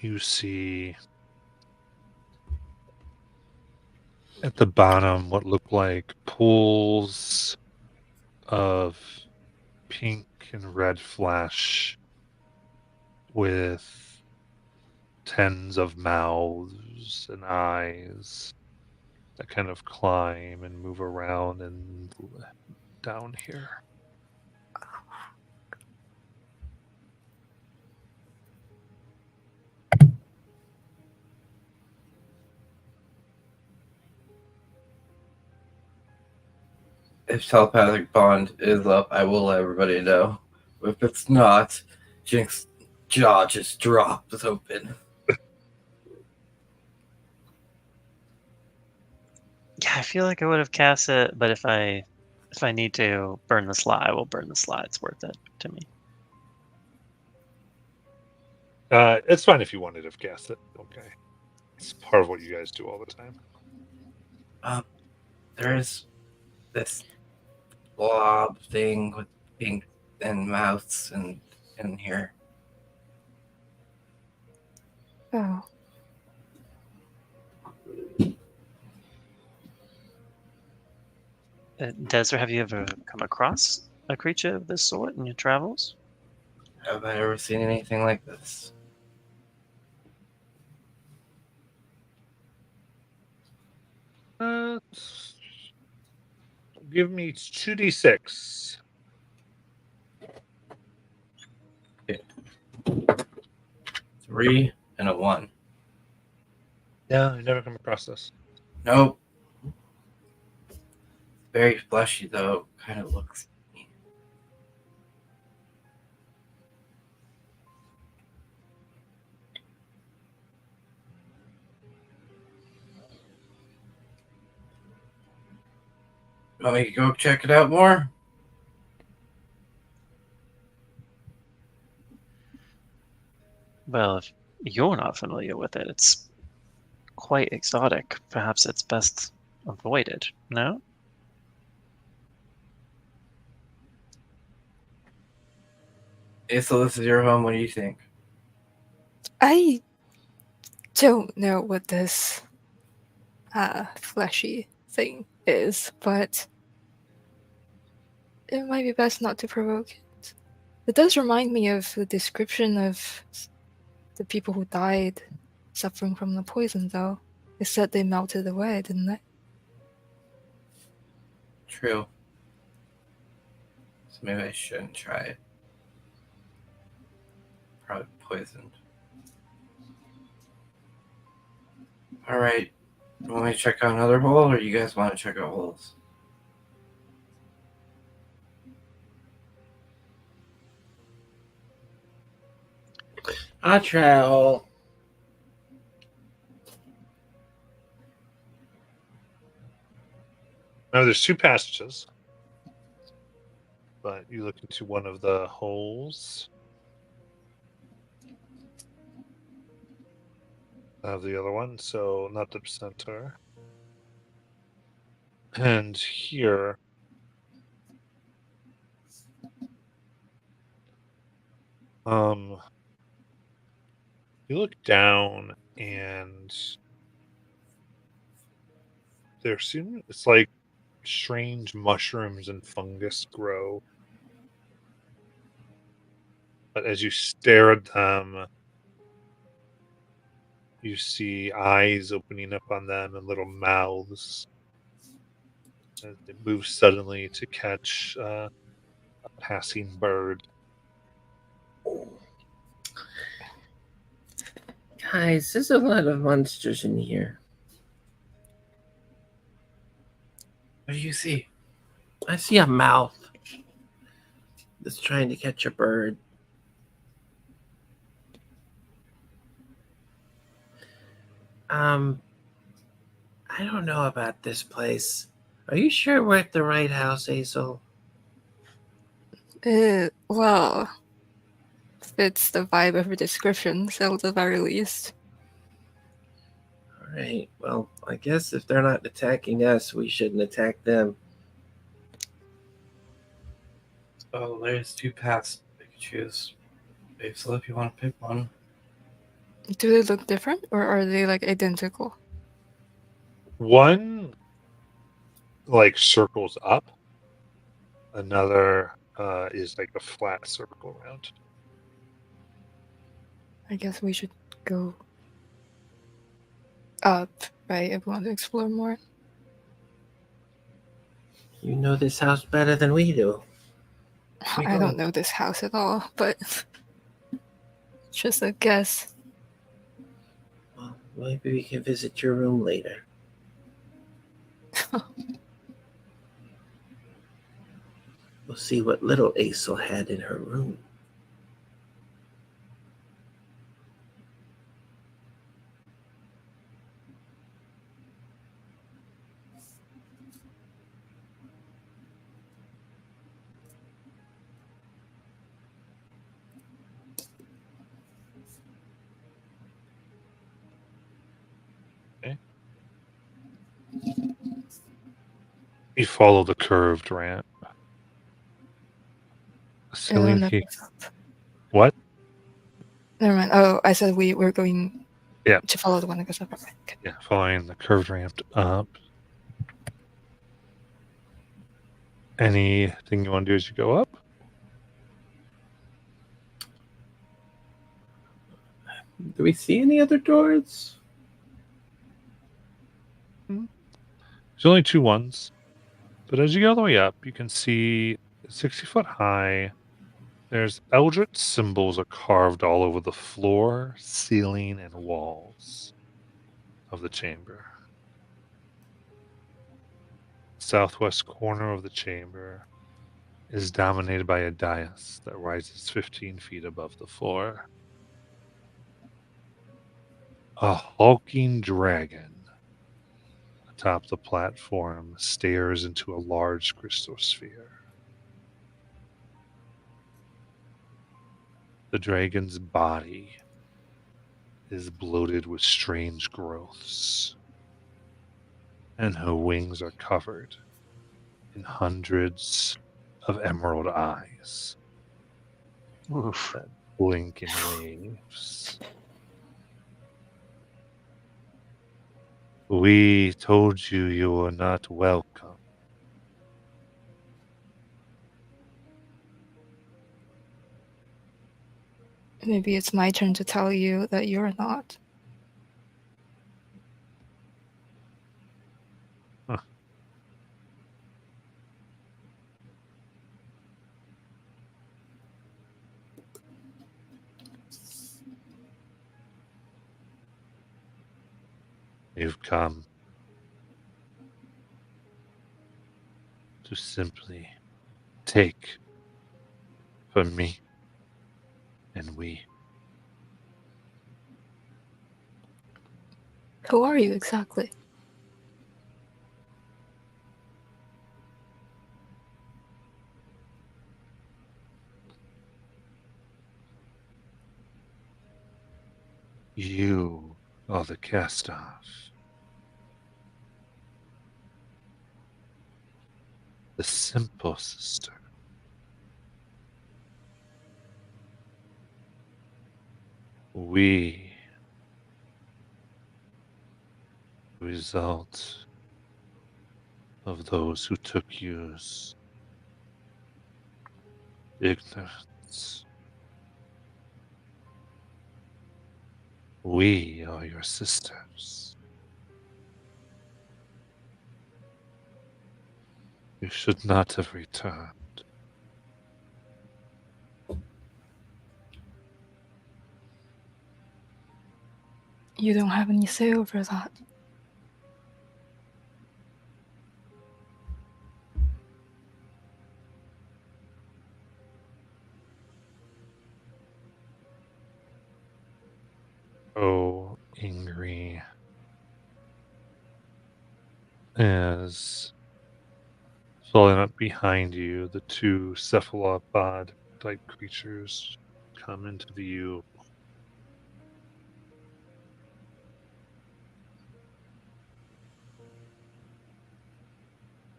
you see at the bottom what look like pools of pink and red flesh with tens of mouths and eyes that kind of climb and move around and down here.
If telepathic bond is up, I will let everybody know. If it's not, Jink's jaw just drops open.
Yeah, I feel like I would have cast it, but if I need to burn the slot, I will burn the slot. It's worth it to me.
It's fine if you wanted to cast it. Okay. It's part of what you guys do all the time.
There's this blob thing with pink and mouths and in here.
Oh.
Desert, have you ever come across a creature of this sort in your travels?
Have I ever seen anything like this?
Give me 2d6.
3 and a 1.
Yeah, you never come across this.
Nope. Very fleshy though. Kind of looks. Want me to go check it out more?
Well, if you're not familiar with it, it's quite exotic. Perhaps it's best avoided, no?
Hey, so this is your home. What do you think?
I don't know what this fleshy thing is, but it might be best not to provoke it. It does remind me of the description of the people who died suffering from the poison, though. It said they melted away, didn't it?
True. So maybe I shouldn't try it. Probably poisoned. Alright. You want me to check out another hole, or you guys want to check out holes? I'll try a hole.
Now there's 2 passages, but you look into one of the holes. I have the other one, so not the center. And here, you look down and it's like strange mushrooms and fungus grow. But as you stare at them, you see eyes opening up on them and little mouths. As it moves suddenly to catch a passing bird.
Guys, there's a lot of monsters in here.
What do you see?
I see a mouth that's trying to catch a bird. I don't know about this place. Are you sure we're at the right house, Hazel?
Well, fits the vibe of your description, so at the very least.
All right. Well, I guess if they're not attacking us, we shouldn't attack them.
Oh, there's 2 paths I could choose. Basil, if you want to pick one.
Do they look different, or are they like identical?
One like circles up. Another is like a flat circle around.
I guess we should go up, right? If we want to explore more.
You know this house better than we do.
I don't know this house at all, but just a guess.
Well, maybe we can visit your room later. We'll see what little Hazel had in her room.
You follow the curved ramp.
And then
Celine, what?
Never mind. Oh, I said we were going
Yeah.
to follow the one that goes up. Right. Okay.
Yeah, following the curved ramp up. Anything you want to do as you go up?
Do we see any other doors?
There's only 2 ones. But as you go all the way up, you can see 60 foot high. There's eldritch symbols are carved all over the floor, ceiling, and walls of the chamber. Southwest corner of the chamber is dominated by a dais that rises 15 feet above the floor. A hulking dragon atop the platform stares into a large crystal sphere. The dragon's body is bloated with strange growths, and her wings are covered in hundreds of emerald eyes that blink in waves. We told you you were not welcome.
Maybe it's my turn to tell you that you're not.
Huh. You've come to simply take from me and we.
Who are you exactly?
You are the cast-off. The simple sister. We result of those who took you's ignorance. We are your sisters. You should not have returned.
You don't have any say over that.
Oh, angry. As falling up behind you, the two cephalopod type creatures come into view.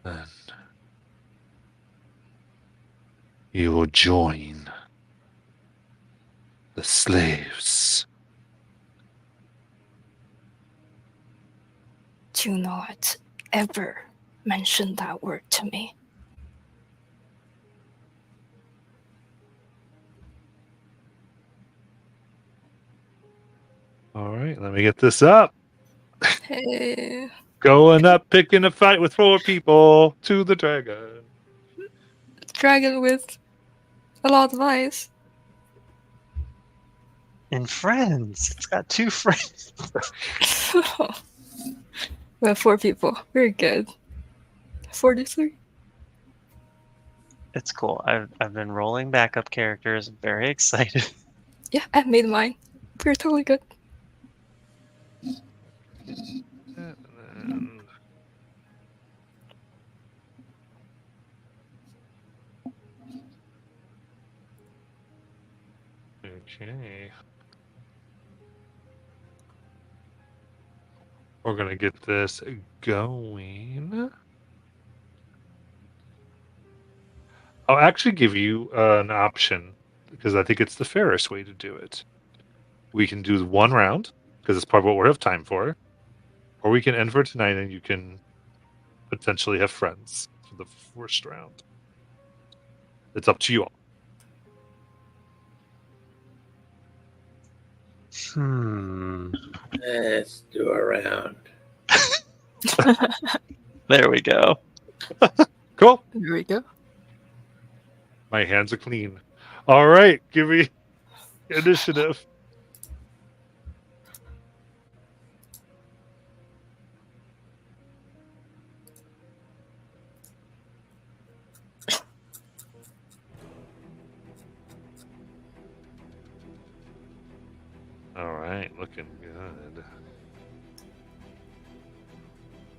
And you will join the slaves.
Do not ever mention that word to me.
All right, let me get this up.
Hey.
Going up, picking a fight with 4 people to the dragon.
Dragon with a lot of eyes.
And friends. It's got 2 friends.
We have 4 people. Very good. 43.
It's cool. I've been rolling backup characters. I'm very excited.
Yeah, I made mine. We're totally good.
And then... Okay. We're going to get this going. I'll actually give you an option because I think it's the fairest way to do it. We can do 1 round because it's probably what we have time for, or we can end for tonight and you can potentially have friends for the first round. It's up to you all.
Let's do a round.
There we go.
Cool.
There we go.
My hands are clean. All right, give me initiative. All right, looking good.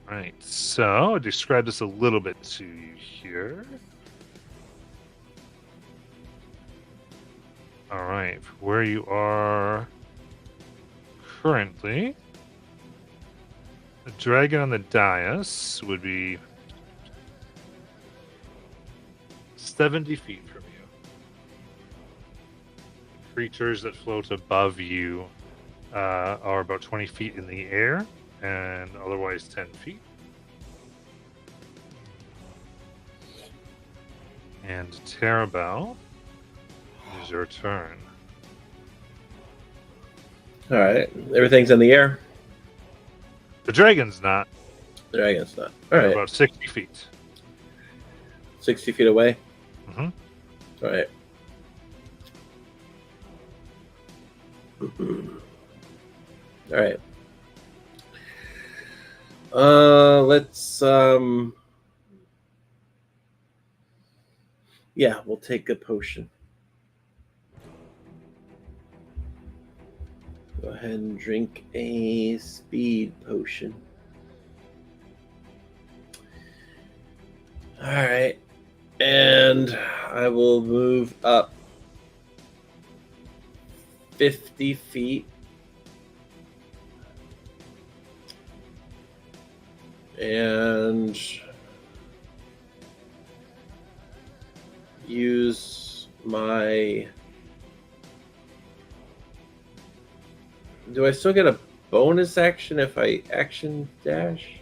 All right, so I'll describe this a little bit to you here. All right, where you are currently, the dragon on the dais would be 70 feet from you. The creatures that float above you are about 20 feet in the air and otherwise 10 feet. And Terabel, it is your turn.
All right. Everything's in the air.
The dragon's not.
The dragon's not. All
They're
right.
about 60 feet.
60 feet away.
Mhm.
All right. All right. Let's yeah, we'll take a potion. Go ahead and drink a speed potion. All right. And I will move up 50 feet. And use my... Do I still get a bonus action if I action dash?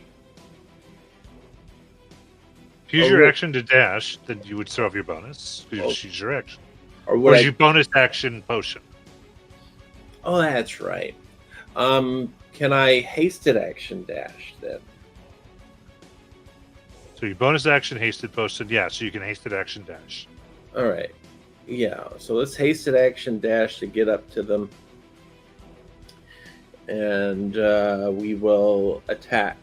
If you use
Oh,
your
wait.
action to dash, then you would still have your bonus. You just use your action.
Or
Or
would
is
I...
your bonus action potion?
Oh, that's right. Can I hasted action dash then?
So your bonus action hasted potion, yeah, so you can hasted action dash.
All right. Yeah, so let's hasted action dash to get up to them. And we will attack.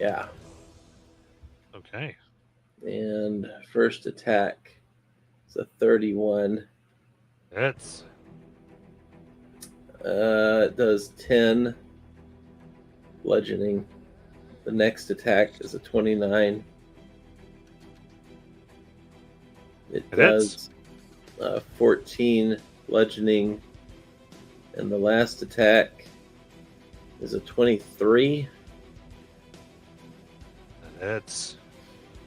Yeah.
Okay.
And first attack is a 31.
Hits.
It does 10 bludgeoning. The next attack is a 29. It
It hits.
does 14 bludgeoning. And the last attack is a 23.
It hits.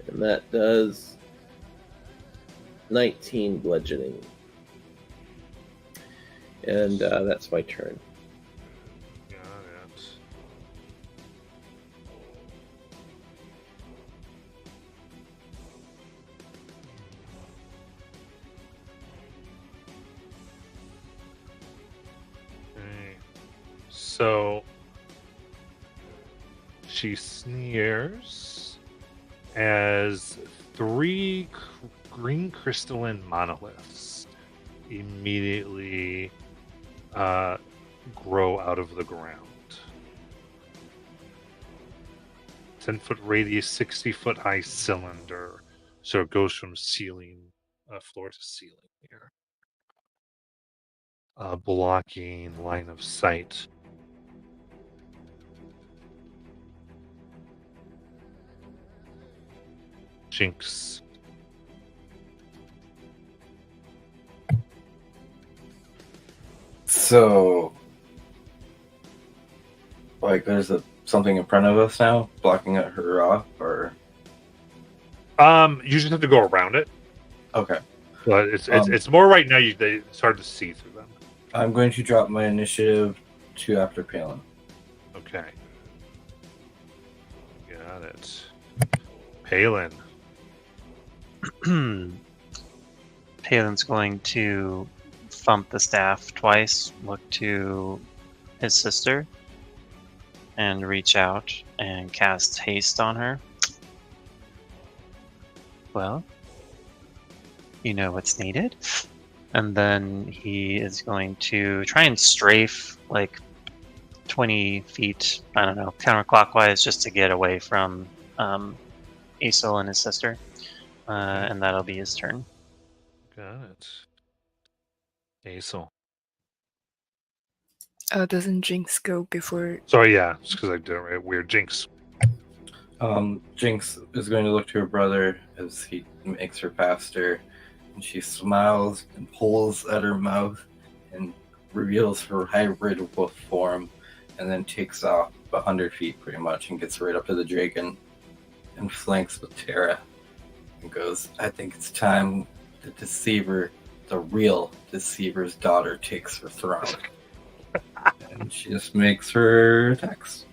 And that does 19 bludgeoning. And that's my turn.
Got it. Okay. So she sneers as three green crystalline monoliths immediately grow out of the ground. 10-foot radius, 60-foot high cylinder. So it goes from ceiling, floor to ceiling here. Blocking line of sight. Jinx.
So, like, there's something in front of us now, blocking her off, or
You just have to go around it,
okay.
but it's more right now. It's hard to see through them.
I'm going to drop my initiative to after Palin.
Okay. Got it. Palin.
Palin's going to thump the staff twice, look to his sister, and reach out and cast haste on her. Well, you know what's needed. And then he is going to try and strafe like 20 feet, I don't know, counterclockwise, just to get away from Aesol and his sister. And that'll be his turn.
Got it. Aesol.
Doesn't Jinx go before?
Sorry, yeah, it's because I did it right. Weird. Jinx.
Jinx is going to look to her brother as he makes her faster, and she smiles and pulls at her mouth and reveals her hybrid wolf form, and then takes off 100 feet pretty much and gets right up to the dragon and flanks with Terra and goes, I think it's time the deceiver, the real deceiver's daughter, takes her throne. And she just makes her attacks.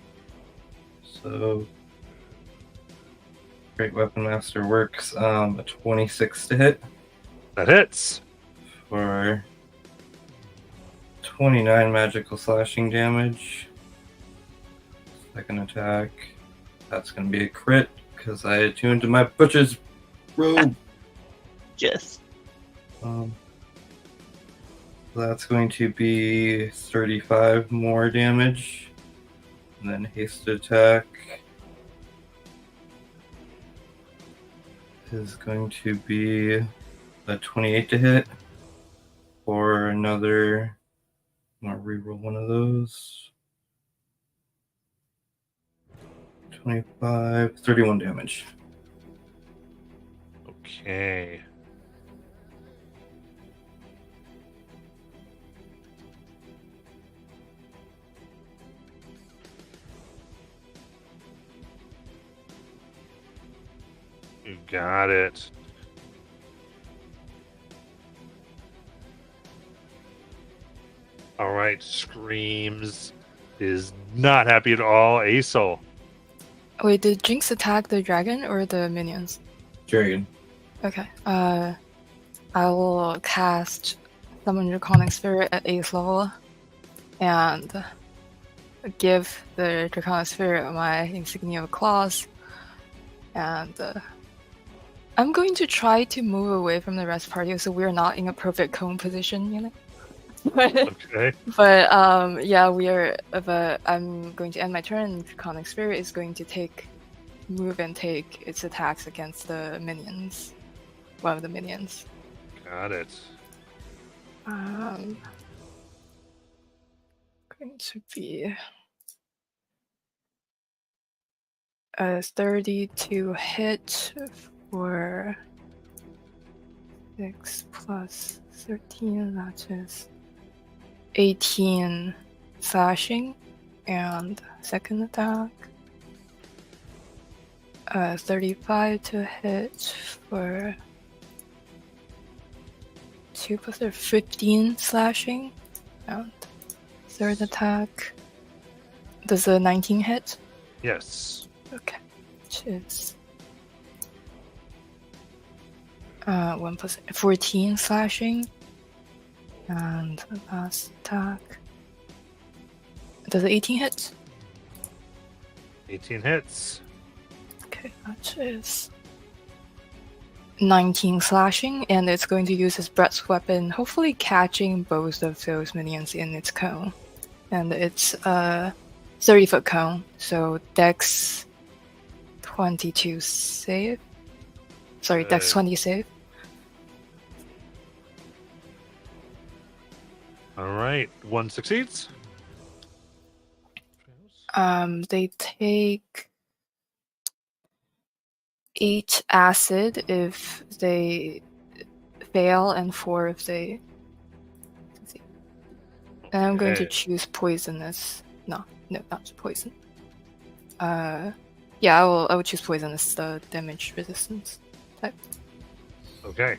So Great Weapon Master works a 26 to hit
That hits.
for 29 magical slashing damage. Second attack, that's going to be a crit because I attuned to my butcher's robe.
Yes.
That's going to be 35 more damage. And then haste attack is going to be a 28 to hit. Or another. I'm going to reroll one of those. 25, 31 damage.
Okay. You got it. All right, Screams is not happy at all. Aesol.
Wait, did Jinx attack the dragon or the minions?
Dragon.
Okay. I will cast Summon Draconic Spirit at 8th level and give the Draconic Spirit my Insignia of Claws. And I'm going to try to move away from the rest party so we're not in a perfect cone position, you know?
Okay.
But yeah, we are. But I'm going to end my turn. Draconic Spirit is going to move and take its attacks against the minions. One of the minions.
Got it.
Going to be a 32 hit for 6 plus 13, that is 18 slashing, and second attack 35 to hit for 2 plus 15 slashing, and third attack. Does a 19 hit?
Yes.
Okay, which is 1 plus 14 slashing, and the last attack. Does it 18 hit?
18 hits.
Okay, that is 19 slashing, and it's going to use its breath weapon, hopefully catching both of those minions in its cone. And it's a 30-foot cone, so Dex 22 save. Sorry, Dex 20 save.
All right. One succeeds.
They take 8 acid if they fail, and 4 if they succeed. And I'm going to
Okay.
choose poisonous. No, not poison. Yeah, I will choose poisonous, the damage resistance type.
Okay.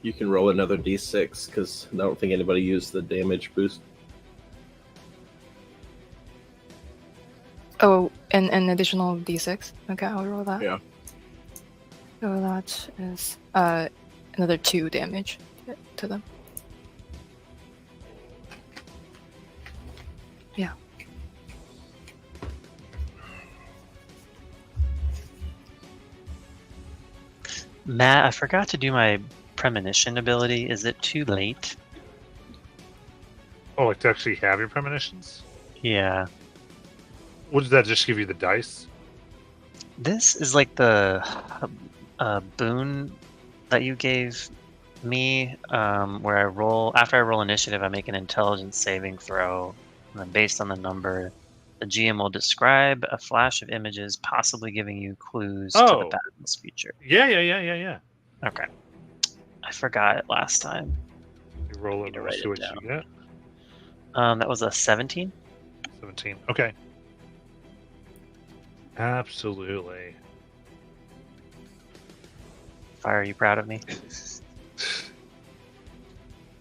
You can roll another d6 because I don't think anybody used the damage boost.
Oh, and an additional d6. Okay, I'll roll that.
Yeah.
So that is another 2 damage to them. Yeah.
Matt, I forgot to do my premonition ability. Is it too late?
Oh, like to actually have your premonitions?
Yeah.
What does that just give you the dice?
This is like the boon that you gave me, where I roll after I roll initiative, I make an intelligence saving throw, and then based on the number, the GM will describe a flash of images, possibly giving you clues to the
Oh.
battle's future.
Yeah.
Okay, I forgot it last time.
You roll
Need
it
to
and we'll
write
see
it
what
down.
you get.
That was a 17.
17. Okay. Absolutely.
Fire, are you proud of me?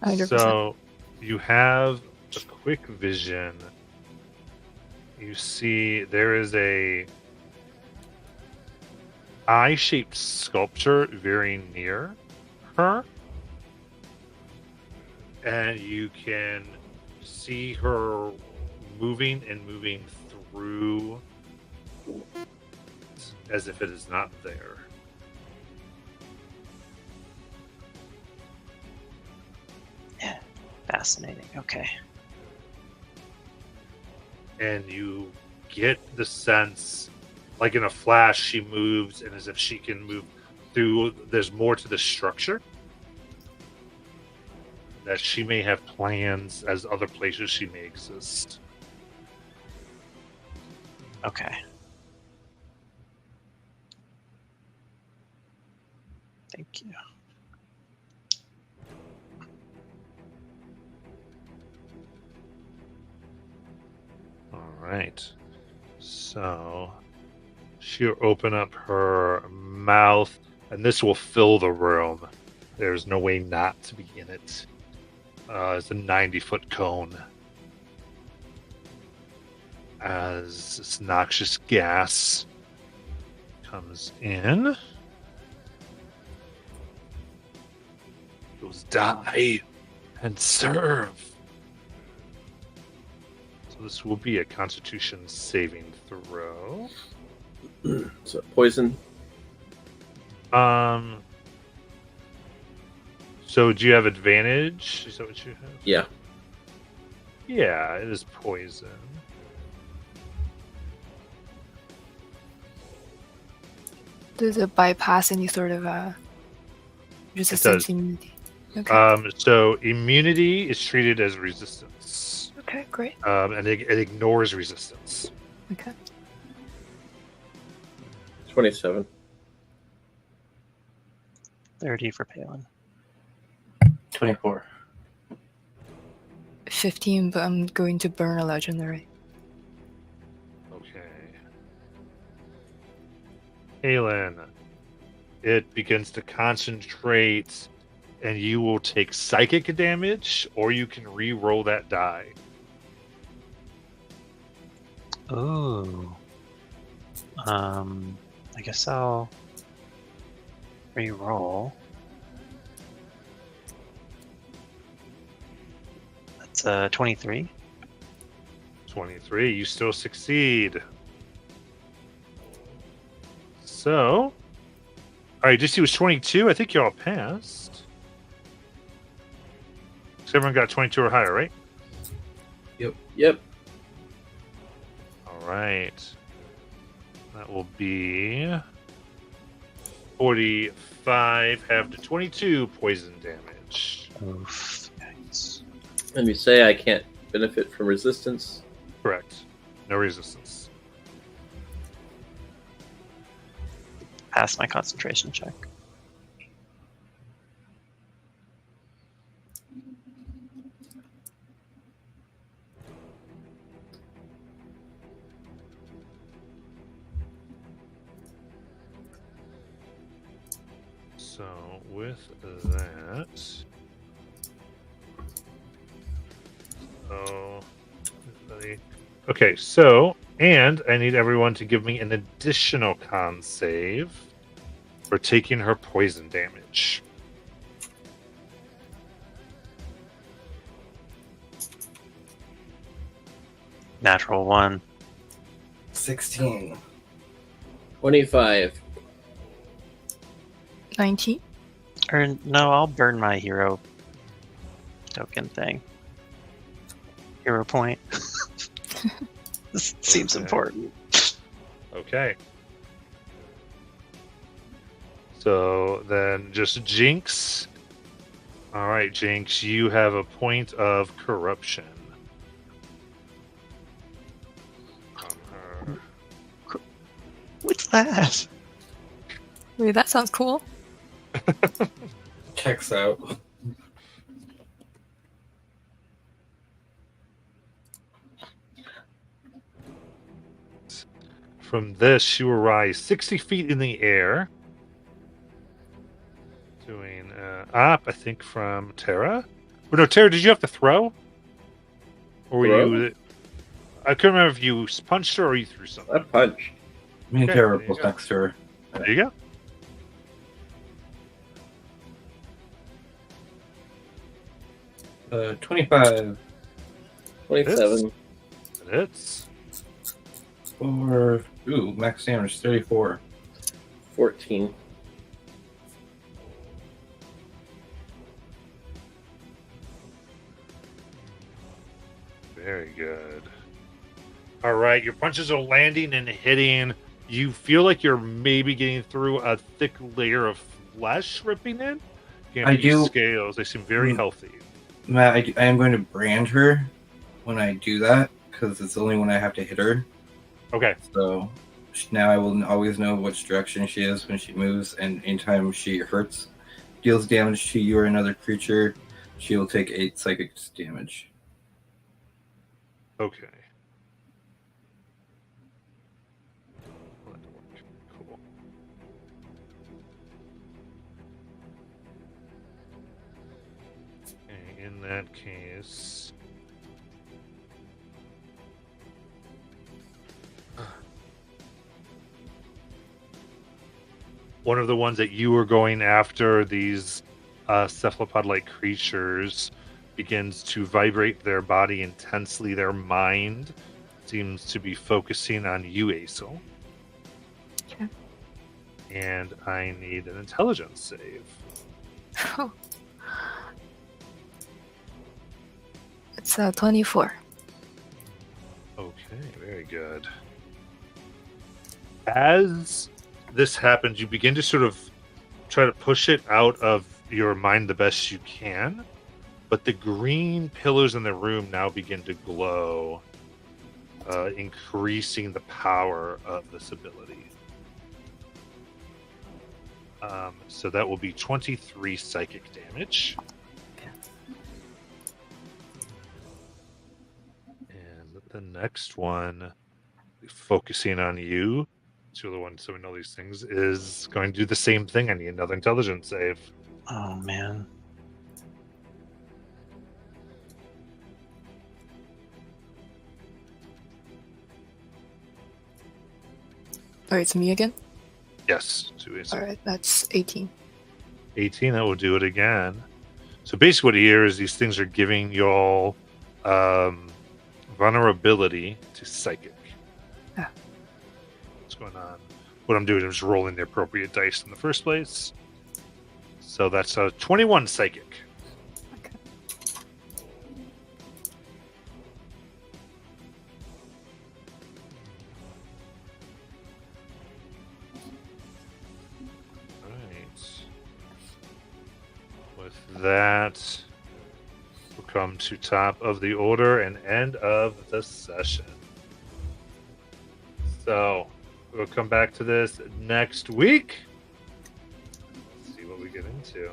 100%.
So you have a quick vision. You see there is a eye-shaped sculpture very near her, and you can see her moving through as if it is not there.
Fascinating. Okay.
And you get the sense, like in a flash, she moves, and as if she can move through, there's more to the structure. That she may have plans as other places she may exist.
Okay. Thank you.
All right. So she'll open up her mouth, and this will fill the room. There's no way not to be in it. It's a 90-foot cone. As this noxious gas comes in, goes die and serve. So this will be a Constitution saving throw.
So poison.
So do you have advantage? Is that what you have?
Yeah.
Yeah, it is poison.
Does it bypass any sort of resistance immunity? Okay.
So immunity is treated as resistance.
Okay, great.
And it ignores resistance.
Okay.
27.
30 for Palin.
24.
15, but I'm going to burn a legendary.
Okay. Aelin, it begins to concentrate, and you will take psychic damage, or you can re-roll that die.
Ooh. I guess I'll re-roll. That's 23.
23. You still succeed. So, all right, DC was 22. I think y'all passed. So everyone got 22 or higher, right?
Yep.
All right. That will be 45 half to 22 poison damage.
Oof. Yikes.
And you say I can't benefit from resistance?
Correct. No resistance.
Pass my concentration check.
So with that, okay. So, and I need everyone to give me an additional con save for taking her poison damage.
Natural 1.
16.
25.
19.
Or no, I'll burn my hero token thing. Hero point. This seems
Okay.
important.
Okay. So then just Jinx. All right, Jinx, you have a point of corruption. On her.
What's that?
Wait, that sounds cool.
Checks out.
From this, you will rise 60 feet in the air. Doing up, I think, from Terra. Oh, no, Terra, did you have to throw? Or were
Throw?
you... I couldn't remember if you punched her or you threw something.
I punched.
Me and
Okay,
Tara
there you
both
go.
next to her.
There you go.
25
27.
It hits.
for max damage 34.
14.
Very good. All right, your punches are landing and hitting. You feel like you're maybe getting through a thick layer of flesh ripping in.
I do-
Scales. They seem very
Mm.
healthy.
Matt, I am going to brand her when I do that because it's only when I have to hit her.
Okay.
So now I will always know which direction she is when she moves, and anytime she hurts, deals damage to you or another creature, she will take 8 psychic damage.
Okay. That'll work. Cool. Okay, in that case. One of the ones that you were going after, these cephalopod-like creatures, begins to vibrate their body intensely. Their mind seems to be focusing on you, Aesel.
Okay.
And I need an intelligence save.
Oh, It's 24.
Okay, very good. As this happens, you begin to sort of try to push it out of your mind the best you can, but the green pillars in the room now begin to glow, increasing the power of this ability. So that will be 23 psychic damage. And the next one, focusing on you, you're the one, so we know these things, is going to do the same thing. I need another intelligence save.
Oh man.
Oh, it's me again?
Yes, so it's
Alright, that's 18.
18. That will do it again. So basically, what here is these things are giving y'all vulnerability to psychic.
Ah.
What's going on? What I'm doing is rolling the appropriate dice in the first place. So that's a 21 psychic.
Okay.
Right. With that, we'll come to top of the order and end of the session. So we'll come back to this next week. Let's see what we get into.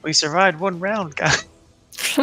We survived one round, guys.